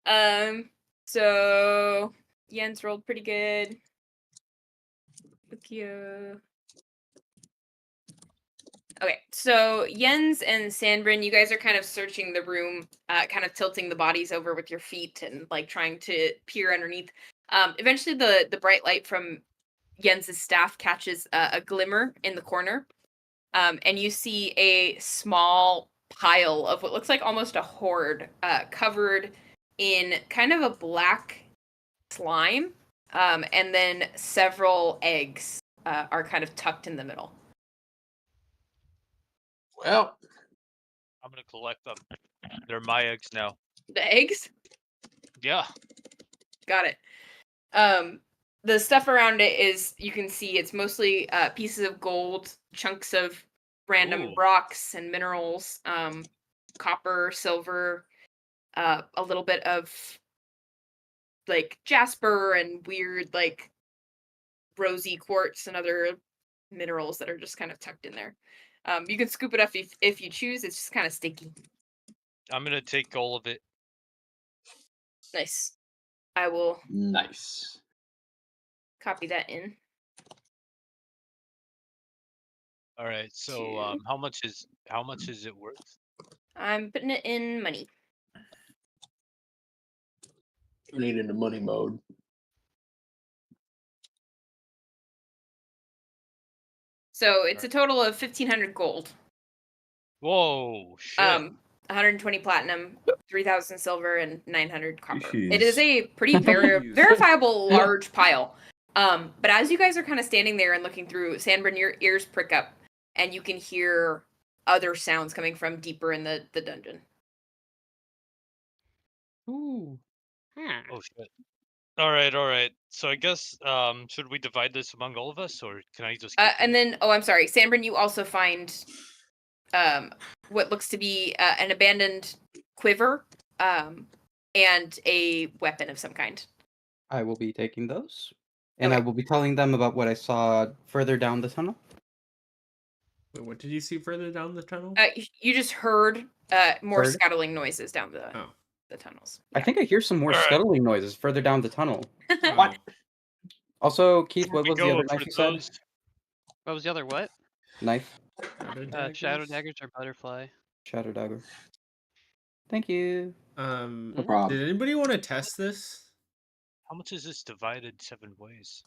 Yeah. So Jens rolled pretty good. Ookiyo. Okay, so Jens and Sanbrynn, you guys are kind of searching the room, kind of tilting the bodies over with your feet and like trying to peer underneath. Eventually, the bright light from Jens's staff catches a glimmer in the corner, and you see a small pile of what looks like almost a hoard, covered in kind of a black slime, and then several eggs are kind of tucked in the middle. Well, I'm gonna collect them. They're my eggs now. The eggs? Yeah. Got it. The stuff around it is, you can see it's mostly pieces of gold, chunks of random Ooh. rocks and minerals, copper, silver, a little bit of like jasper and weird like rosy quartz and other minerals that are just kind of tucked in there. You can scoop it up if you choose. It's just kind of sticky. I'm gonna take all of it. Nice. I will nice. copy that in. All right. So how much is it worth? I'm putting it in money. We need into money mode. So it's a total of 1,500 gold. Whoa, shit. 120 platinum, 3,000 silver, and 900 copper. It Jeez. is a pretty verifiable large pile. But as you guys are kind of standing there and looking through, Sanbrynn, your ears prick up, and you can hear other sounds coming from deeper in the dungeon. Ooh. Oh shit. All right. So I guess should we divide this among all of us, or can I just? Keep And then, I'm sorry, Sanbrynn, you also find what looks to be an abandoned quiver, and a weapon of some kind. I will be taking those. And Okay. I will be telling them about what I saw further down the tunnel. Wait, what did you see further down the tunnel? You just heard more Heard? scuttling noises down the Oh. tunnels. I think I hear some more Alright. scuttling noises further down the tunnel. Oh. What? Also, Keith, what We was the go other for knife you said? those. What was the other what? Knife. Shadow daggers or butterfly? Shadow dagger. Thank you. No problem. Did anybody want to test this? How much is this divided 7 ways?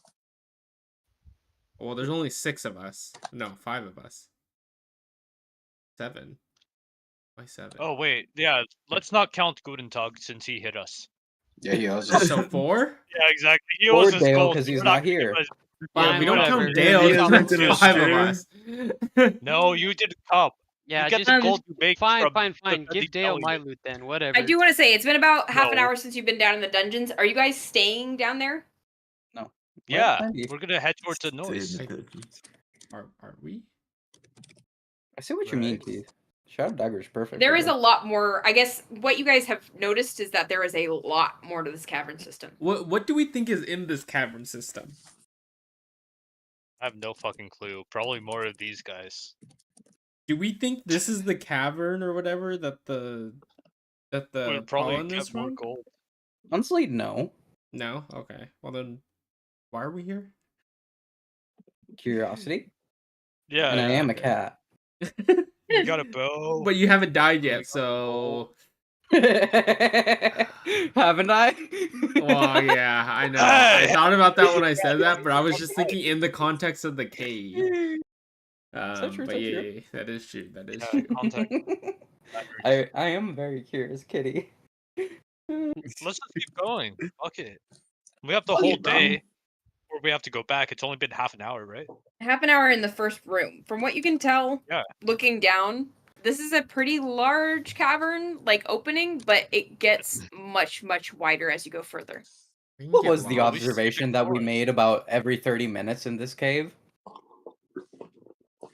Well, there's only 6 of us. No, 5 of us. 7. Why 7? Oh wait, yeah. Let's not count Guntentog since he hit us. Yeah, he owes us. So 4? Yeah, exactly. He Or owes us Dale, gold. 'cause he's We're not gonna here. give us- Yeah, Fine, we don't whatever. count Dale. Yeah, There's he only hasn't 5 of finished, us. No, you did a cup. Yeah, You get just the gold you make Fine, from fine, the fine. bloody Give Dale my Elliot. loot then. Whatever. I do want to say it's been about half an No. hour since you've been down in the dungeons. Are you guys staying down there? No. Yeah, maybe. we're gonna head towards the Stay in noise. the dungeons. Are we? I see what you mean, Right. Keith. Shadow dagger is perfect. There for is a this. lot more. I guess what you guys have noticed is that there is a lot more to this cavern system. What do we think is in this cavern system? I have no fucking clue. Probably more of these guys. Do we think this is the cavern or whatever that the We'll probably pollen is get more from? gold. Honestly, no. No? Okay. Well then, why are we here? Curiosity. Yeah, And I am a okay. cat. we got a bow. But you haven't died We yet, got so... Haven't I? Well, yeah, I know. I thought about that when I said that, but I was just thinking in the context of the cave. So true, But so yeah, true. yeah, that is true. That is Yeah, true. contact. I am a very curious kitty. Let's just keep going. Fuck it. We have the Fuck whole it, bro. day, or we have to go back. It's only been half an hour, right? Half an hour in the first room. From what you can tell, Yeah. looking down, this is a pretty large cavern, like opening, but it gets much, much wider as you go further. We can What get was the lost. observation that we made about every 30 minutes in this cave?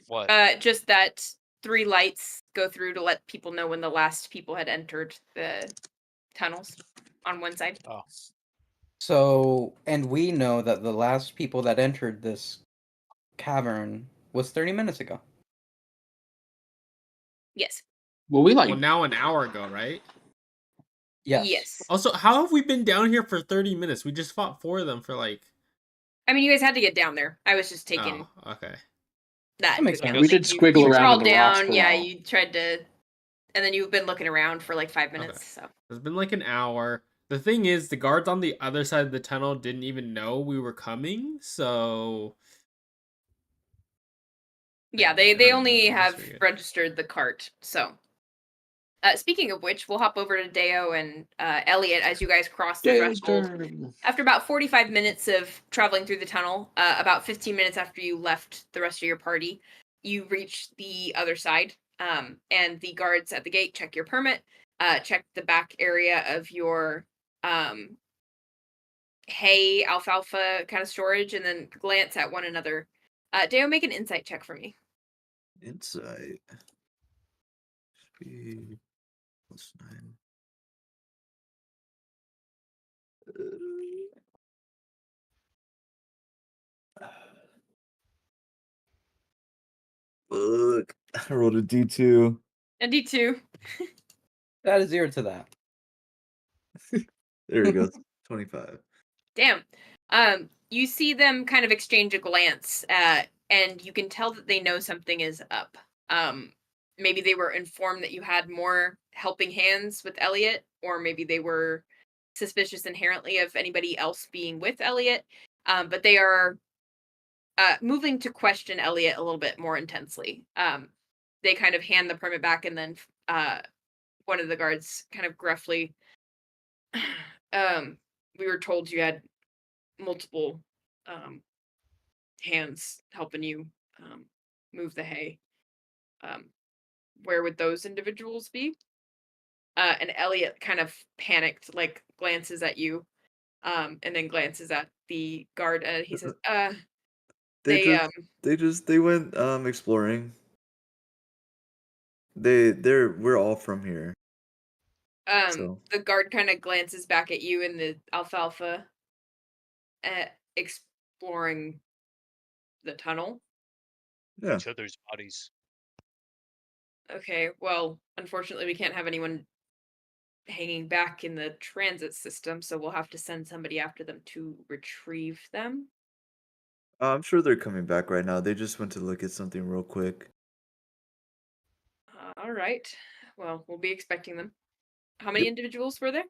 What? Just that 3 lights go through to let people know when the last people had entered the tunnels on one side. Oh. So, and we know that the last people that entered this cavern was 30 minutes ago. Yes. Well, we like Well, now an hour ago, right? Yes. Yes. Also, how have we been down here for 30 minutes? We just fought 4 of them for like... I mean, you guys had to get down there. I was just taking Oh, okay. that. That makes into sense. account. We did Like, squiggle you around crawled in the rocks down. for a Yeah, while. you tried to, and then you've been looking around for like 5 minutes. So It's been like an hour. The thing is, the guards on the other side of the tunnel didn't even know we were coming, so... yeah, I they don't know, only I guess have we get- registered the cart. So, speaking of which, we'll hop over to Deo and Elliot as you guys cross the Dale's threshold. turn. After about 45 minutes of traveling through the tunnel, about 15 minutes after you left the rest of your party, you reach the other side. And the guards at the gate check your permit, check the back area of your hay, alfalfa kind of storage, and then glance at one another. Deo, make an insight check for me. Insight. Speed +9. Fuck. I rolled a D2. A D2. Add a 0 to that. There we go. 25. Damn. You see them kind of exchange a glance, and you can tell that they know something is up. Maybe they were informed that you had more helping hands with Elliot, or maybe they were suspicious inherently of anybody else being with Elliot. But they are moving to question Elliot a little bit more intensely. They kind of hand the permit back, and then one of the guards kind of gruffly, we were told you had multiple hands helping you move the hay. Where would those individuals be? And Elliot kind of panicked, like glances at you, and then glances at the guard. He says, They they they went exploring. We're all from here. So the guard kind of glances back at you in the alfalfa, exploring the tunnel. yeah. Each other's bodies. Okay, well, unfortunately, we can't have anyone hanging back in the transit system, so we'll have to send somebody after them to retrieve them. I'm sure they're coming back right now. They just went to look at something real quick. All right. Well, we'll be expecting them. How many individuals were there?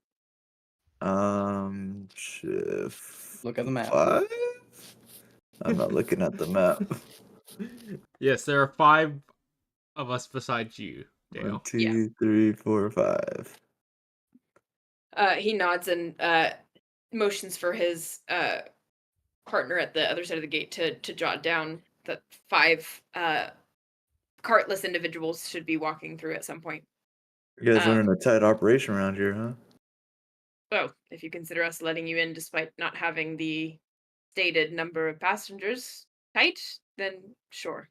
Look at the map. 5? I'm not looking at the map. Yes, there are 5 of us besides you, 1, Dale. 2, 3, 4, 5. He nods and motions for his partner at the other side of the gate to jot down that 5 cartless individuals should be walking through at some point. You guys running a tight operation around here, huh? Oh, if you consider us letting you in despite not having the stated number of passengers tight, then sure.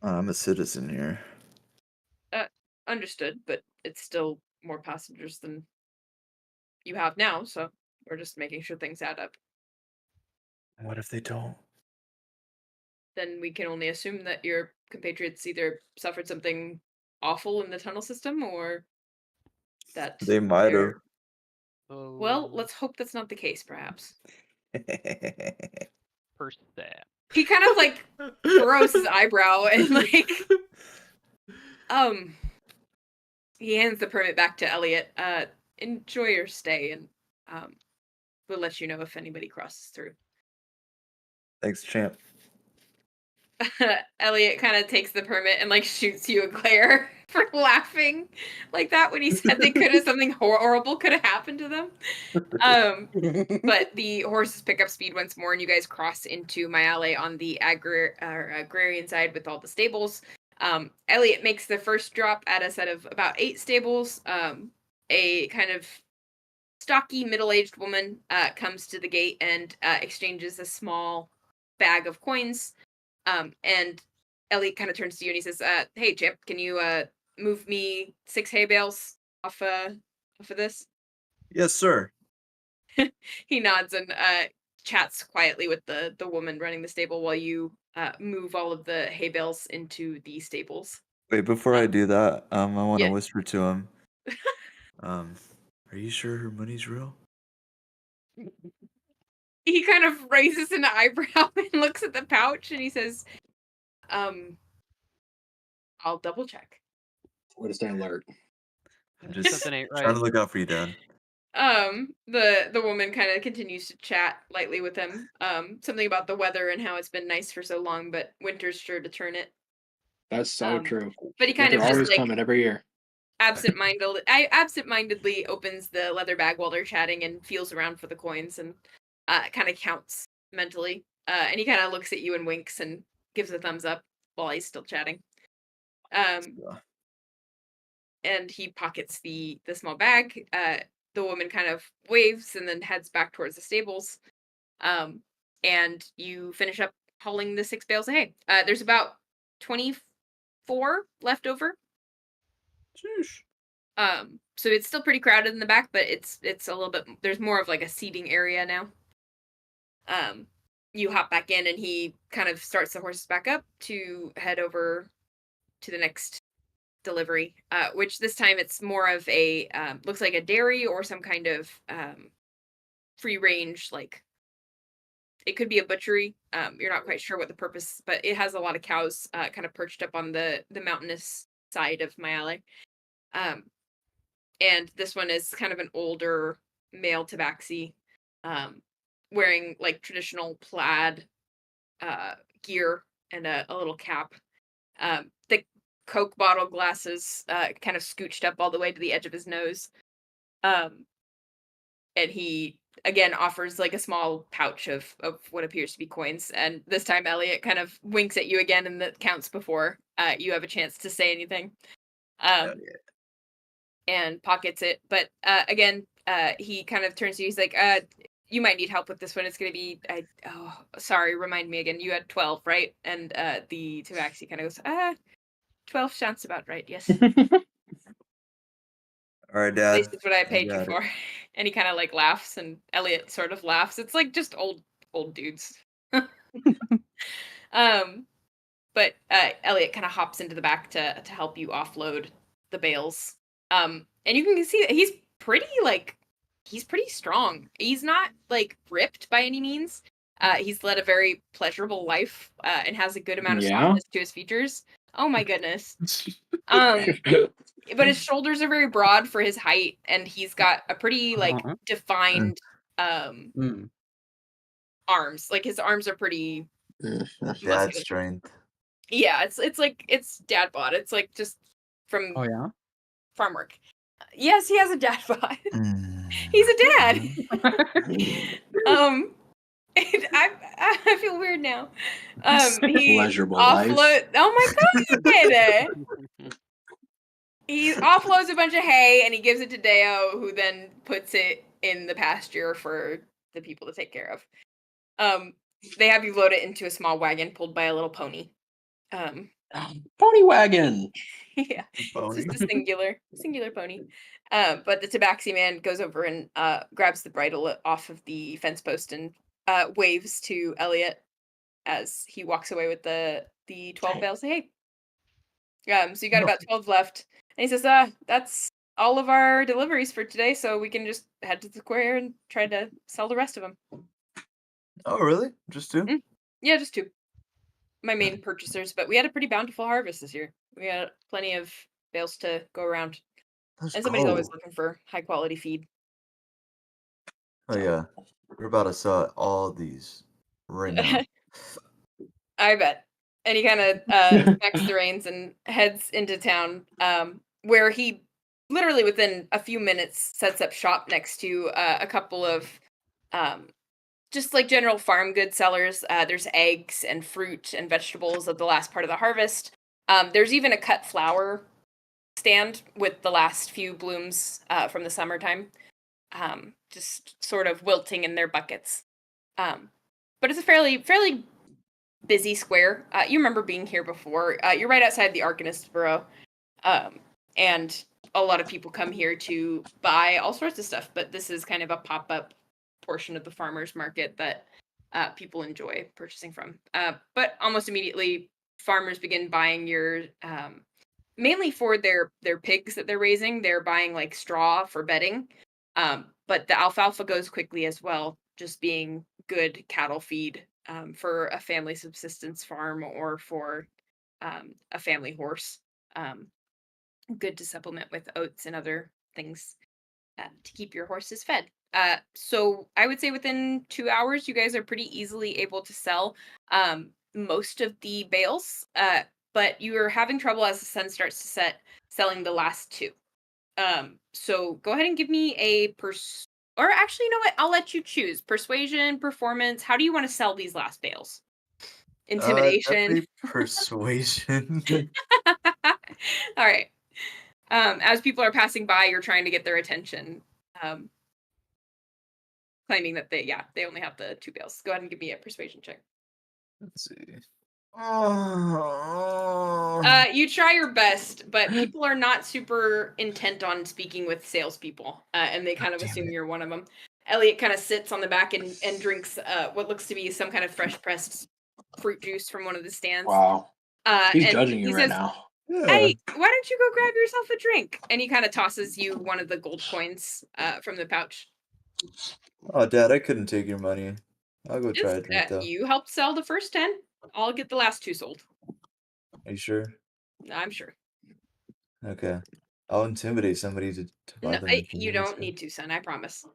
I'm a citizen here. Understood, but it's still more passengers than you have now, so we're just making sure things add up. What if they don't? Then we can only assume that your compatriots either suffered something awful in the tunnel system or that They might have. Oh, well, let's hope that's not the case, perhaps. first stab. He kind of like furrows his eyebrow and like he hands the permit back to Elliot. Enjoy your stay, and we'll let you know if anybody crosses through. Thanks, champ. Elliot kind of takes the permit and like shoots you a glare for laughing like that when he said they could have something horrible could have happened to them. But the horses pick up speed once more, and you guys cross into Mayale on the agrarian side with all the stables. Elliot makes the first drop at a set of about 8 stables. A kind of stocky, middle-aged woman comes to the gate and exchanges a small bag of coins. And Elliot kind of turns to you and he says, "Hey, champ, can you move me 6 hay bales off of this?" Yes, sir. He nods and chats quietly with the woman running the stable while you move all of the hay bales into the stables. Wait, before I do that, I want to yeah. whisper to him. Are you sure her money's real? He kind of raises an eyebrow and looks at the pouch and he says, I'll double check. Way to stay alert. I'm just Something ain't trying right. to look out for you, Dad. The woman kind of continues to chat lightly with him. Something about the weather and how it's been nice for so long, but winter's sure to turn it. That's so true. But he kind They're of just always like coming every year. absentmindedly opens the leather bag while they're chatting and feels around for the coins and kind of counts mentally. And he kind of looks at you and winks and gives a thumbs up while he's still chatting. And he pockets the small bag. The woman kind of waves and then heads back towards the stables. And you finish up hauling the 6 bales of hay. There's about 24 left over. Sheesh. So it's still pretty crowded in the back, but it's a little bit, there's more of like a seating area now. You hop back in and he kind of starts the horses back up to head over to the next delivery, which this time it's more of a looks like a dairy or some kind of free range, like it could be a butchery. You're not quite sure what the purpose, but it has a lot of cows kind of perched up on the mountainous side of Mayale. And this one is kind of an older male tabaxi, wearing like traditional plaid gear and a little cap. The Coke bottle glasses kind of scooched up all the way to the edge of his nose. And he again offers like a small pouch of what appears to be coins. And this time Elliot kind of winks at you again and that counts before you have a chance to say anything. And pockets it. But again, he kind of turns to you, he's like, you might need help with this one. It's going to be, sorry, remind me again. You had 12, right? And the tabaxi kind of goes, 12 sounds about right, yes. All right, At Dad. least it's what I paid you got for. And he kind of like laughs, and Elliot sort of laughs. It's like just old dudes. But Elliot kind of hops into the back to help you offload the bales. And you can see that he's pretty strong. He's not like ripped by any means. He's led a very pleasurable life and has a good amount of Yeah. softness to his features. Oh my goodness. But his shoulders are very broad for his height, and he's got a pretty defined Mm. arms. Like his arms are pretty Dad muscular. strength. Yeah, it's dad bod. It's like just from Oh yeah. farm work. Yes, he has a dad bod. Mm. He's a dad. I feel weird now. He Pleasurable life. Oh my god! He offloads a bunch of hay and he gives it to Deo, who then puts it in the pasture for the people to take care of. They have you load it into a small wagon pulled by a little pony. Pony wagon. Yeah, Pony. it's just a singular pony. But the tabaxi man goes over and grabs the bridle off of the fence post and waves to Elliot as he walks away with the 12 bales of hay. So you got about 12 left. And he says, that's all of our deliveries for today, so we can just head to the square and try to sell the rest of them. Oh, really? Just 2? Yeah, just 2. My main purchasers, but we had a pretty bountiful harvest this year. We had plenty of bales to go around. Let's And somebody's always go. looking for high quality feed. Oh yeah, we're about to sell all these right now. I bet. And he kind of smacks the reins and heads into town, where he literally within a few minutes sets up shop next to a couple of just like general farm good sellers. There's eggs and fruit and vegetables of the last part of the harvest. There's even a cut flower stand with the last few blooms from the summertime, just sort of wilting in their buckets. But it's a fairly busy square. You remember being here before. You're right outside the Arcanist Burrow, and a lot of people come here to buy all sorts of stuff. But this is kind of a pop-up portion of the farmers market that people enjoy purchasing from. But almost immediately, farmers begin buying your mainly for their pigs that they're raising. They're buying like straw for bedding, but the alfalfa goes quickly as well, just being good cattle feed for a family subsistence farm or for a family horse. Good to supplement with oats and other things to keep your horses fed. So I would say within 2 hours, you guys are pretty easily able to sell most of the bales, but you are having trouble as the sun starts to set selling the last 2. So go ahead and give me a or actually, you know what? I'll let you choose. Persuasion, performance. How do you want to sell these last bales? Intimidation. Definitely persuasion. All right. As people are passing by, you're trying to get their attention. Claiming that they only have the 2 bales. Go ahead and give me a persuasion check. Let's see. You try your best, but people are not super intent on speaking with salespeople, and they kind of assume you're one of them. Elliot kind of sits on the back and drinks what looks to be some kind of fresh pressed fruit juice from one of the stands. Wow. He's and judging you he right says, now. "Hey, why don't you go grab yourself a drink?" And he kind of tosses you one of the gold coins from the pouch. Oh, Dad, I couldn't take your money. I'll go try a Just, drink though. you helped sell the first 10. I'll get the last 2 sold. Are you sure? I'm sure. Okay. I'll intimidate somebody to buy No, them. you don't need to, son. I promise.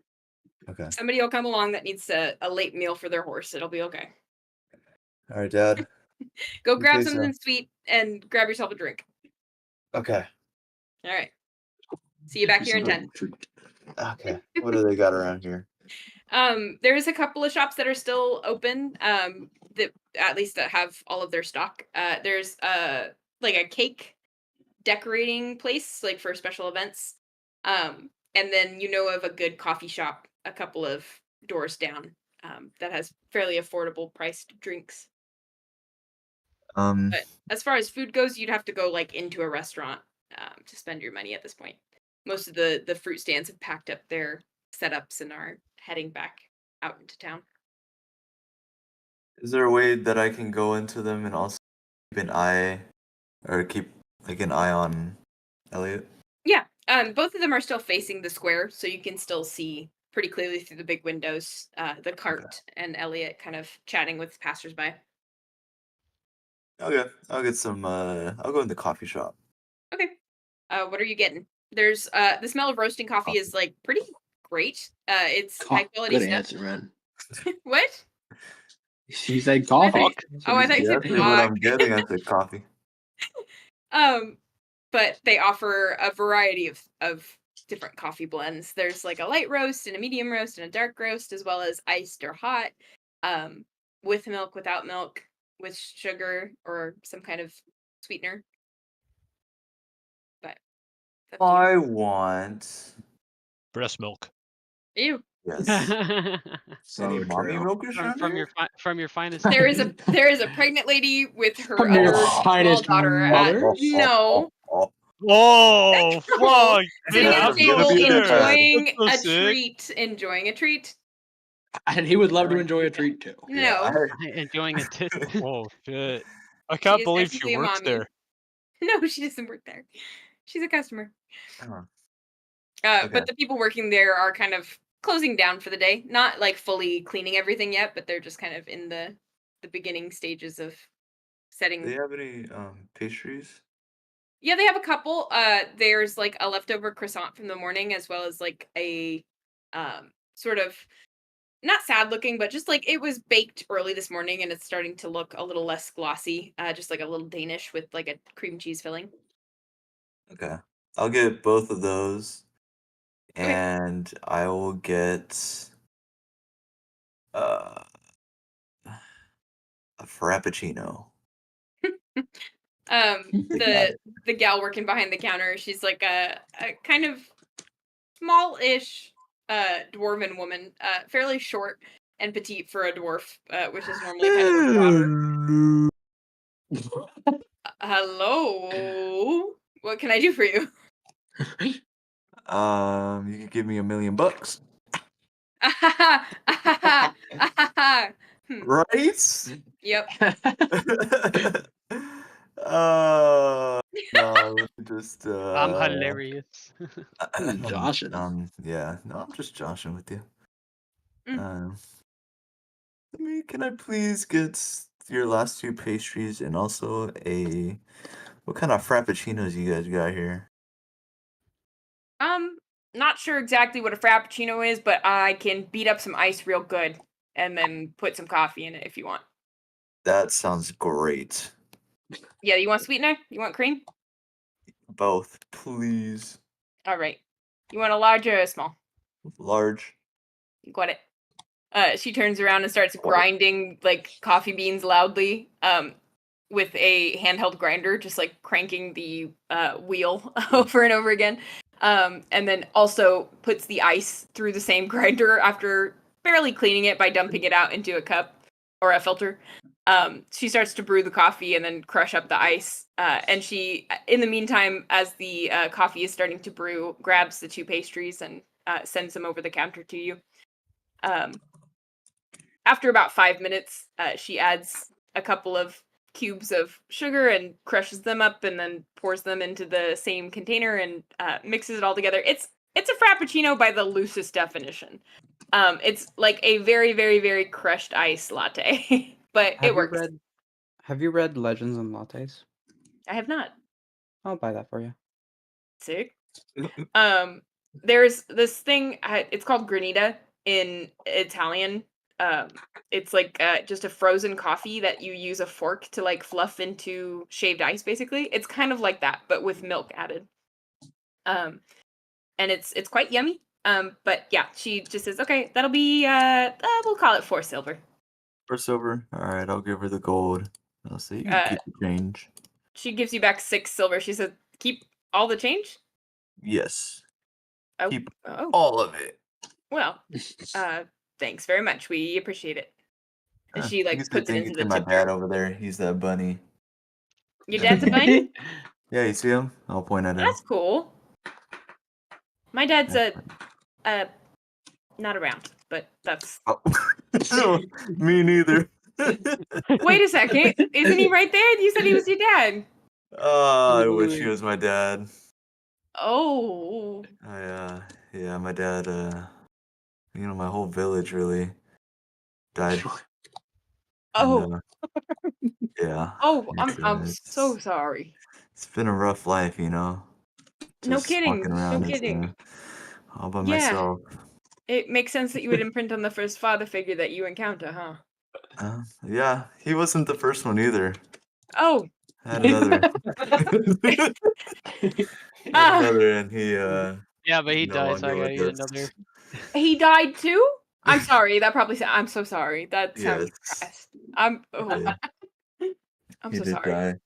Okay. Somebody will come along that needs a late meal for their horse. It'll be okay. All right, Dad. Go You grab say so. something sweet and grab yourself a drink. Okay. All right. See you back here in 10. Okay. What do they got around here? There's a couple of shops that are still open. That at least that have all of their stock. There's like a cake decorating place, like for special events. And then you know of a good coffee shop a couple of doors down that has fairly affordable priced drinks. But as far as food goes, you'd have to go like into a restaurant to spend your money at this point. Most of the fruit stands have packed up their setups and are heading back out into town. Is there a way that I can go into them and also keep an eye on Elliot? Yeah, both of them are still facing the square, so you can still see pretty clearly through the big windows. The cart and Elliot kind of chatting with passersby. Okay, I'll get some. I'll go in the coffee shop. Okay. What are you getting? There's the smell of roasting coffee is like pretty great. It's high quality Good stuff. answer, man. What? She said I coffee. thought- Oh, I thought you You said asked me what I'm cock. getting. I said coffee. But they offer a variety of different coffee blends. There's like a light roast and a medium roast and a dark roast, as well as iced or hot, with milk, without milk, with sugar or some kind of sweetener. But it's up to you. I want. Breast milk. Ew. Yes. So Any mommy true. milkers around here? from your finest. There is a pregnant lady with her From your other small finest daughter mother? no Oh, fuck! sitting at I'm the table so scared. enjoying That's so sick. enjoying a treat. And he would love to enjoy a treat too. No, Enjoying a tit. Oh shit! I she can't is believe she technically a works mommy. there. No, she doesn't work there. She's a customer. Oh, But Okay. the people working there are kind of closing down for the day. Not like fully cleaning everything yet, but they're just kind of in the beginning stages of Do setting. they have any pastries? Yeah, they have a couple. There's like a leftover croissant from the morning, as well as like a sort of not sad looking, but just like it was baked early this morning and it's starting to look a little less glossy. Just like a little Danish with like a cream cheese filling. Okay. I'll get both of those. Okay. And I will get a frappuccino. The gal working behind the counter, she's like a kind of small-ish dwarven woman, fairly short and petite for a dwarf, which is normally kind of a broader. Hello, what can I do for you? You could give me $1 million. Right? Yep. No, let me just I'm hilarious. Joshing. Yeah, no, I'm just joshing with you. Mm. Can I please get your last two pastries and also what kind of frappuccinos you guys got here? Not sure exactly what a frappuccino is, but I can beat up some ice real good and then put some coffee in it if you want. That sounds great. Yeah, you want sweetener? You want cream? Both, please. All right. You want a large or a small? Large. Got it. She turns around and starts grinding like coffee beans loudly, with a handheld grinder, just like cranking the wheel over and over again. And then also puts the ice through the same grinder after barely cleaning it by dumping it out into a cup or a filter. She starts to brew the coffee and then crush up the ice. And she, in the meantime, as the coffee is starting to brew, grabs the two pastries and sends them over the counter to you. After about 5 minutes, she adds a couple of cubes of sugar and crushes them up and then pours them into the same container and mixes it all together. It's a frappuccino by the loosest definition. It's like a very, very, very crushed ice latte, but it works. Have you read Legends and Lattes? I have not. I'll buy that for you. Sick. There's this thing, it's called granita in Italian. It's like just a frozen coffee that you use a fork to like fluff into shaved ice, basically. It's kind of like that, but with milk added. And it's quite yummy. But yeah, she just says, okay, that'll be we'll call it 4 silver. 4 silver. All right, I'll give her the gold. I'll say you can keep the change. She gives you back 6 silver. She said, keep all the change? Yes. Oh, Keep all of it. Well, thanks very much. We appreciate it. And she like puts it into the my tip dad jar. over there. He's that bunny. Your dad's a bunny? Yeah, you see him? I'll point at him. That's cool. My dad's not around, but that's. No, me neither. Wait a second. Isn't he right there? You said he was your dad. I wish he was my dad. Oh. Yeah, my dad my whole village really died. Oh, And, yeah, I'm so sorry. it's been a rough life, No just walking kidding. No around kidding. all by Yeah. myself. It makes sense that you would imprint on the first father figure that you encounter, huh? Yeah, he wasn't the first one either. Oh. I had another. Ah, and he Yeah, but he no died, so I longer gotta with use us. another. he died too? I'm sorry. That probably I'm so sorry. That sounds Yes, crass. I'm did. I'm He so did sorry.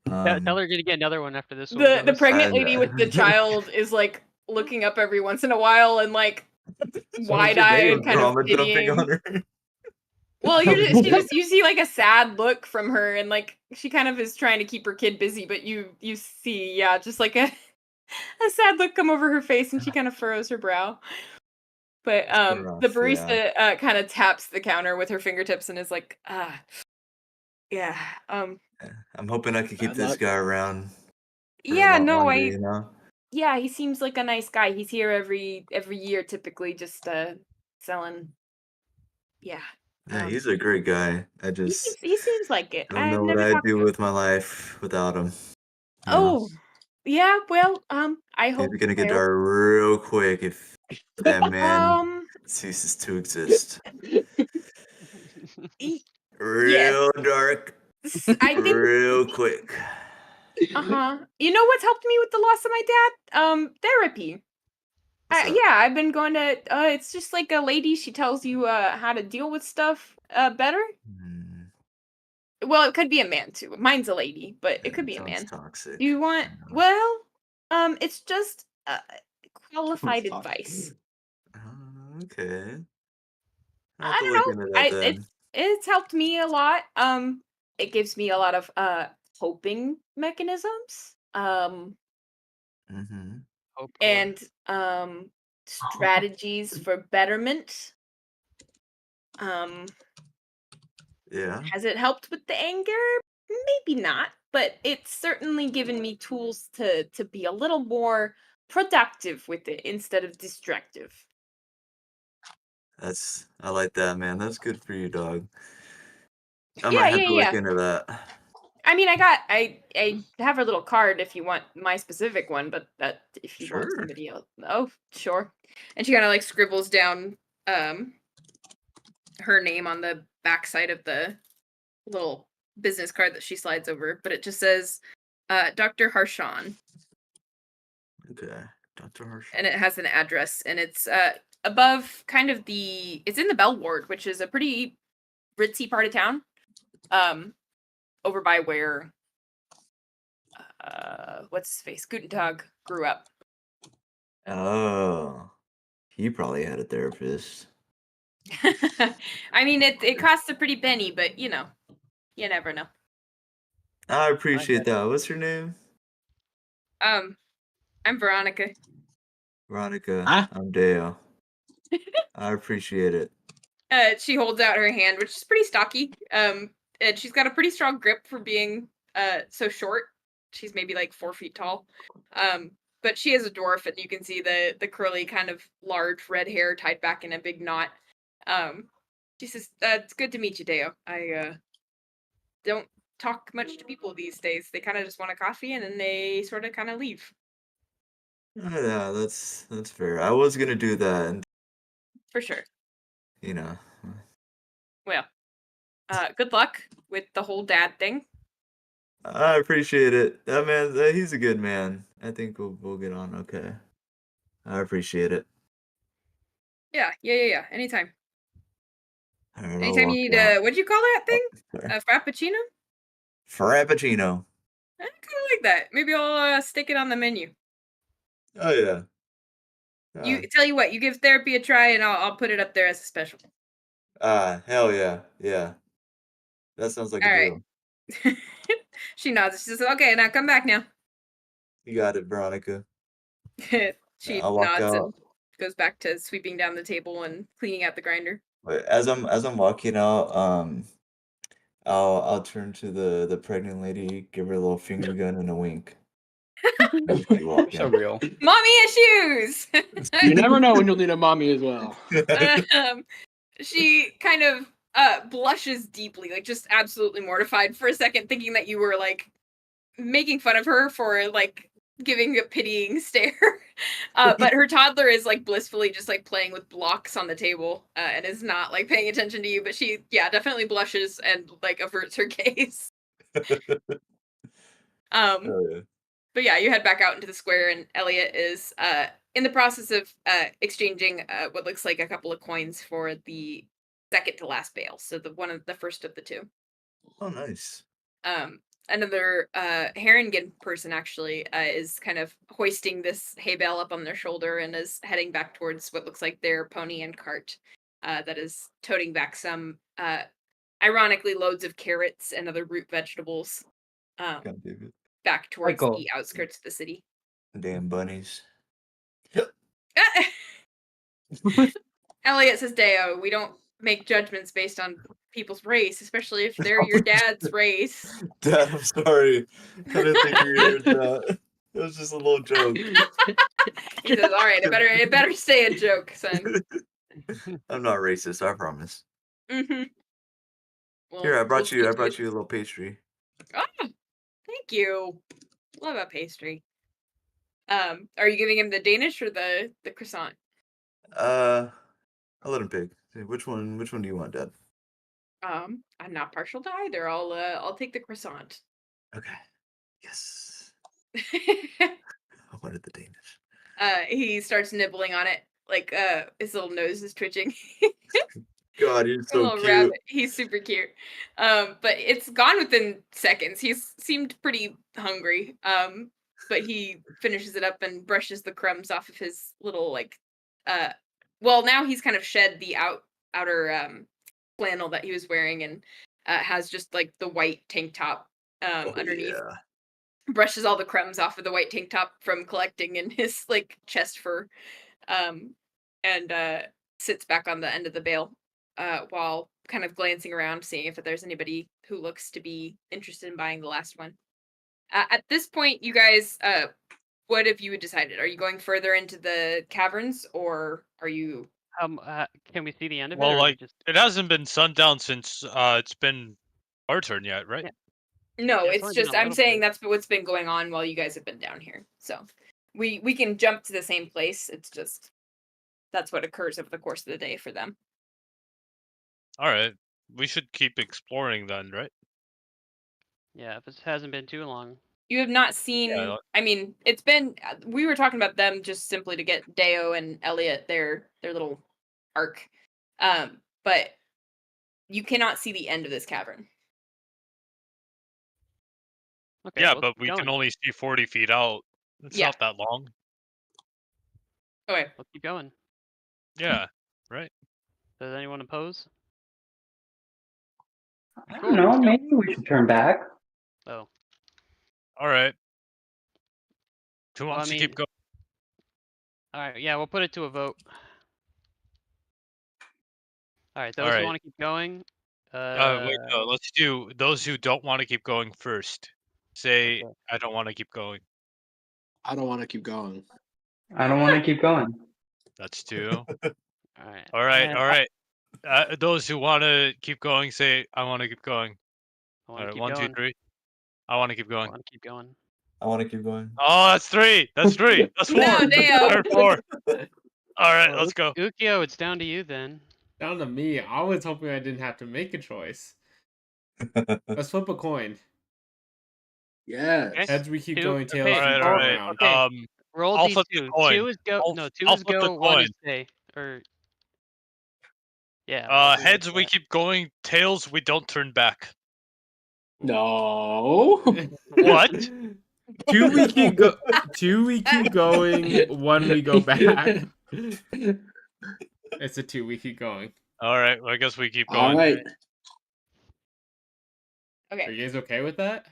die. Tell her to get another one after this one The goes. pregnant I lady know. with the child is like looking up every once in a while and like wide-eyed, kind of Drama dumping pitying. on her. Well, you see like a sad look from her, and like she kind of is trying to keep her kid busy, but you see, yeah, just like a sad look come over her face, and she kind of furrows her brow. But the Rough, yeah. barista kind of taps the counter with her fingertips and is like, yeah, I'm hoping I can keep Bad this luck. guy around for a yeah, lot no, longer, yeah, he seems like a nice guy. He's here every year, typically, just selling. Yeah, Yeah, he's a great guy. I he just seems like it. don't I've know what never I'd talked do to him. with my life without him. Oh, yeah. Well, I hope. Maybe gonna get I hope- dark real quick if that man ceases to exist. y- yes. Real dark, I think. real quick. You know what's helped me with the loss of my dad? Therapy. What's that? Yeah, I've been going to. It's just like a lady. She tells you how to deal with stuff better. Hmm, Well, it could be a man too. Mine's a lady, but it could be a sounds man. toxic. Do you want? I know. Well, it's just qualified Toxic. advice. Okay. I'll have I to don't look know. into that then. It's helped me a lot. It gives me a lot of coping mechanisms. Mm-hmm. Hope core. And strategies for betterment. Yeah. Has it helped with the anger? Maybe not, but it's certainly given me tools to be a little more productive with it instead of destructive. I like that, man. That's good for you, dog. I Yeah, might have to look yeah. into that. I mean, I have a little card if you want my specific one, but that if you want Sure. somebody else. Oh, sure. And she kind of like scribbles down her name on the backside of the little business card that she slides over, but it just says Dr. Harshawn. Okay. Dr. Hirsch. And it has an address, and it's above kind of it's in the Bell Ward, which is a pretty ritzy part of town. Over by where what's his face? Guntentog grew up. Oh. He probably had a therapist. I mean, it costs a pretty penny, but you never know. I appreciate that. What's your name? I'm Veronica. Veronica. Huh? I'm Dale. I appreciate it. She holds out her hand, which is pretty stocky. And she's got a pretty strong grip for being so short. She's maybe like 4 feet tall. But she is a dwarf, and you can see the curly, kind of large red hair tied back in a big knot. She says, "It's good to meet you, Deo. I don't talk much to people these days. They kind of just want a coffee, and then they sort of kind of leave." Yeah, that's fair. I was gonna do that, and For sure. you know. Well, good luck with the whole dad thing. I appreciate it. That man, he's a good man. I think we'll get on okay. I appreciate it. Yeah. Anytime. All right, I'll Anytime walk you need out. what'd you call that thing? Sorry. A frappuccino? Frappuccino. I kind of like that. Maybe I'll stick it on the menu. Oh yeah. You tell you what, you give therapy a try, and I'll put it up there as a special. Hell yeah. Yeah. That sounds like All a right. deal. She nods. She says, "Okay, now come back now." You got it, Veronica. She I'll walk nods out. and goes back to sweeping down the table and cleaning out the grinder. But as I'm walking out, I'll turn to the pregnant lady, give her a little finger gun and a wink. You walk So in. real. Mommy issues. You never know when you'll need a mommy as well. She kind of blushes deeply, like just absolutely mortified for a second, thinking that you were like making fun of her for like giving a pitying stare. But her toddler is like blissfully just like playing with blocks on the table and is not like paying attention to you, but she definitely blushes and like averts her gaze. Oh, yeah. But yeah, you head back out into the square, and Elliot is in the process of exchanging what looks like a couple of coins for the second to last bale. So the first of the two. Oh, nice. Another Haringen person actually is kind of hoisting this hay bale up on their shoulder and is heading back towards what looks like their pony and cart that is toting back some, ironically, loads of carrots and other root vegetables. God damn it. Back towards Michael. the outskirts of the city. Damn bunnies. Elliot says, Deo, we don't make judgments based on people's race, especially if they're your dad's race. Dad, I'm sorry. I didn't think you heard that. It was just a little joke. He says, all right, it better stay a joke, son. I'm not racist, I promise. Mm-hmm. Well, Here, I brought we'll you a see to it. little pastry. Oh, thank you. Love a pastry. Are you giving him the Danish or the croissant? I'll let him pick. Which one do you want, Dad? I'm not partial to either. I'll take the croissant. Okay. Yes. I wanted the Danish. He starts nibbling on it, like his little nose is twitching. God, you're A so little cute. rabbit. He's super cute. But it's gone within seconds. He's seemed pretty hungry. But he finishes it up and brushes the crumbs off of his little like well, now he's kind of shed the outer flannel that he was wearing and has just like the white tank top underneath. Yeah. Brushes all the crumbs off of the white tank top from collecting in his like chest fur. And sits back on the end of the bale. While kind of glancing around, seeing if there's anybody who looks to be interested in buying the last one. At this point, you guys, what have you decided? Are you going further into the caverns, or are you? Can we see the end of it? Well, or is like it just... it hasn't been sundown since it's been our turn yet, right? Yeah. No, Yeah, it's it's only been just a I'm little saying bit. that's what's been going on while you guys have been down here. So we can jump to the same place. It's just that's what occurs over the course of the day for them. All right, we should keep exploring then, right? Yeah, if it hasn't been too long. You have not seen. Yeah. I mean, it's been. We were talking about them just simply to get Deo and Elliot their little arc, but you cannot see the end of this cavern. Okay, Yeah, well, but keep we can going. only see 40 feet out. It's Yeah. not that long. Okay. Let's keep going. Yeah, right. Does anyone oppose? I Cool, don't know. let's go. Maybe we should turn back. Oh, All right. Who Well, I wants to keep mean- going? all right. Yeah, we'll put it to a vote. All right, those All who right. want to keep going. Wait, no, let's do those who don't want to keep going first. Say, Okay. I don't want to keep going. I don't want to keep going. I don't want to keep going. That's two. All right. All right, and all right. Those who want to keep going, say, I want to keep going. I All want to right, keep 1, 2, going. 3. I want to keep I going. want to keep going. I want to keep going. Oh, that's 3. That's 3. That's 4. No, Deo. Or 4. All right, Well, let's go. Ookiyo, it's down to you then. Down to me. I was hoping I didn't have to make a choice. Let's flip a coin. Yes. Okay. Heads we keep Two- going, tails okay, All we right, go all right. around. Okay. Roll I'll D2. flip the coin. 2 is go. I'll- No, 2 I'll is flip the go. 1 is coin. stay. Or yeah. I'll do it Heads like we that. keep going, tails we don't turn back. No. What? 2 we keep go. 2 we keep going. 1 we go back. It's a 2 we keep going. All right, well, I guess we keep All going. right. Are Okay. you guys okay with that?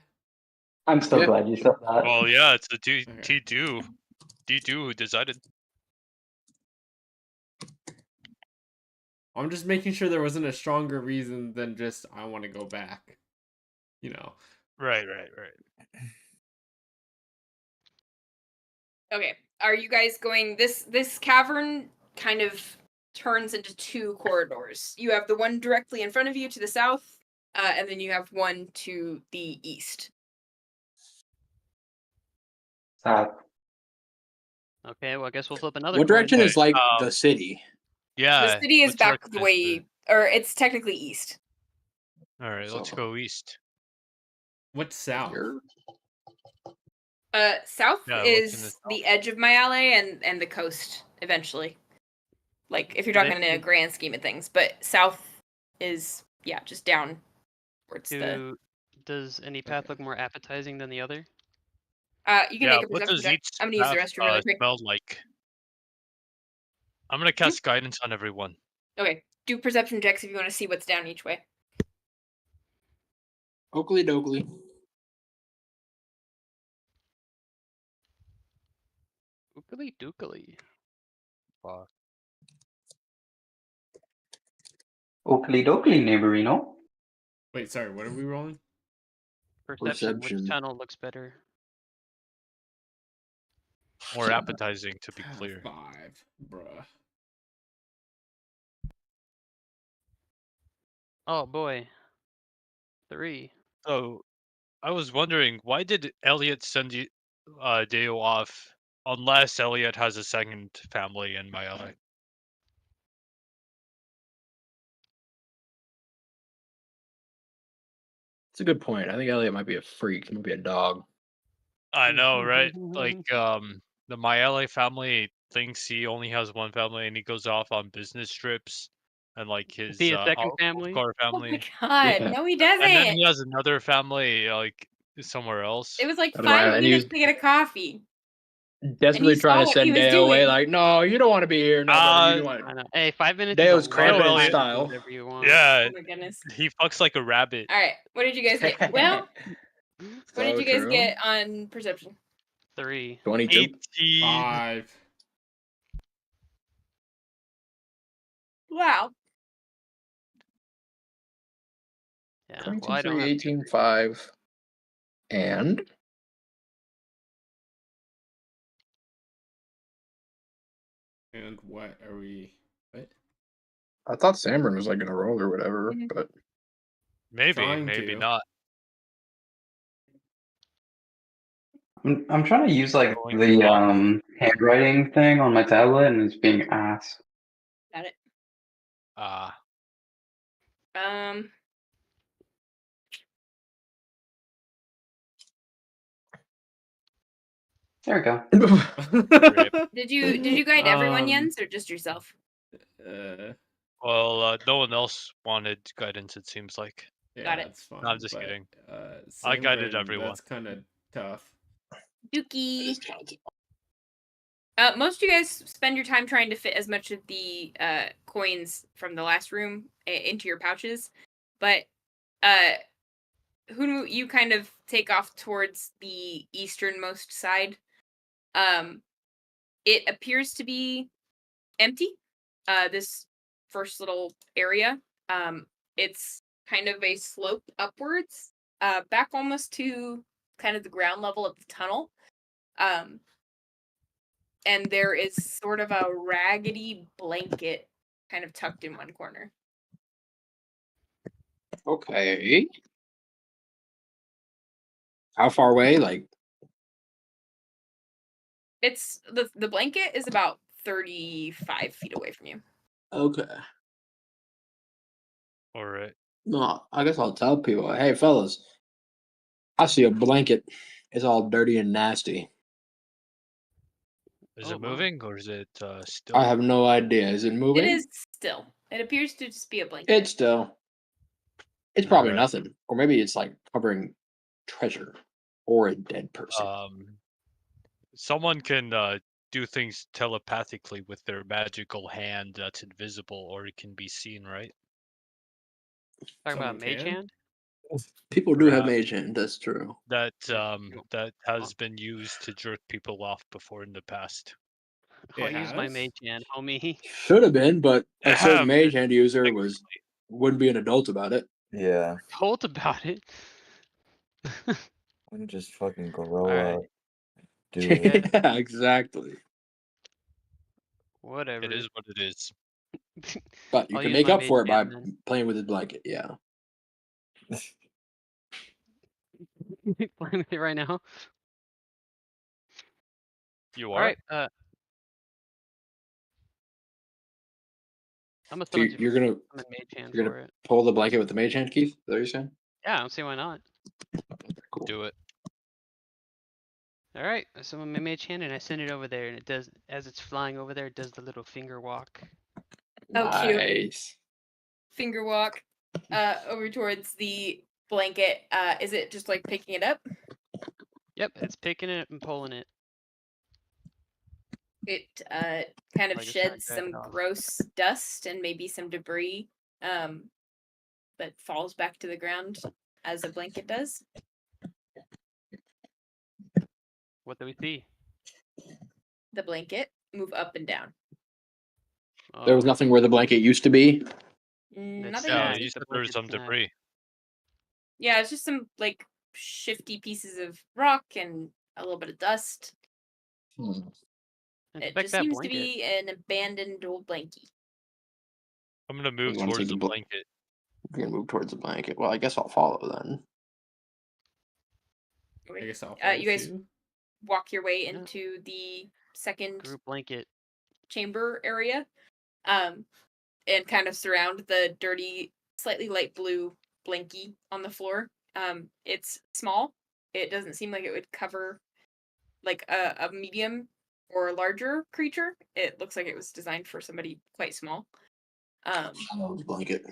I'm so Yeah. glad you said that. Well, yeah, it's the Okay. T2. D2 who decided. I'm just making sure there wasn't a stronger reason than just I want to go back. You know. Right. Okay. Are you guys going this cavern kind of turns into 2 corridors. You have the one directly in front of you to the south, and then you have one to the east. South. Okay, well I guess we'll flip another What coin. direction is like Um, the city? Yeah. The city is what back direction the is way, or it's technically east. All right, let's So- go east. What's south? Here? South Yeah, what's in the is south? the edge of my alley and the coast eventually. Like if you're Do they- talking in a grand scheme of things, but south is just down towards the. Does any path look more appetizing than the other? You can Yeah, make a what perception does check. each I'm gonna use the path, restroom really quick. smell like? I'm gonna cast guidance on everyone. Okay, do perception checks if you want to see what's down each way. Oakley dokley. Ookily dookily. Fuck. Oakley dokley, neighborino. Wait, sorry. What are we rolling? Perception. Which Perception. channel looks better? More appetizing, to be clear. 5, bruh. Oh boy. 3. So, I was wondering, why did Elliot send you Deo off unless Elliot has a second family in my eye? It's a good point. I think Elliot might be a freak. He might be a dog. I know, right? Like, the my LA family thinks he only has one family, and he goes off on business trips, and like his he a second family? car Oh my family, god, Yeah. no, he and then doesn't. he has another family like somewhere else. It was like So do I, 5 and he minutes was to get a coffee. desperately saw trying to what he send was Deo away. doing. Like, no, you don't want to be here. No, brother, you don't want I to. know. Hey, 5 minutes Deo's is a long cramping his time to do style. whatever you want. Yeah, Oh my goodness. he fucks like a rabbit. All right, what did you guys get? Well, what did So you guys true. get on perception? 3. 22. 18. 5. Wow. Yeah. 22, Well, I don't 3, have 18, 5. And And what are we? What? I thought Sanbrynn was like gonna roll or whatever, Mhm. but Maybe, Trying maybe to. not. I'm trying to use like Going the off. handwriting thing on my tablet, and it's being ass. Got it. Ah, There we go. rip. Did you guide everyone, Um, Jens, or just yourself? Well, no one else wanted guidance, it seems like. Yeah, Got it. that's fine. No, I'm just but, kidding. I guided everyone. That's kind of tough. Dookie. Most of you guys spend your time trying to fit as much of the coins from the last room into your pouches, but Hunwut, you kind of take off towards the easternmost side. It appears to be empty. This first little area. It's kind of a slope upwards, back almost to kind of the ground level of the tunnel. And there is sort of a raggedy blanket kind of tucked in one corner. okay. How far away? Like, It's the blanket is about 35 feet away from you. okay. All right. No, I guess I'll tell people, hey fellas, I see a blanket. It's all dirty and nasty. Is Oh, it wow. moving or is it still? I have no idea. Is it moving? It is still. It appears to just be a blanket. It's still. It's probably Alright. nothing, or maybe it's like covering treasure or a dead person. Someone can do things telepathically with their magical hand that's invisible, or it can be seen, right? Talking about Someone Mage can? Hand? People do have Yeah. mage hand. That's true. That Yeah. that has been used to jerk people off before in the past. I'll It use my has? Mage Hand, homie. Should have been, but a certain Ahem. mage hand user wouldn't be an adult about it. Yeah, Told about it. I'm just fucking grow Alright. up. Do it. Yeah, exactly. Whatever. It is what it is. But you I'll can use make my up mage for it by hand then. playing with his blanket. Yeah. Playing with it right now. You All are? right. I'm gonna So summon you're gonna I'm a mage hand you're for gonna it. pull the blanket with the mage hand, Keith? Is that what you're saying? Yeah, I don't see why not. Cool. Do it. All right. I summon my mage hand and I send it over there, and it does as it's flying over there. It does the little finger walk. Oh, cute. Nice. Finger walk over towards the blanket. Is it just like picking it up? Yep, it's picking it and pulling it. It kind of Like it's trying to sheds drag some it off. gross dust and maybe some debris that falls back to the ground as a blanket does. What do we see? The blanket move up and down. There was Oh, nothing where the blanket used to be. Nothing Yeah, you you see. said there was some debris. Yeah, it's just some like shifty pieces of rock and a little bit of dust. It Inspect just that seems to blanket. be an abandoned old blankie. I'm gonna move You wanna towards take the the blanket. You're gonna move towards the blanket. Well, I guess I'll follow then. I guess I'll follow You guys too. walk your way Yeah. into the second Group blanket. chamber area, and kind of surround the dirty, slightly light blue blankie on the floor. It's small. It doesn't seem like it would cover like a medium or larger creature. It looks like it was designed for somebody quite small. Follow the blanket.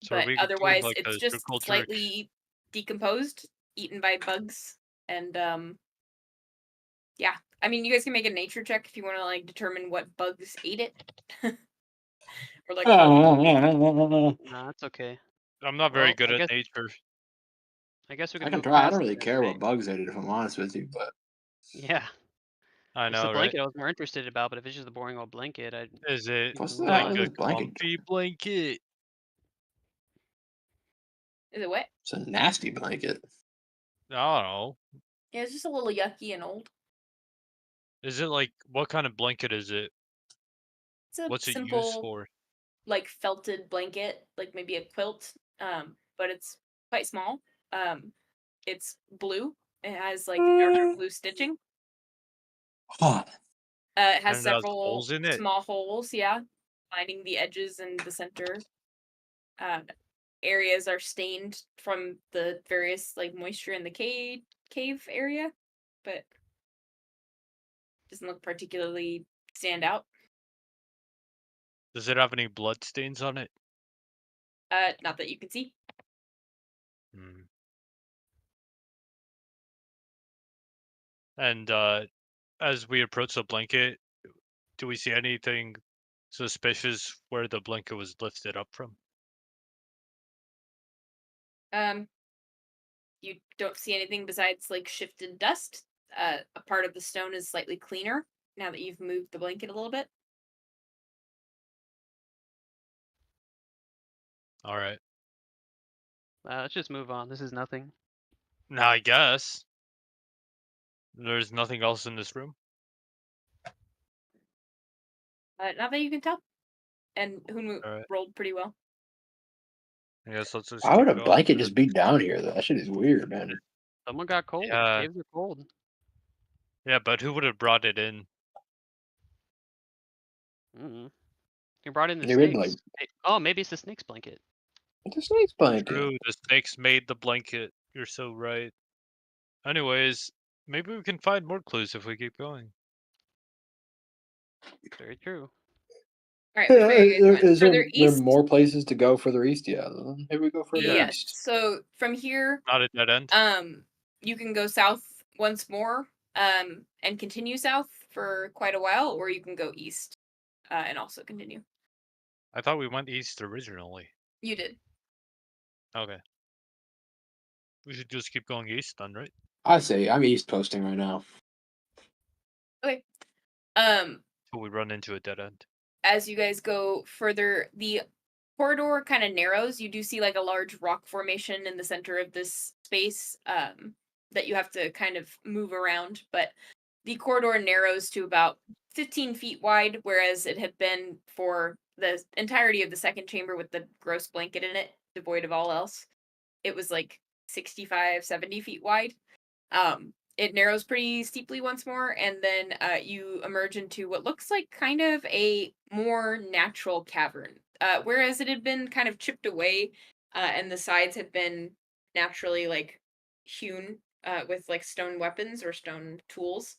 So are But we doing otherwise, like it's a just circle jerk? slightly decomposed, eaten by bugs, and yeah. I mean, you guys can make a nature check if you want to like determine what bugs ate it, or like Nah, that's okay. I'm not very Well, good I at guess nature. I guess we I can can move try. I past don't it really then, care right? what bugs ate it, if I'm honest with you, but Yeah. I It's the know, right? blanket I was more interested about, but if it's just a boring old blanket, I Is it what's move the like on. this a blanket? comfy blanket? is it wet? It's a nasty blanket. I don't know. Yeah, it's just a little yucky and old. Is it like what kind of blanket is it? It's a What's it used simple, for? like felted blanket, like maybe a quilt. But it's quite small. It's blue. It has like darker blue stitching. Huh. It has And it has several holes in it? small holes, yeah, lining the edges and the center. Areas are stained from the various like moisture in the cave area, but doesn't look particularly stand out. Does it have any blood stains on it? Not that you can see. Hmm. And as we approach the blanket, do we see anything suspicious where the blanket was lifted up from? You don't see anything besides like shifted dust. A part of the stone is slightly cleaner now that you've moved the blanket a little bit. All right. Let's just move on. This is nothing. Now I guess there's nothing else in this room. Not that you can tell. And Hunwut All right. rolled pretty well. I guess let's just Why would keep a going. blanket just be down here though? That shit is weird, man. Someone got cold. Yeah. Caves are cold. Yeah, but who would have brought it in? You brought in the They would, like- snakes. Oh, maybe it's the snake's blanket. It's a snake's blanket. True, the snakes made the blanket. You're so right. Anyways, maybe we can find more clues if we keep going. Very true. All right, which way are you guys going? Is there Further east? more places to go further east? Yeah, maybe we go further Yeah. east. So from here, Not a dead end. you can go south once more, and continue south for quite a while, or you can go east, and also continue. I thought we went east originally. You did. Okay. We should just keep going east then, right? I say I'm east posting right now. Okay. Till we run into a dead end. As you guys go further, the corridor kind of narrows. You do see like a large rock formation in the center of this space. that you have to kind of move around, but the corridor narrows to about 15 feet wide, whereas it had been for the entirety of the second chamber with the gross blanket in it, devoid of all else. It was like 65, 70 feet wide. It narrows pretty steeply once more, and then you emerge into what looks like kind of a more natural cavern. Whereas it had been kind of chipped away, and the sides had been naturally like hewn with like stone weapons or stone tools.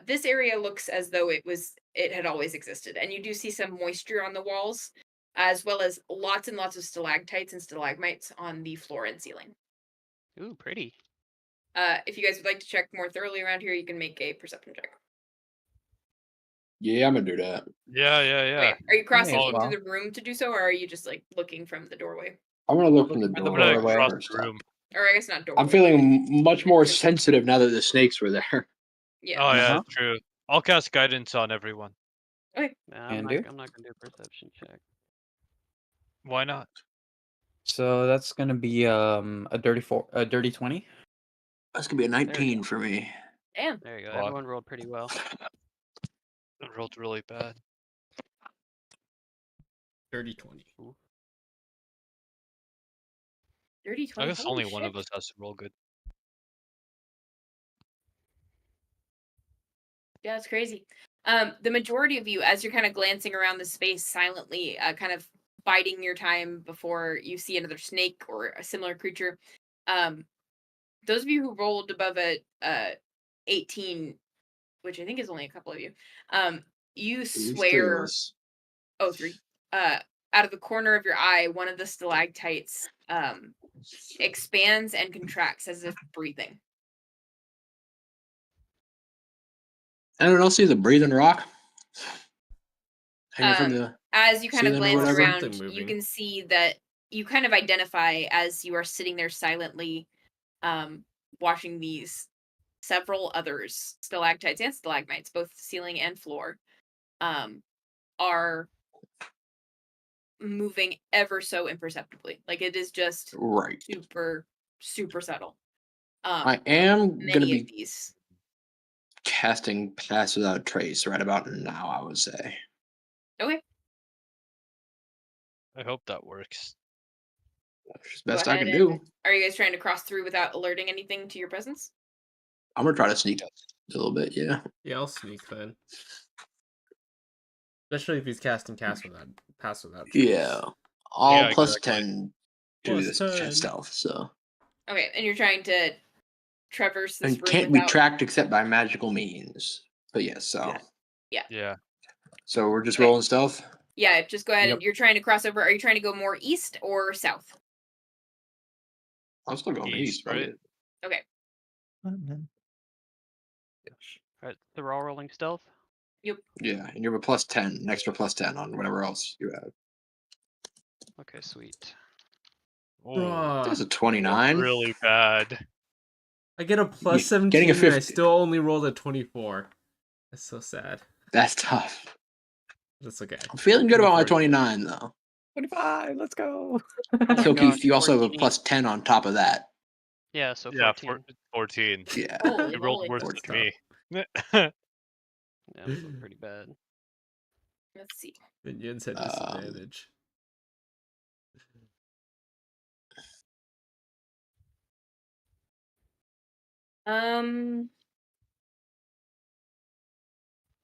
This area looks as though it had always existed, and you do see some moisture on the walls, as well as lots and lots of stalactites and stalagmites on the floor and ceiling. Ooh, pretty. If you guys would like to check more thoroughly around here, you can make a perception check. Yeah, I'm gonna do that. Yeah, yeah, yeah. Okay. Are you crossing as into well. the room to do so, or are you just like looking from the doorway? I'm gonna look from the Looking from the doorway. doorway. Across first the off. room. Or I guess not doorway. I'm feeling much more sensitive now that the snakes were there. Yeah. Oh yeah, Uh-huh. true. I'll cast guidance on everyone. Okay. Nah, Can I'm do. not gonna do a perception check. Why not? So that's gonna be a dirty 20. That's gonna be a There we 19 for me. Damn. There you go. Fuck. Everyone rolled pretty well. I rolled really bad. Dirty 20. Dirty 20. I guess Holy only one of shit. us has to roll good. Yeah, that's crazy. The majority of you, as you're kind of glancing around the space silently, kind of biding your time before you see another snake or a similar creature, those of you who rolled above a 18, which I think is only a couple of you, you At least 3 of swear. us. Oh, 3. Out of the corner of your eye, one of the stalactites expands and contracts as if breathing. Anyone else see the breathing rock? Hanging from the As you kind of ceiling or glance whatever? around, Something you moving. can see that you kind of identify as you are sitting there silently, watching these several others, stalactites and stalagmites, both ceiling and floor, are moving ever so imperceptibly. Like it is just right. super, super subtle. I am gonna Many of be these. casting Pass Without a Trace right about now, I would say. Okay. I hope that works. It's Go best I ahead can and- do. Are you guys trying to cross through without alerting anything to your presence? I'm gonna try to sneak a little bit, yeah. Yeah, I'll sneak then. Especially if he's casting Pass Without Trace. Yeah. All Yeah, plus exactly. 10 to Plus this 10. stealth, so. Okay, and you're trying to traverse this And room can't without... be tracked except by magical means. But yes, so. Yeah. So we're just Okay. rolling stealth? Yeah, just go ahead Yep. and you're trying to cross over. Are you trying to go more east or south? I'm still going East, east, fuck right? it. Okay. Alright, so we're all rolling stealth. Yeah, and you have a plus 10, an extra plus 10 on whatever else you have. Okay, sweet. Oh, There's a Bruh. 29. really bad. I get a plus Yeah, 17 getting a and I 50. still only rolled a 24. That's so sad. That's tough. That's okay. I'm feeling good about my 24. 29 though. 25. Let's go. Oh my So gosh, Keith, you also have a 14. plus 10 on top of that. Yeah, so Yeah, 14. 14. Yeah. Holy You rolled moly. worse That's than me. Yeah, this was pretty bad. Let's see. Minions had Um, disadvantage.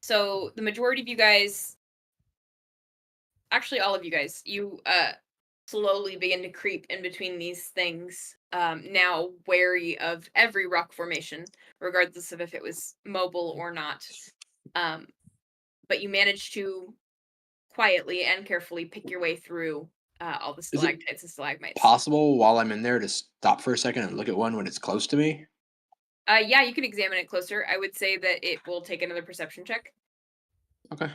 So the majority of you guys, actually all of you guys, you slowly begin to creep in between these things, now wary of every rock formation, regardless of if it was mobile or not. But you manage to quietly and carefully pick your way through all the it stalactites and stalagmites. Possible while I'm in there to stop for a second and look at one when it's close to me? Yeah, you can examine it closer. I would say that it will take another perception check. Okay.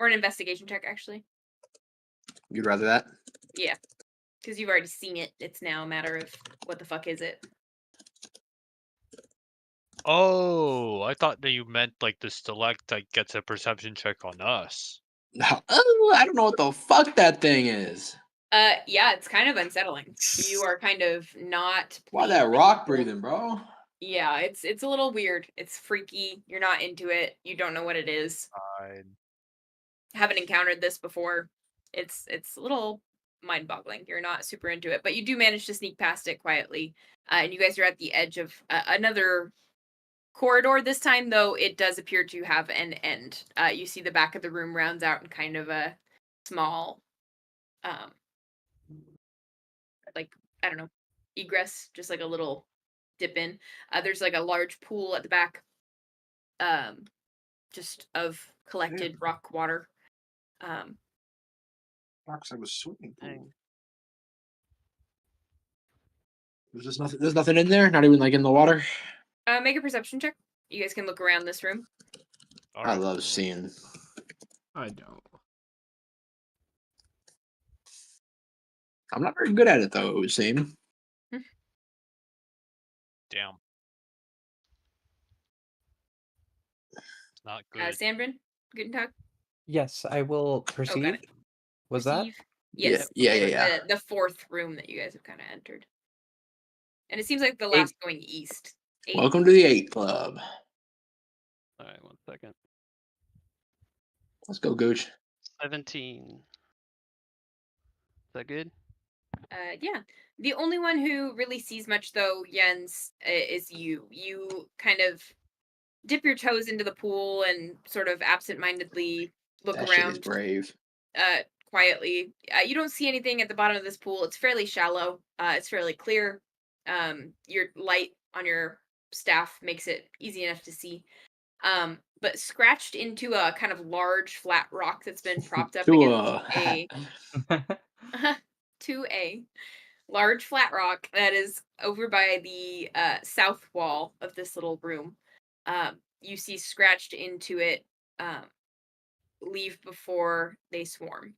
Or an investigation check, actually. You'd rather that? Yeah. Because you've already seen it. It's now a matter of what the fuck is it? Oh, I thought that you meant like the stalactite gets a perception check on us. No. Oh, I don't know what the fuck that thing is. Yeah, it's kind of unsettling. You are kind of not. Why that rock breathing, bro? Yeah, it's a little weird. It's freaky. You're not into it. You don't know what it is. Fine. Haven't encountered this before. It's a little mind-boggling. You're not super into it, but you do manage to sneak past it quietly. And you guys are at the edge of another corridor. This time, though, it does appear to have an end. You see the back of the room rounds out in kind of a small, like, I don't know, egress, just like a little dip in. There's like a large pool at the back, just of collected rock water. Rocks like a swimming pool. Dang. There's just nothing. There's nothing in there. Not even like in the water. Make a perception check. You guys can look around this room. I Alright. love seeing. I don't. I'm not very good at it though. It would seem. Damn. It's not good. Sanbrynn, Guntentog. Yes, I will perceive. it. Was that? Perceive? Yes. Yeah. The fourth room that you guys have kind of entered. And it seems like the last going east. 8. Welcome to the 8 Club. All right, 1 second. Let's go, Gooch. 17. Is that good? Yeah. The only one who really sees much, though, Jens, is you. You kind of dip your toes into the pool and sort of absentmindedly look That shit is around brave. quietly. You don't see anything at the bottom of this pool. It's fairly shallow. It's fairly clear. Your light on your staff makes it easy enough to see. But scratched into a kind of large flat rock that's been propped up to a large flat rock that is over by the south wall of this little room. You see scratched into it, leave before they swarm.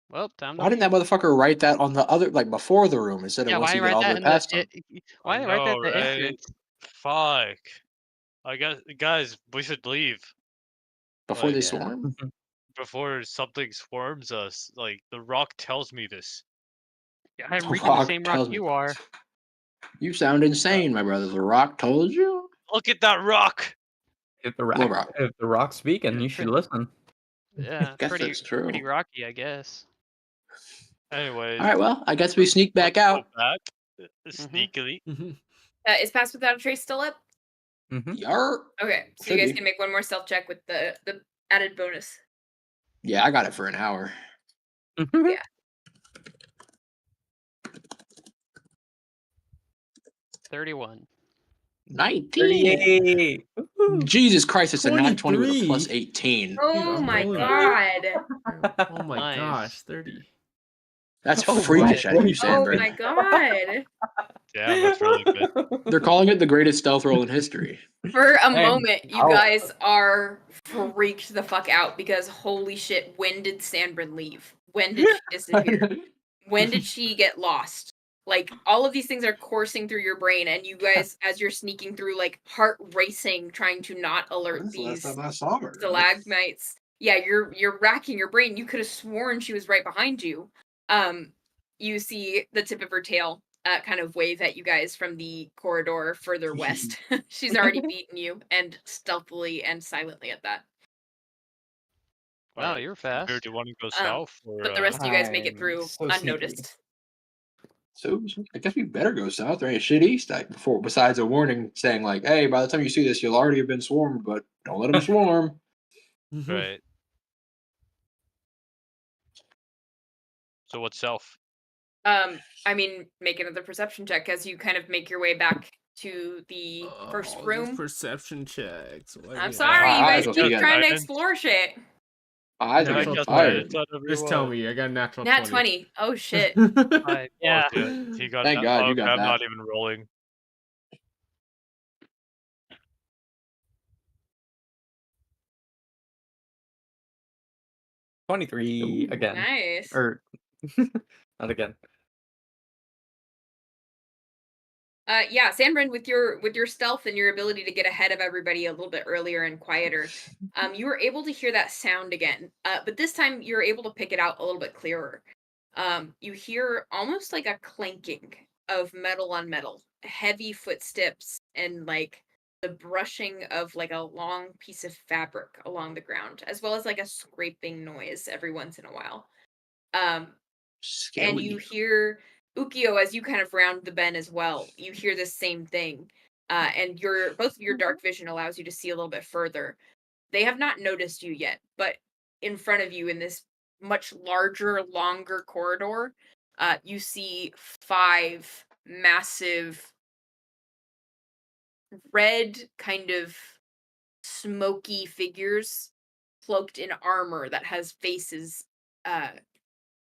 Well, time to Why didn't that motherfucker write that on the other, like before the room, instead of Yeah, once why you get write all the that way in past the them? why I write that know, in the right? entrance? Fuck. I guess, guys, we should leave Before they like- swarm? before something swarms us. Like, the rock tells me this. Yeah, I'm The reading the rock same tells rock me- you are. You sound insane, my brother. The rock told you? Look at that rock! If the What rock, rock? if the rock's speaking, you should listen. Yeah, Guess pretty that's true. pretty rocky, I guess. Anyways. All right, well, I guess we sneak back let's out. Go back. Sneakily. Is Pass Without a Trace still up? Yarp. Okay, so Should you guys be. can make one more stealth check with the added bonus. Yeah, I got it for an hour. Yeah. 31. 19. 38. Jesus Christ, it's a nat 20 with a 23. plus 18. Oh I'm my rolling god. Oh my Nice. gosh, 30. That's Oh, freakish wow. out of you, Oh Sanbrynn. my god. Damn, that's really good. They're calling it the greatest stealth roll in history. For a Hey, moment, you I'll- guys are freaked the fuck out because holy shit, when did Sanbrynn leave? When did she disappear? When did she get lost? Like, all of these things are coursing through your brain, and you guys, as you're sneaking through, like, heart racing, trying to not alert When's the last these time I saw her? stalagmites. Yeah, you're racking your brain. You could have sworn she was right behind you. You see the tip of her tail kind of wave at you guys from the corridor further west. She's already beaten you, and stealthily and silently at that. Wow, Alright, you're Here, fast. do you want to go Um, south? Or, But the rest of you guys make it I'm through so sneaky. unnoticed. So I guess we better go south. There ain't shit east before, besides a warning saying like, "Hey, by the time you see this, you'll already have been swarmed, but don't let them swarm." Right. So what's south? I mean, make another perception check as you kind of make your way back to the first Oh, these room. perception checks. Why I'm do sorry, you I guys don't keep think I- trying to Guidance. explore shit. Eyes are Natural getting Just tired. Just tell me, I got a natural Nat 20. 20. Oh shit. Yeah. Oh, dude, he got Thank that. God you Okay, got I'm that. not even rolling. $23 again. Nice. Or not again. Yeah, Sanbrynn, with your stealth and your ability to get ahead of everybody a little bit earlier and quieter, you were able to hear that sound again. But this time you're able to pick it out a little bit clearer. You hear almost like a clanking of metal on metal, heavy footsteps, and like the brushing of like a long piece of fabric along the ground, as well as like a scraping noise every once in a while. Um, and you hear Ookiyo as you kind of round the bend as well. You hear the same thing, and both of your dark vision allows you to see a little bit further. They have not noticed you yet, but in front of you in this much larger, longer corridor, you see 5 massive red, kind of smoky figures cloaked in armor that has faces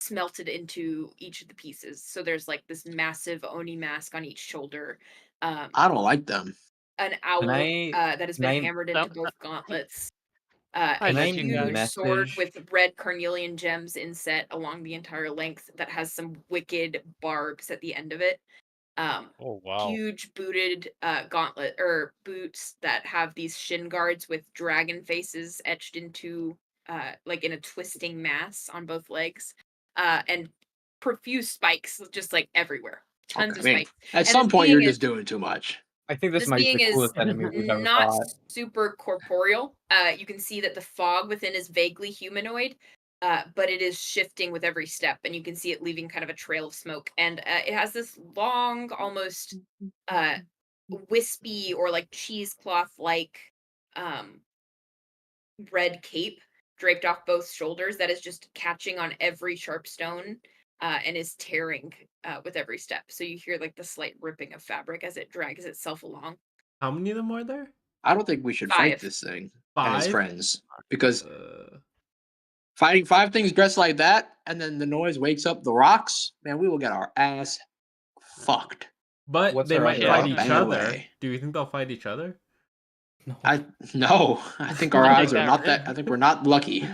smelted into each of the pieces. So there's like this massive Oni mask on each shoulder. I don't like them. An owl that has been I- hammered into both gauntlets. Hi, A I huge sword message- with red carnelian gems inset along the entire length that has some wicked barbs at the end of it. Oh wow. Huge booted gauntlet or boots that have these shin guards with dragon faces etched into like in a twisting mass on both legs, and profuse spikes just like everywhere. Tons of spikes. At And some this point, being you're is- just doing too much. I think this This might be being the is coolest enemy we've ever not fought. super corporeal. You can see that the fog within is vaguely humanoid, but it is shifting with every step, and you can see it leaving kind of a trail of smoke. And it has this long, almost wispy or like cheesecloth like red cape draped off both shoulders that is just catching on every sharp stone and is tearing with every step. So you hear like the slight ripping of fabric as it drags itself along. How many of them are there? I don't think we should fight 5. this thing and its 5? friends because Uh, fighting 5 things dressed like that and then the noise wakes up the rocks, man, we will get our ass fucked. but What's they our might other fight option? each Bad other. way. Do you think they'll fight each other? No. I think our I odds think are that not hurt. that. I think we're not lucky.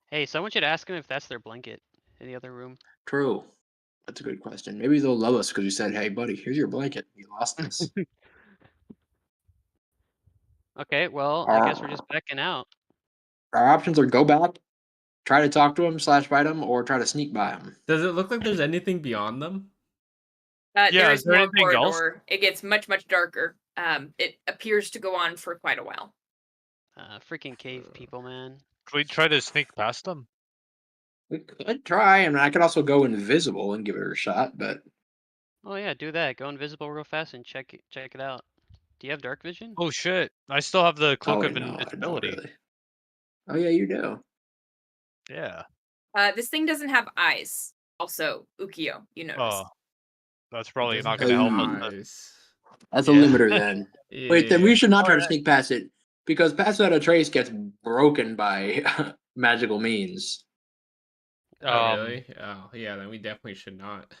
Hey, someone should ask them if that's their blanket in the other room. True. That's a good question. Maybe they'll love us because we said, "Hey, buddy, here's your blanket. You lost this." Okay, well, I guess we're just backing out. Our options are go back, try to talk to him / fight him, or try to sneak by him. Does it look like there's anything beyond them? Yeah, There is is there more anything else? corridor. It gets much, much darker. It appears to go on for quite a while. Freaking cave people, man. Can we try to sneak past them? We could try, and I could also go invisible and give it a shot. But Oh yeah, do that. Go invisible real fast and check it out. Do you have dark vision? Oh shit! I still have the cloak of no, not invisibility. really. Oh yeah, you do. Yeah. This thing doesn't have eyes. Also, Ookiyo, you notice. Oh, that's probably Doesn't not going to have help us. eyes. That's Yeah. a limiter then. Wait, then we should not try to Alright. sneak past it because pass without a trace gets broken by magical means. Oh, really? Oh, yeah, then we definitely should not.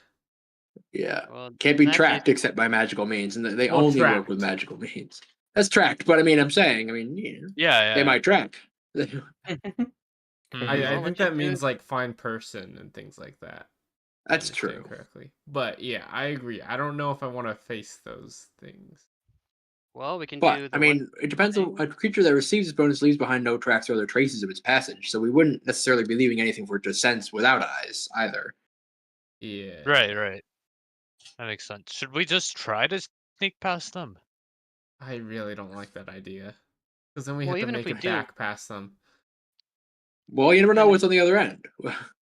Yeah. Well, Can't be in that tracked case- except by magical means, and they Well, only work with tracked. magical means. That's tracked, but I'm saying, you know, Yeah, they might track. Mhm. I Well, think what you that do- means like find person and things like that. if I That's understand true. Correctly, but yeah, I agree. I don't know if I want to face those things. Well, we can But do. I mean, it depends on a creature that receives this bonus leaves behind no tracks or other traces of its passage, so we wouldn't necessarily be leaving anything for it to sense without eyes either. Yeah. Right. That makes sense. Should we just try to sneak past them? I really don't like that idea, because then we Well, have to even if make we it do- back past them. Well, you never know what's on the other end.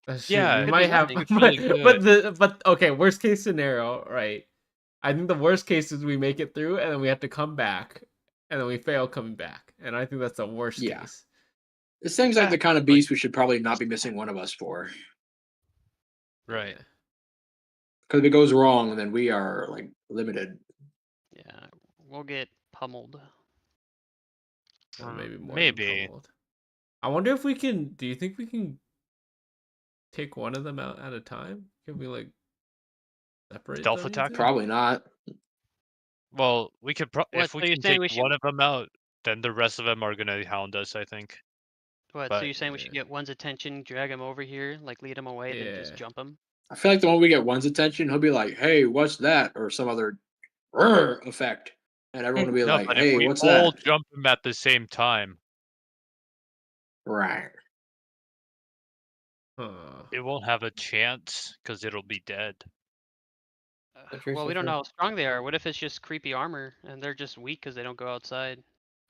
That's Yeah, true. We could might be have, nothing. It's really but okay. Worst case scenario, right? I think the worst case is we make it through, and then we have to come back, and then we fail coming back, and I think that's the worst Yeah. case. This seems like the kind of beast we should probably not be missing one of us for. Right. Because if it goes wrong, then we are like limited. Yeah, we'll get pummeled. Maybe more. Maybe. I wonder if we can. Do you think we can take one of them out at a time? Can we like separate Stealth them, you attack? think? Probably not. Well, we could What, if so we you're can saying take we should- one of them out, then the rest of them are gonna hound us, I think. What? But- So you're saying we should get one's attention, drag him over here, like lead him away, then just Yeah. jump him? I feel like the moment we get one's attention, he'll be like, "Hey, what's that?" or some other effect, and everyone will be No, like, but if "Hey, we what's all that?" jump him at the same time, Right. it won't have a chance because it'll be dead. Well, we don't know how strong they are. What if it's just creepy armor and they're just weak because they don't go outside?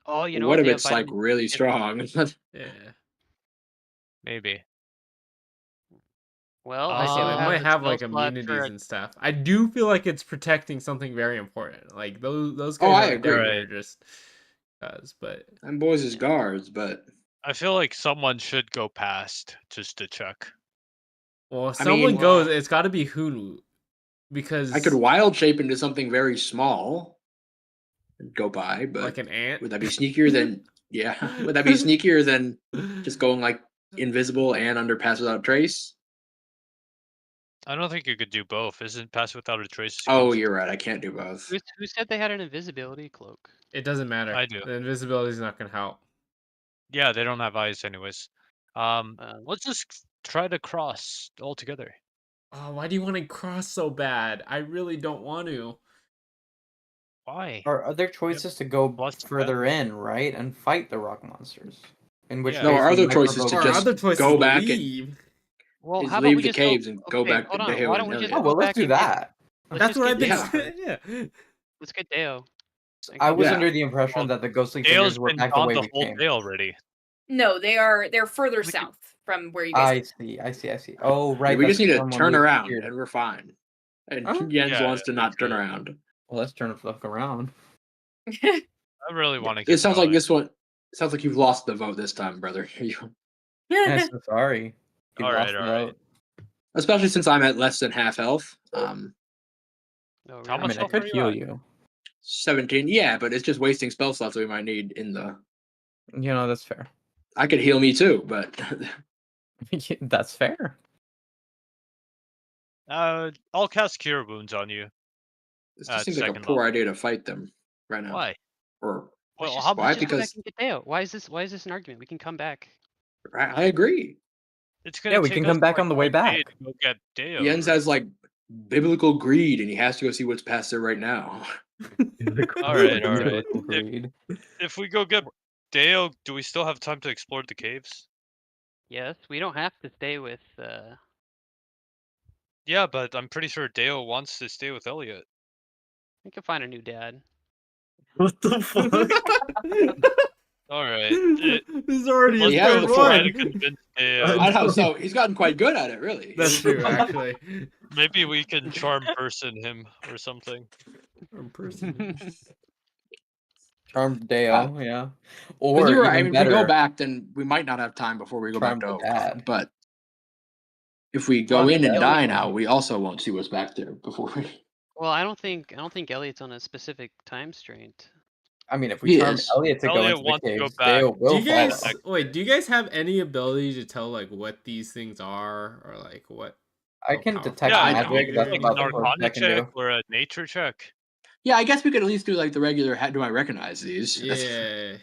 Oh, you know What what? if They have it's like vitamin really D. strong? Yeah. Maybe. Well, Also, I do it have might a have spell like slot for immunities a and stuff. I do feel like it's protecting something very important. Like those Oh, guys I aren't agree. down there Right. just cause, but And boys is Yeah. guards, but I feel like someone should go past just to check. well, if I someone mean- goes, it's got to be Hunwut because I could wild shape into something very small and go by. But like an ant. would that be sneakier than? Yeah, would that be sneakier than just going like invisible and under pass without a trace? I don't think you could do both. Isn't pass without a trace? Oh, comes with- you're right. I can't do both. Who said they had an invisibility cloak? It doesn't matter. I do. The invisibility is not gonna help. Yeah, they don't have eyes anyways. Let's just try to cross all together. Oh, why do you want to cross so bad? I really don't want to. Why? Our other choice is to go plus further in, right, and fight the rock monsters. In which Yeah. No, case our we other might choice is provoke to Our just other choice go is to back and leave. Well, is how about leave we the just go? caves and go Okay, back hold to on. Deo Why and don't we just Elliot. Oh go well, let's back do and get? that. Let's That's just what I've get been Deo. saying. Yeah. Let's get Deo. I was Yeah. under the impression Well, that the ghostly Dale's figures were been back the gone way the we whole came. day already. No, they're further We could- south from where you guys I see. Oh, right. Yeah, we that's just need to from when turn we around appeared. and we're fine. And Huh? Jens Yeah, wants to not that's turn right. around. Well, let's turn the fuck around. I really want to It keep sounds like going. this one. Sounds like you've lost the vote this time, brother. I'm so sorry. You All lost right, the all vote. right. Especially since I'm at less than half health. Oh, How really? I much mean, I health could are you heal at? you. 17. Yeah, but it's just wasting spell slots that we might need in the. You know, that's fair. I could heal me too, but That's fair. I'll cast Cure Wounds on you. this just At seems like a second poor level. idea to fight them right now. Why? Or Well, Let's how why? just go back Because and get Deo. Why is this an argument? We can come back. I agree. It's gonna Yeah, we take can us come back like on the way all day back. to go get Deo. Jens has like biblical greed, and he has to go see what's past there right now. All right, all right. Biblical greed. If we go get Deo, do we still have time to explore the caves? Yes, we don't have to stay with. Yeah, but I'm pretty sure Deo wants to stay with Elliot. We can find a new dad. What the fuck? All right. This is already Let's He has turn before. try to one. convince Deo. I know. So he's gotten quite good at it, really. That's true, actually. Maybe we can charm person him or something. One person. Charmed Deo, yeah. Because Or you're right. I even mean, if we go better, back, then we might not have time before we go back charmed to the Oak. dad. But if we go Well, I in mean, and Elliot- die now, we also won't see what's back there before we. Well, I don't think Elliot's on a specific time constraint. I mean, if we He charm is. Elliot to go Elliot into the wants to go caves, back. Deo Do will you follow. guys wait? Do you guys have any ability to tell like what these things are or like what? I how can powerful detect Yeah, they I can magic. we are? do That's like about an the closest I Arcana can do. check or a nature check? Yeah, I guess we could at least do like the regular. Do I recognize these? Yeah.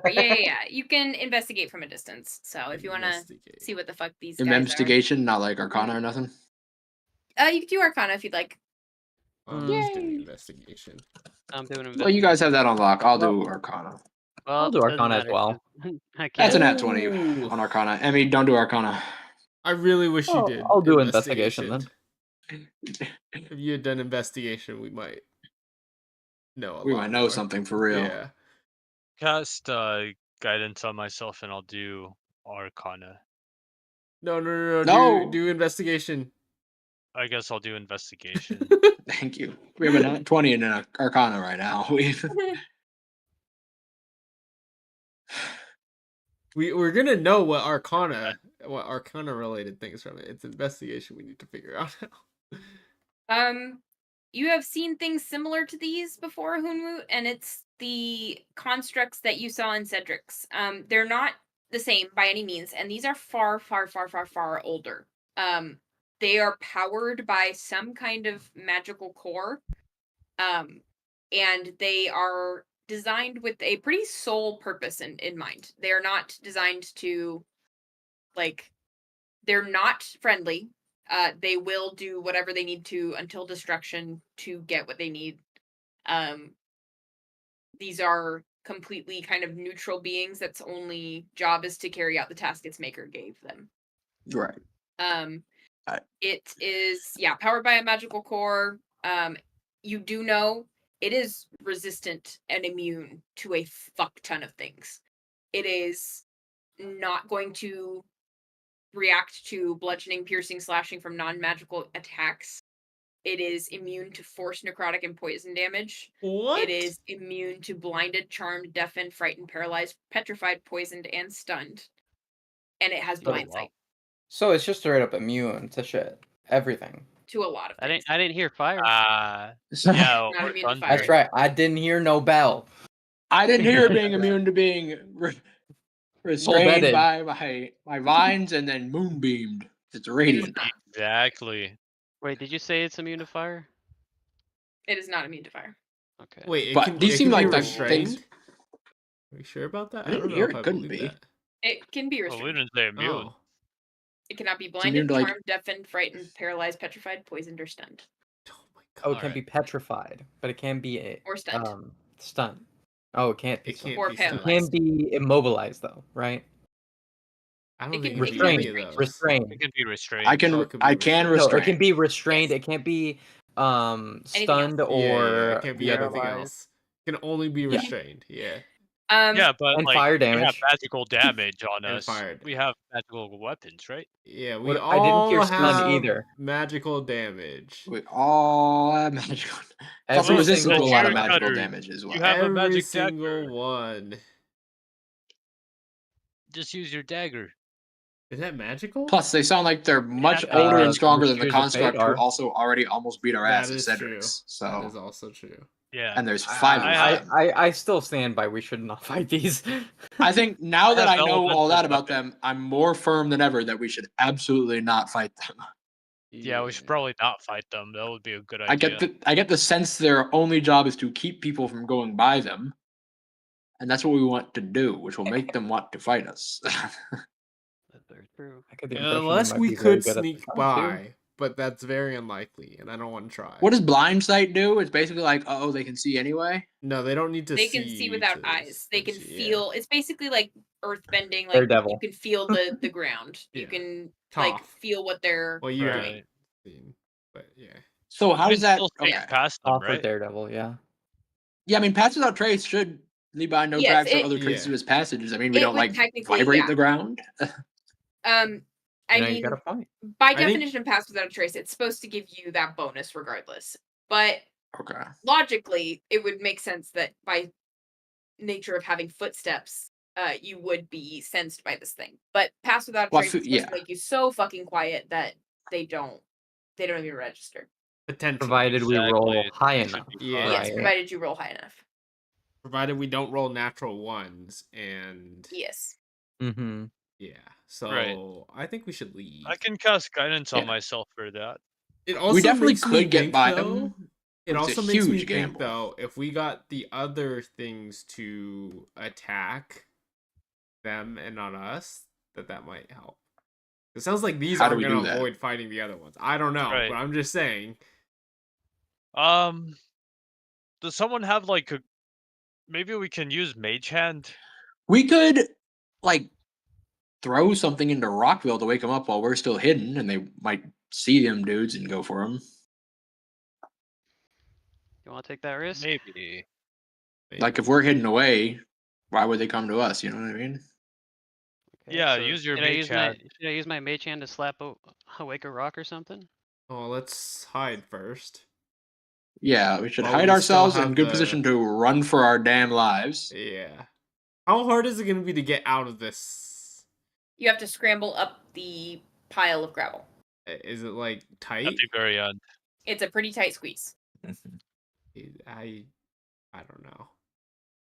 yeah. You can investigate from a distance. So if you want to Investigate. see what the fuck these guys Investigation, not like Arcana or nothing. You can do Arcana if you'd like. I'm just doing Yay. investigation. I'm doing Well, you guys have that on lock. I'll Well, do Arcana. Well, I'll do doesn't Arcana as matter, well. 'cause I That's an can't. at 20 Ooh. on Arcana. Emmy, don't do Arcana. I really wish you did. I'll do investigation then. If you had done investigation, we might know a We lot might know more. something for real. Yeah. Cast guidance on myself and I'll do Arcana. No. No. Do investigation. I guess I'll do investigation. Thank you. We have a nat 20 in an Arcana right now. We're gonna know what Arcana related things from it. It's investigation we need to figure out now. You have seen things similar to these before, Hunwut, and it's the constructs that you saw in Cedric's. They're not the same by any means, and these are far older. They are powered by some kind of magical core, and they are designed with a pretty sole purpose in mind. They are not designed to, like, they're not friendly. They will do whatever they need to until destruction to get what they need. These are completely kind of neutral beings that's only job is to carry out the task its maker gave them. Right. It is powered by a magical core. You do know it is resistant and immune to a fuck ton of things. It is not going to react to bludgeoning, piercing, slashing from non-magical attacks. It is immune to force, necrotic, and poison damage. What? It is immune to blinded, charmed, deafened, frightened, paralyzed, petrified, poisoned, and stunned. And it has blind sight So it's just straight up immune to shit. Everything. to a lot of things. I didn't hear fire. Yeah. Not or immune to thunder. fire. That's right. I didn't hear no bell. I didn't hear it being immune to being restrained Full-bedded. by my vines and then moonbeamed. It's radiant. Exactly. Wait, did you say it's immune to fire? It is not immune to fire. Okay. Wait, But these seem be like the restrained? things- Are you sure about that? I didn't don't know hear if it I couldn't believe be. that. It can be Well, we restrained. didn't say immune. Oh. It cannot be immune blinded, to, like- charmed, deafened, frightened, paralyzed, petrified, poisoned, or stunned. Oh my god. Oh, it can be petrified, but it can be Or stunned. stunned. Oh, it can't be. It can't Or be It paralyzed. stunned. can be immobilized though, right? I don't It think can it be can be any Restrained. of those. Restrained. It can be restrained. I can Oh, it could be I can restrained. No, restrain. it can be restrained. Yes. It can't be Anything stunned else. or it can't be anything paralyzed. else. It can only be Yeah. restrained. Yeah. Yeah, but And like fire we have damage. magical damage on And us. fire We have magical weapons, right? Yeah, we What- I didn't hear all stun have either. magical damage. We all have magical. It's also Every resistant to a single lot of one. magical Cutter, damage as well. you have a Every magic single dagger. one. Just use your dagger. Is that magical? Plus, they sound like they're much Yeah, older and stronger than the Tears of Fate construct, who are. also already almost beat our That ass at is true. Cedric's. That is So, also true. Yeah. and there's 5 I of have- them. I still stand by we should not fight these. I think now I that I have know all that elemental about them, I'm more firm than ever that we should absolutely not fight them. Yeah, we should probably not fight them. That would be a good I idea. get the sense their only job is to keep people from going by them, and that's what we want to do, which will make them want to fight us. That's very true. I get the impression they Unless might we be very could good at sneak the fight, too. by, but that's very unlikely, and I don't want to try. What does blind sight do? It's basically like, oh, they can see anyway. No, they don't need to They see. can see without to eyes. They can yeah. feel. It's basically like earthbending. Like Daredevil. you can feel the ground. You Yeah. can like Tough. feel what they're Well, you Right. doing. haven't seen, but yeah. So how You does can that? still sneak Okay. past them, Off for right? Daredevil, yeah. Yeah, I mean, Pass Without Trace should leave behind no Yes, tracks or it- other traces Yeah. of his passages. I mean, we It don't would like technically, vibrate yeah. the ground. I You know, mean, you got a point. by think- definition, pass without a trace, it's supposed to give you that bonus regardless. But Okay. logically, it would make sense that by nature of having footsteps, you would be sensed by this thing. But pass without a Well, trace is supposed to make you so fucking quiet that they don't even register. Potentially. Provided we roll Exactly. high It should enough. be Yeah. fine. Yes, Right. provided you roll high enough. Provided we don't roll natural ones, and Yes. Mm-hmm. yeah. So Right. I think we should leave. I can cast guidance on Yeah. myself for that. It also We definitely makes me could get think, by though, them. It It's a also makes me huge think, gamble. though, if we got the other things to attack them and not us, that might help. It sounds like these How do aren't we going do to that? avoid fighting the other ones. I don't know, Right. but I'm just saying. Does someone have like a? Maybe we can use Mage Hand. We could, like, throw something into Rockville to wake them up while we're still hidden, and they might see them dudes and go for them. You want to take that risk? Maybe. Like, if we're hidden away, why would they come to us? You know what I mean? Okay, Yeah, use your should I Mage use my Hand. should I use my mage hand to slap awake a rock or something? Oh, let's hide first. Yeah, we should Well, hide we still ourselves in have good the- position to run for our damn lives. Yeah. How hard is it going to be to get out of this? You have to scramble up the pile of gravel. Is it, like, At tight? the very end. It's a pretty tight squeeze. I don't know.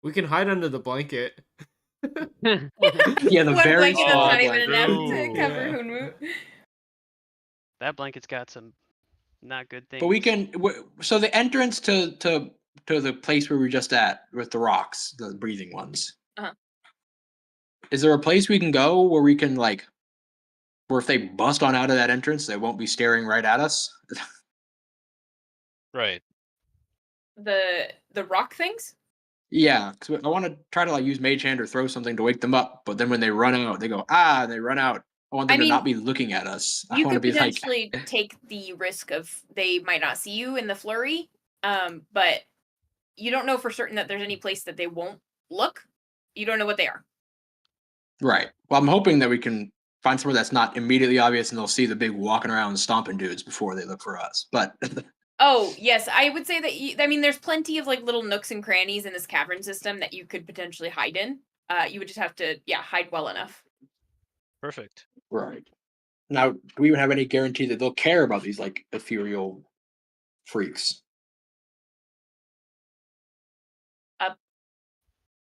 We can hide under the blanket. Yeah, the One very blanket that's small not even blanket. enough to Ooh. cover Yeah. Hunwut. That blanket's got some not good things. But we can. So the entrance to the place we were just at with the rocks, the breathing ones. Uh-huh. Is there a place we can go where we can like Or if they bust on out of that entrance, they won't be staring right at us. Right. The rock things? Yeah, because I want to try to like use Mage Hand or throw something to wake them up. But then when they run out, they go and they run out. I want them to not be looking at us. I You want to could be like, potentially take the risk of they might not see you in the flurry, but you don't know for certain that there's any place that they won't look. You don't know what they are. right. Well, I'm hoping that we can find somewhere that's not immediately obvious, and they'll see the big walking around stomping dudes before they look for us. But Oh, yes, I would say that there's plenty of like little nooks and crannies in this cavern system that you could potentially hide in. You would just have to, hide well enough. Perfect. right now, do we even have any guarantee that they'll care about these like ethereal freaks?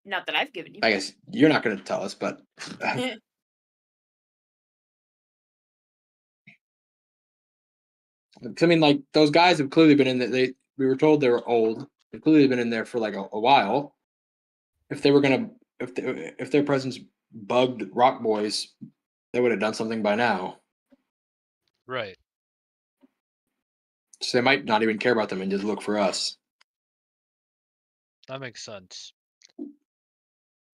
Not that I've given you. I guess you're not going to tell us, but I mean, like those guys have clearly been in there. We were told they were old. They've clearly been in there for like a while. If they were gonna, if their presence bugged Rock Boys, they would have done something by now. Right. So they might not even care about them and just look for us. That makes sense.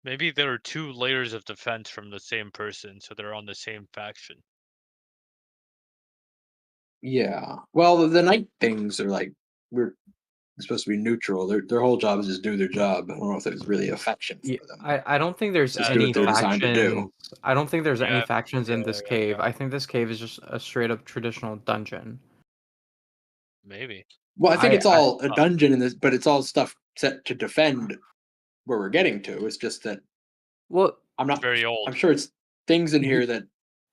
Maybe there are 2 layers of defense from the same person, so they're on the same faction. Yeah. Well, the night things are like we're supposed to be neutral. Their whole job is just do their job. I don't know if there's really a faction for them. I don't think there's Just do any what they're designed to do. factions. I don't think there's any Yeah, factions in yeah, this yeah, cave. yeah. I think this cave is just a straight up traditional dungeon. Maybe. Well, I think it's all a Oh. dungeon in this, but it's all stuff set to defend where we're getting to. It's just that Well, I'm not Very old. I'm sure it's things in here that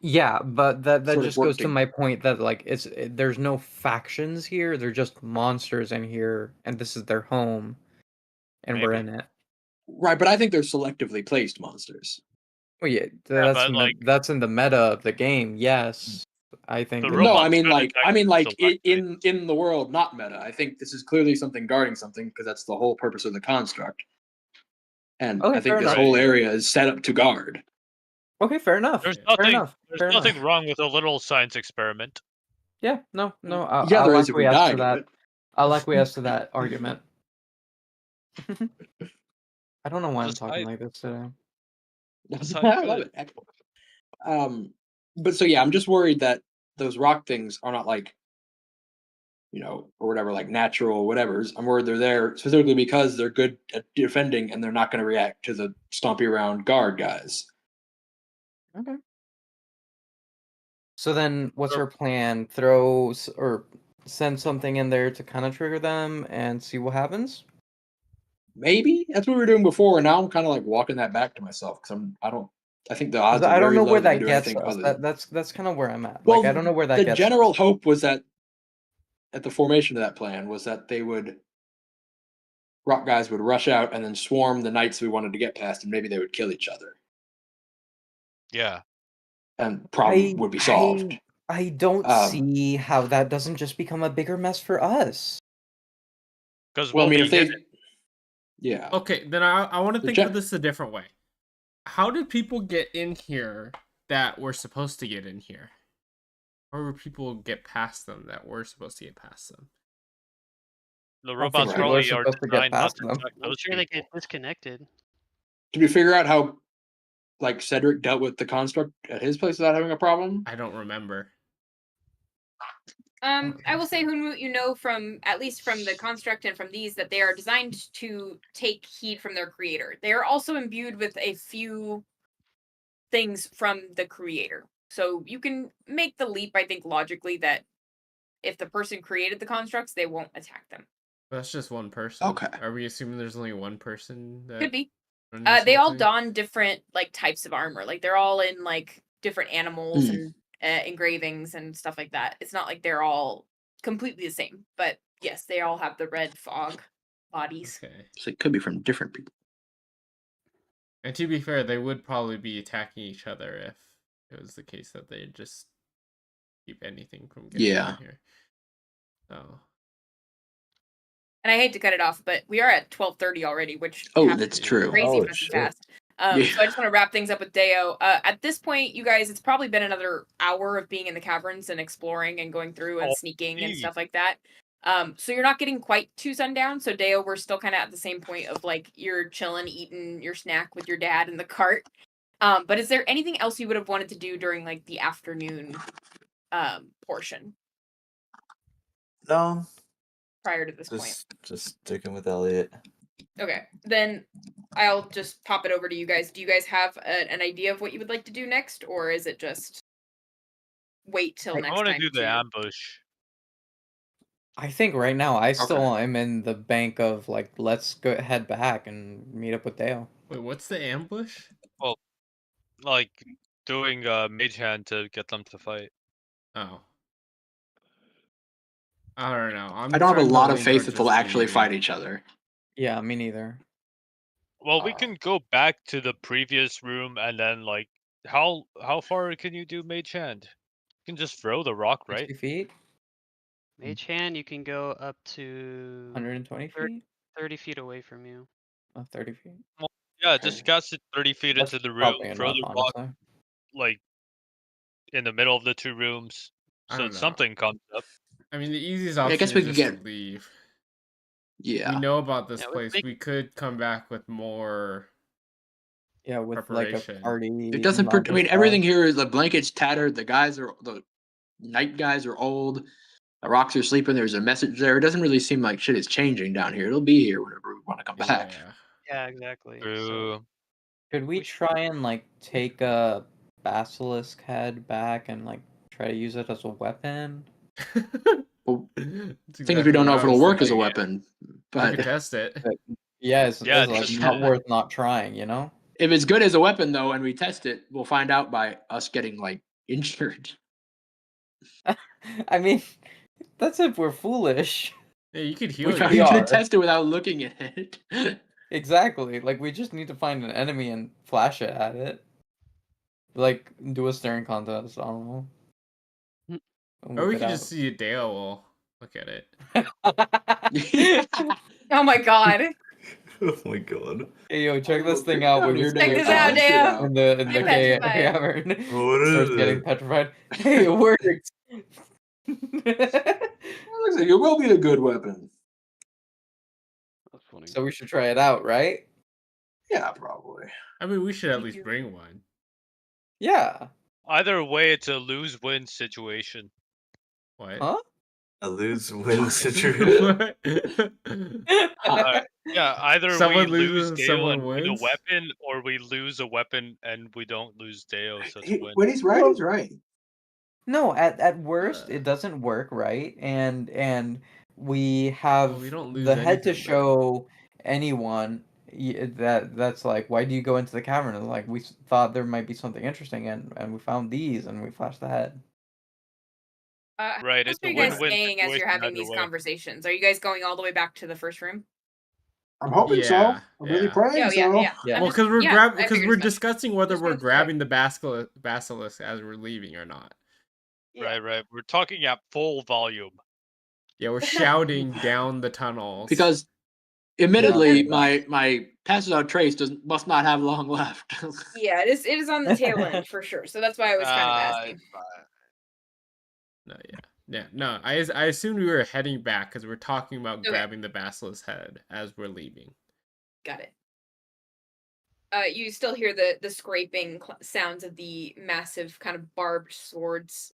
yeah, but that sort of just goes to working. my point that like there's no factions here. They're just monsters in here, and this is their home, and we're Maybe. in it. Right, but I think they're selectively placed monsters. Well, yeah, Yeah, that's but, in like that's in the meta of the game. Yes, I think. The No, robots I mean could like selectively in the world, not meta. I think this is clearly something guarding something because that's the whole purpose of the construct. And Okay, I think fair this enough. whole area is set up to guard. Okay, fair enough. There's Fair nothing enough. there's Fair nothing enough. wrong with a little science experiment. Yeah, no. Yeah, I'll there is if we acquiesce die to to that. it. I'll acquiesce to that argument. I don't know why I'm Just talking like this today. I love it. But so yeah, I'm just worried that those rock things are not like, or whatever, like natural whatevers. I'm worried they're there specifically because they're good at defending and they're not going to react to the stompy around guard guys. Okay. So then, what's Sure. our plan? Or send something in there to kind of trigger them and see what happens? Maybe that's what we were doing before, and now I'm kind of like walking that back to myself because I think the 'Cause odds are I don't very know low where that we that do gets anything us. other. That's kind of where I'm at. Well, Like, I don't know where that the gets general us. hope was that at the formation of that plan was that rock guys would rush out and then swarm the knights we wanted to get past, and maybe they would kill each other, Yeah. and problem would be solved. I don't see how that doesn't just become a bigger mess for us. Because Well, I we'll mean, be if hidden. yeah. Okay, then I want to think gen- of this a different way. How did people get in here that were supposed to get in here? Or would people get past them that were supposed to get past them? The I don't think robots people are probably are supposed to get designed not past to them. attack I'm those sure they people. get disconnected. Did we figure out how, like, Cedric dealt with the construct at his place without having a problem? I don't remember. I will say, Hunwut, from at least from the construct and from these, that they are designed to take heed from their creator. They are also imbued with a few things from the creator. So you can make the leap, I think, logically, that if the person created the constructs, they won't attack them. That's just one person. Okay. Are we assuming there's only one person that Could be. runs They all something? don different types of armor. Like they're all in different animals and engravings and stuff like that. It's not like they're all completely the same, but yes, they all have the red fog bodies. Okay. So it could be from different people. And to be fair, they would probably be attacking each other if it was the case that they just keep anything from getting in here. Oh. And I hate to cut it off, but we are at 12:30 already, which Oh, happened that's true. crazy Oh, fucking shit. fast. So I just want to wrap things up with Deo. At this point, you guys, it's probably been another hour of being in the caverns and exploring and going through and sneaking and stuff like that. So you're not getting quite to sundown. So Deo, we're still kind of at the same point of like you're chilling, eating your snack with your dad in the cart. But is there anything else you would have wanted to do during like the afternoon portion No, prior to this point? just sticking with Elliot. Okay, then I'll just pop it over to you guys. Do you guys have an idea of what you would like to do next, or is it just wait till next I want time? to do the ambush. I think right now I still am in the bank of like, let's go head back and meet up with Dale. Wait, what's the ambush? Well, like doing mage hand to get them to fight. Oh. I don't know. I don't have a lot of faith that they'll actually fight each other. Yeah, me neither. Well, we can go back to the previous room and then like how far can you do mage hand? You can just throw the rock, right? 60 feet? Mage hand, you can go up to 120 feet? 30 feet away from you. Oh, 30 feet. Well, yeah, just cast it 30 feet That's into the room, probably throw enough, the rock honestly. like in the middle of the two rooms, I so don't know. something comes up. I mean, the easiest I option guess we is could just get- to leave. Yeah. We know about this Yeah, place. We could come back with more. Yeah, with like a Preparation. party. It doesn't. I mean, everything here is the blanket's tattered. The night guys are old. The rocks are sleeping. There's a message there. It doesn't really seem like shit is changing down here. It'll be here whenever we want to come back. Yeah. Yeah, exactly. So True. Could we try and like take a basilisk head back and like try to use it as a weapon? Well, That's thing is, we don't know if what I it'll was work as a thinking. weapon. We But could test it. Yeah, it's Yeah, like just- not worth not trying, you know? if it's good as a weapon, though, and we test it, we'll find out by us getting like injured. I mean, that's if we're foolish. Yeah, you could We heal probably you. are. could test it without looking at it. Exactly. Like we just need to find an enemy and flash it at it. Like do a staring contest. I don't know. And Or we whip could it just see a Dale will look at it. out. Oh my god! Oh my god. Hey yo, check this thing out. We're just Check getting this out, Dale. in the I'm petrified. cavern. What Starts is getting it? petrified. Hey, it worked. Looks like it will be a good weapon. that's funny. So we should try it out, right? Yeah, probably. I mean, we should at least bring one. Yeah. Either way, it's a lose-win situation. What? Huh? A lose-win situation. What? Yeah, either Someone we lose loses and Dale someone and win a wins? weapon, or we lose a weapon and we don't lose Dale, so it's a win. When he's right, he's right. No, at worst it doesn't work, right? And we have Well, we don't lose the head to anything, then. show anyone that's like, why do you go into the cavern? And like we thought there might be something interesting, and we found these, and we flashed the head. Right, How it's are a you guys win-win staying as you're situation having either these way. conversations? Are you guys going all the way back to the first room? I'm hoping so. Yeah, I'm really yeah. praying Yeah, so. yeah. Yeah. I'm Well, just- because we're yeah, I because figured we're as much. discussing whether Just we're wanted to check. grabbing the basilisk as we're leaving or not. Right. We're talking at full volume. Yeah, we're shouting down the tunnels. Because, admittedly, Yeah. my passes out trace must not have long left. Yeah, it is on the tail end for sure. So that's why I was kind of asking. No, no. I assumed we were heading back because we're talking about Okay. grabbing the basilisk head as we're leaving. Got it. You still hear the scraping sounds of the massive kind of barbed swords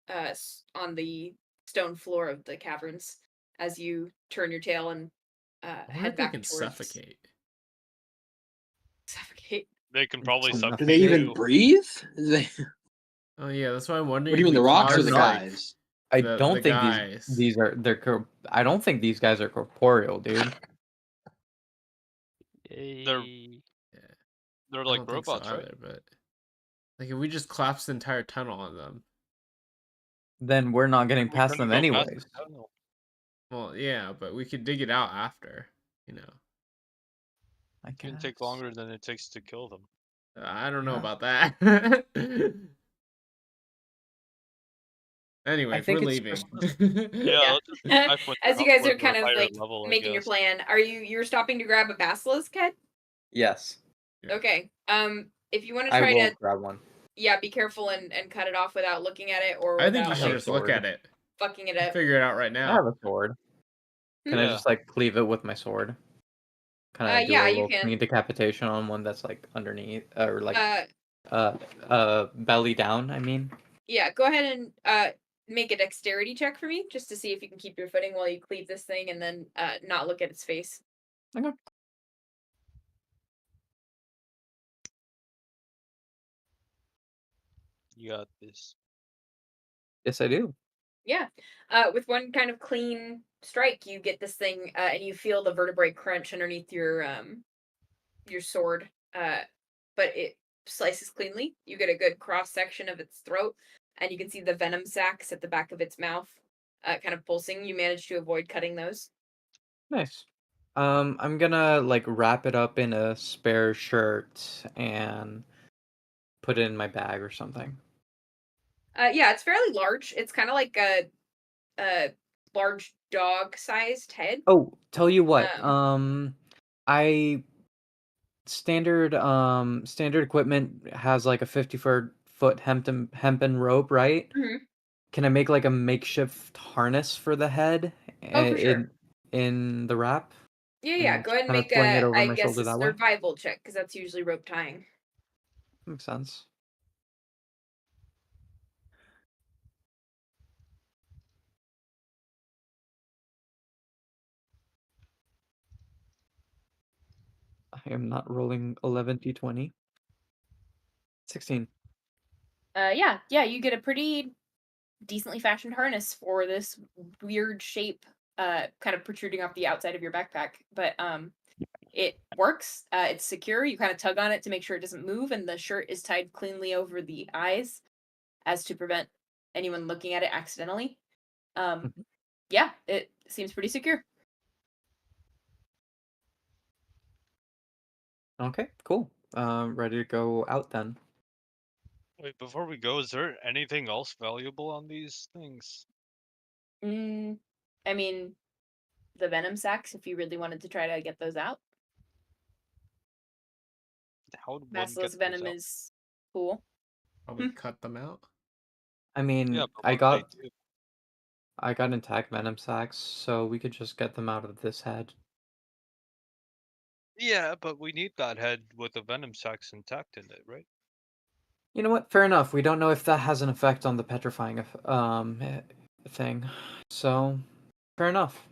on the stone floor of the caverns as you turn your tail and I wonder head if they back can towards suffocate. Suffocate. They can probably So suck. Do they even breathe? Oh yeah, that's why I'm wondering. What do you if mean, the we rocks or cause, the like, guys? I the don't think guys. these are I don't think these guys are corporeal, dude. Yay. They're I like don't think so robots, right? either, but like if we just collapse the entire tunnel on them. Then we're not getting We're past gonna them go past anyways. the tunnel. Well, yeah, but we could dig it out after. You know, I It can guess. take longer than it takes to kill them. I don't know Yeah. about that. Anyway, I if think we're it's leaving. Yeah, let's just back when As you we're guys are up kind of higher like level, I making your guess. plan, you're stopping to grab a basilisk head? Yes. Yeah. Okay. If you want to I try will to, grab one. yeah, be careful and cut it off without looking at it or I think you without should have a like just look sword. at it. fucking it up. Figure it out right I now. have a sword. Can I Yeah. just like cleave it with my sword? Can I do Yeah, a you little can. clean decapitation on one that's like underneath or like Uh, belly down? I mean. yeah, go ahead and make a dexterity check for me just to see if you can keep your footing while you cleave this thing and then not look at its face. Okay. You got this. Yes, I do. Yeah. With one kind of clean strike, you get this thing, and you feel the vertebrae crunch underneath your sword. But it slices cleanly. You get a good cross section of its throat, and you can see the venom sacs at the back of its mouth, kind of pulsing. You manage to avoid cutting those. Nice. I'm gonna like wrap it up in a spare shirt and put it in my bag or something. Yeah, it's fairly large. It's kind of like a large dog-sized head. Oh, tell you what. Um, I standard equipment has like a 50-foot hempen rope, right? Mhm. Can I make like a makeshift harness for the head Oh, for sure. in the wrap Yeah. and Go just ahead and kind of make fling it over I my guess, shoulder a that way? survival check because that's usually rope tying. Makes sense. I am not rolling 11 d20. 16. Yeah. You get a pretty decently fashioned harness for this weird shape, kind of protruding off the outside of your backpack. But it works. It's secure. You kind of tug on it to make sure it doesn't move, and the shirt is tied cleanly over the eyes, as to prevent anyone looking at it accidentally. Mhm. Yeah, it seems pretty secure. Okay, cool. Ready to go out then. Wait, before we go, is there anything else valuable on these things? I mean, the venom sacs, if you really wanted to try to get those out. How would one get Basilisk those venom out? is cool. Probably cut them out. I mean, Yeah, but I what do got they do? intact venom sacs, so we could just get them out of this head. Yeah, but we need that head with the venom sacs intact in it, right? You know what? Fair enough. We don't know if that has an effect on the petrifying thing. So, fair enough.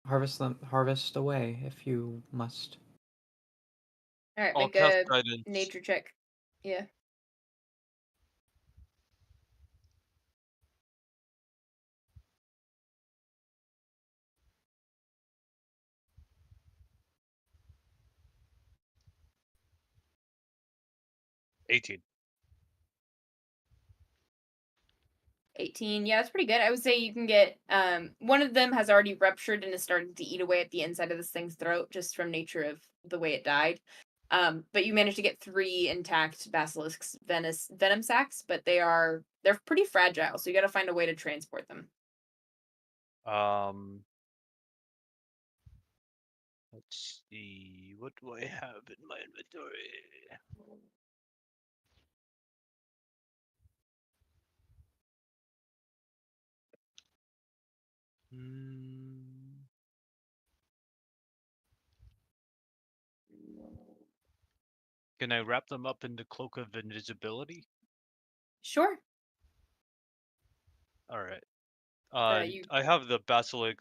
Harvest away if you must. All right, I'll make cast a guidance. nature check. Yeah. $18. 18. Yeah, that's pretty good. I would say you can get one of them has already ruptured and is starting to eat away at the inside of this thing's throat just from nature of the way it died. But you managed to get 3 intact basilisk's venom sacs, but they're pretty fragile, so you got to find a way to transport them. Let's see. What do I have in my inventory? Can I wrap them up in the cloak of invisibility? Sure. All right. You I have the basilisk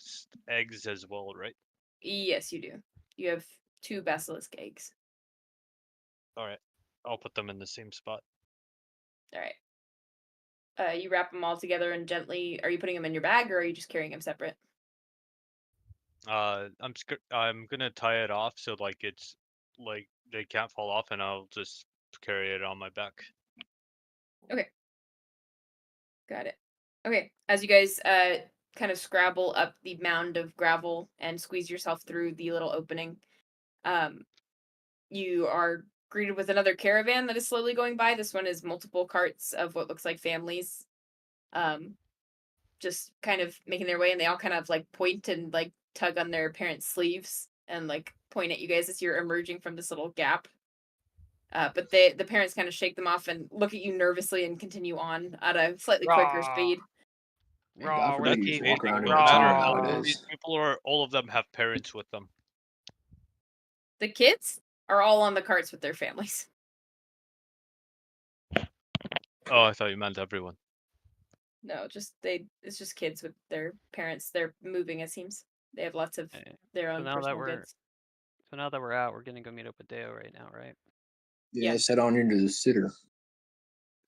eggs as well, right? Yes, you do. You have 2 basilisk eggs. All right. I'll put them in the same spot. All right. You wrap them all together and gently. Are you putting them in your bag or are you just carrying them separate? I'm gonna tie it off so like it's like they can't fall off, and I'll just carry it on my back. Okay. Got it. Okay. As you guys kind of scrabble up the mound of gravel and squeeze yourself through the little opening, you are greeted with another caravan that is slowly going by. This one is multiple carts of what looks like families, just kind of making their way, and they all kind of like point and like tug on their parents' sleeves and like point at you guys as you're emerging from this little gap. But the parents kind of shake them off and look at you nervously and continue on at a slightly quicker speed. Man, God forbid you just That's walk around no here and tell matter them how how it old these is. people are, all of them have parents with them. The kids are all on the carts with their families. Oh, I thought you meant everyone. No, it's just kids with their parents. They're moving, it seems. They have lots of Okay. their So own now that personal we're goods. so now that we're out, we're gonna go meet up with Deo right now, right? Yeah, Yeah. head on into the sitter.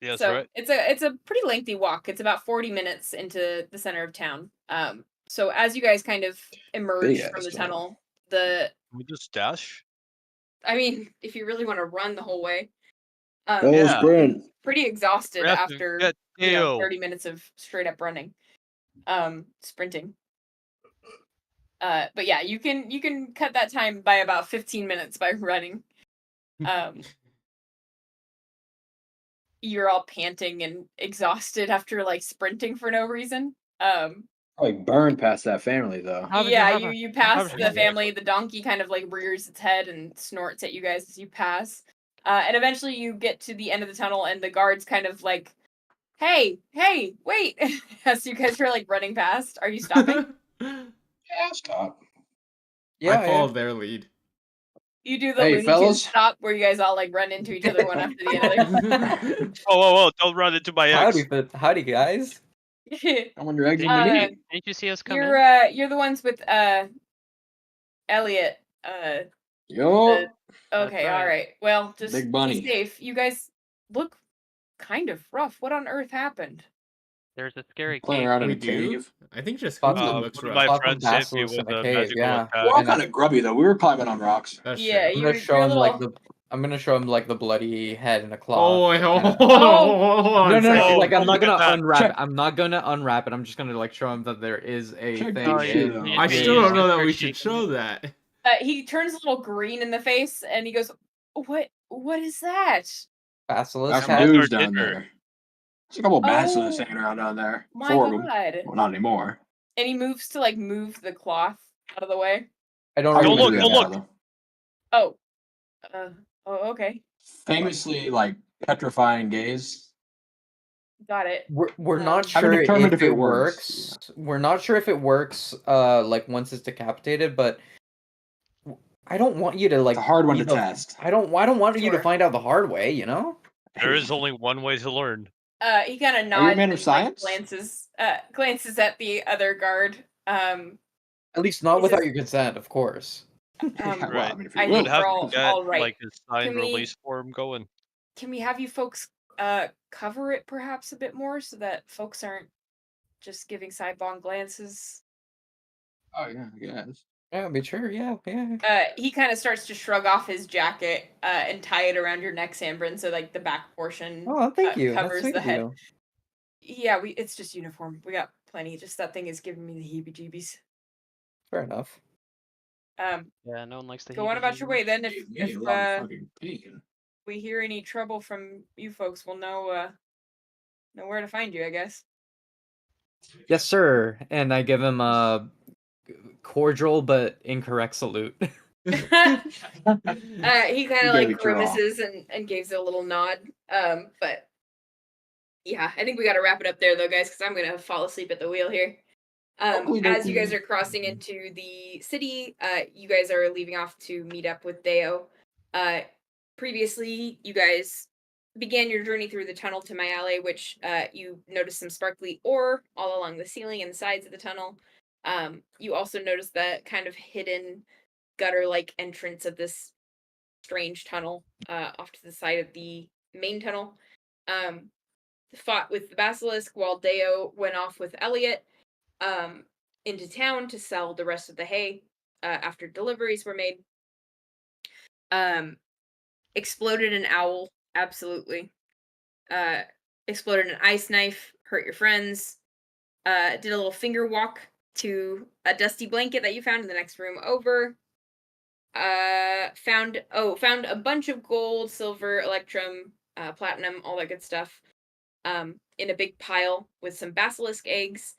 Yes, So right? it's a pretty lengthy walk. It's about 40 minutes into the center of town. So as you guys kind of emerge from Big-ass the town. tunnel, Can we just dash? I mean, if you really want to run the whole way, Oh, Yeah. sprint. pretty exhausted We have to after get Deo. 30 minutes of straight up running, sprinting. But yeah, you can cut that time by about 15 minutes by running. You're all panting and exhausted after like sprinting for no reason. Probably burned past that family though. How did Yeah, have you pass did the you- family. The donkey kind of like rears its head and snorts at you guys as you pass. And eventually you get to the end of the tunnel and the guards kind of like, hey, wait. As you guys are like running past. Are you stopping? Yeah, stop. Yeah, I follow their lead. You do the Hey, Looney Tunes fellas. stop where you guys all like run into each other one after the other. Whoa, don't run into my ex. Howdy, guys. I'm on your exit. Didn't you see us come in? You're the ones with Elliot. Yo. Okay, right. all right. Well, just Big bunny. be safe. You guys look kind of rough. What on earth happened? There's a scary Playing cave. around in We a do? cave. I think just Lots Hunwut of- looks One of rough. my Lots of friends hit me basilisks with in a a cave, magical yeah. attack. We're all And I- kind of grubby though. We were climbing on rocks. That's Yeah, true. I'm gonna show you're a him like little. I'm gonna show him like the bloody head and a claw. Oh, wait, hold on, Oh! hold on No, a no, no. second. Like, I'm don't not look at gonna that. unwrap Check. it. I'm not gonna unwrap it. I'm just gonna like show him that there is a Check thing. this shit out. I still don't know that we should show that. He turns a little green in the face and he goes, What is that? Basilisk Got some head. dudes Our down dinner. there. There's a couple basilisks Oh, hanging around down there. my 4 of them. God. Well, not anymore. And he moves to like move the cloth out of the way. I don't How Don't you remember. gonna do look, that don't now, look. though? Oh, okay. Famously, like petrifying gaze. Got it. We're not Haven't sure determined if it works. We're not sure if it works. Like once it's decapitated, but I don't want you to like. It's a hard one be to the- test. I don't want you to Sure. find out the hard way. You know. There is only one way to learn. He kind of Are you a nods man of and science? like, glances at the other guard. At least not He without says- your consent, of course. Well, Right. I mean, if I you We think would will. have we're all- to get all right. like his signed Can we- release form going. Can we have you folks cover it perhaps a bit more so that folks aren't just giving sidelong glances? Oh yeah, I guess. Yeah, be sure. Yeah. He kind of starts to shrug off his jacket and tie it around your neck, Sanbrynn, so like the back portion Oh, thank you. That's covers sweet the of head. you. Yeah, it's just uniform. We got plenty. Just that thing is giving me the heebie-jeebies. Fair enough. Yeah, no one likes the Go on about your way then. Gave me a lot of fucking pain. We hear any trouble from you folks, we'll know where to find you, I guess. Yes, sir. And I give him a cordial but incorrect salute. He kind of You like gave it your all. grimaces and gives a little nod. But yeah, I think we got to wrap it up there though, guys, because I'm gonna fall asleep at the wheel here. As you guys are crossing into the city, you guys are leaving off to meet up with Deo. Previously, you guys began your journey through the tunnel to my alley, which you noticed some sparkly ore all along the ceiling and the sides of the tunnel. You also noticed that kind of hidden gutter-like entrance of this strange tunnel off to the side of the main tunnel. Fought with the basilisk while Deo went off with Elliot into town to sell the rest of the hay after deliveries were made. Exploded an owl, absolutely. Exploded an ice knife, hurt your friends. Did a little finger walk to a dusty blanket that you found in the next room over. Found a bunch of gold, silver, electrum, platinum, all that good stuff. In a big pile with some basilisk eggs.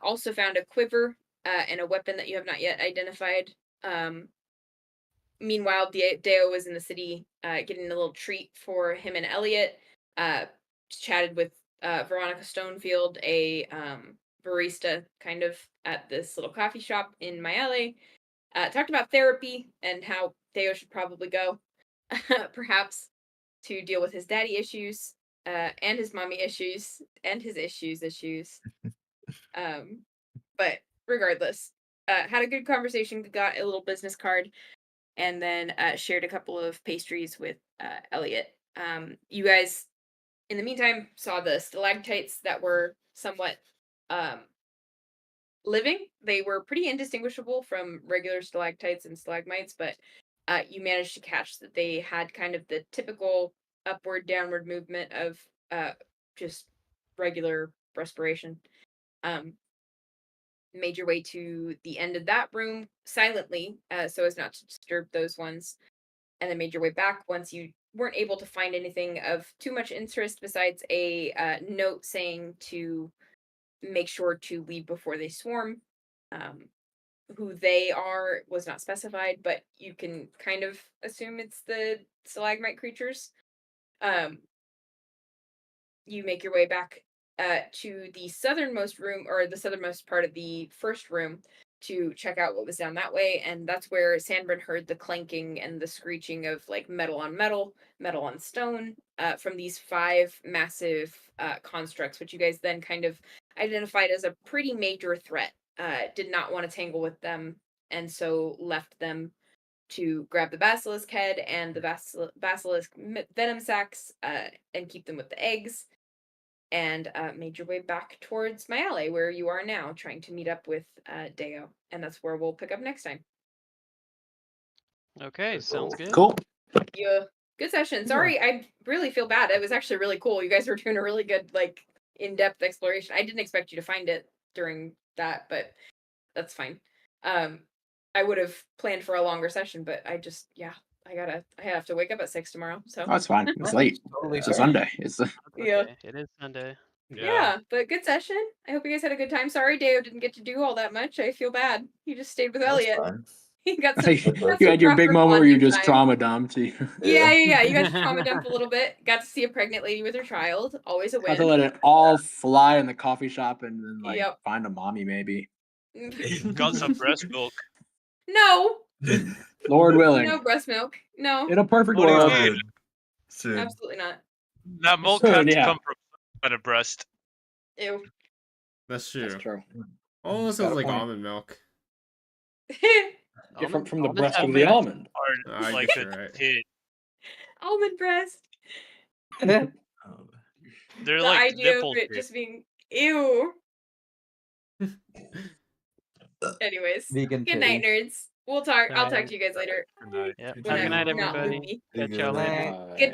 Also found a quiver and a weapon that you have not yet identified. Meanwhile, Deo was in the city getting a little treat for him and Elliot. Chatted with Veronica Stonefield, a barista kind of at this little coffee shop in Miele. Talked about therapy and how Deo should probably go, perhaps, to deal with his daddy issues and his mommy issues and his issues. But regardless, had a good conversation, got a little business card, and then shared a couple of pastries with Elliot. You guys, in the meantime, saw the stalactites that were somewhat living. They were pretty indistinguishable from regular stalactites and stalagmites, but you managed to catch that they had kind of the typical upward, downward movement of just regular respiration. Made your way to the end of that room silently, so as not to disturb those ones, and then made your way back once you weren't able to find anything of too much interest besides a note saying to make sure to leave before they swarm. Who they are was not specified, but you can kind of assume it's the stalagmite creatures. You make your way back to the southernmost room, or the southernmost part of the first room, to check out what was down that way, and that's where Sanbrynn heard the clanking and the screeching of like metal on metal, metal on stone, from these 5 massive constructs, which you guys then kind of identified as a pretty major threat. Did not want to tangle with them, and so left them to grab the basilisk head and the basilisk venom sacs and keep them with the eggs, and made your way back towards Miele, where you are now, trying to meet up with Deo, and that's where we'll pick up next time. Okay, sounds good. Cool. Yeah, good session. Sorry, I really feel bad. It was actually really cool. You guys were doing a really good, like, in-depth exploration. I didn't expect you to find it during that, but that's fine. I would have planned for a longer session, but I just, I have to wake up at 6 tomorrow, so. Oh, it's fine. It's late. Totally It's a fair. Sunday. It's Yeah. Okay, it is Sunday. Yeah, but good session. I hope you guys had a good time. Sorry Deo didn't get to do all that much. I feel bad. He just stayed with That's Elliot. fine. He got some, you had your big proper moment where you bonding just time. trauma dumped. You Yeah. You got to trauma dump a little bit. Got to see a pregnant lady with her child. Always a had to win. let it all fly in the coffee shop and then like Yep. find a mommy maybe. Got some breast milk. No. Lord willing. No breast milk. No. In a perfect What do you world. mean? Soon. Absolutely not. That milk Soon, had to yeah. come from some kind of breast. Ew. That's true. That's true. Almost Got sounds a like point. almond milk. Different from the Almonds breast have of the milk. almond. Or I like guess a you're right. tit. Almond breast. Oh, They're The like idea of nipple it tit. just being ew. Anyways, Vegan good night, titties. nerds. I'll talk Alright. to you guys later. Good night. Yep. When Have a I'm good night, not everybody. loopy. Catch y'all later. Night. Good night.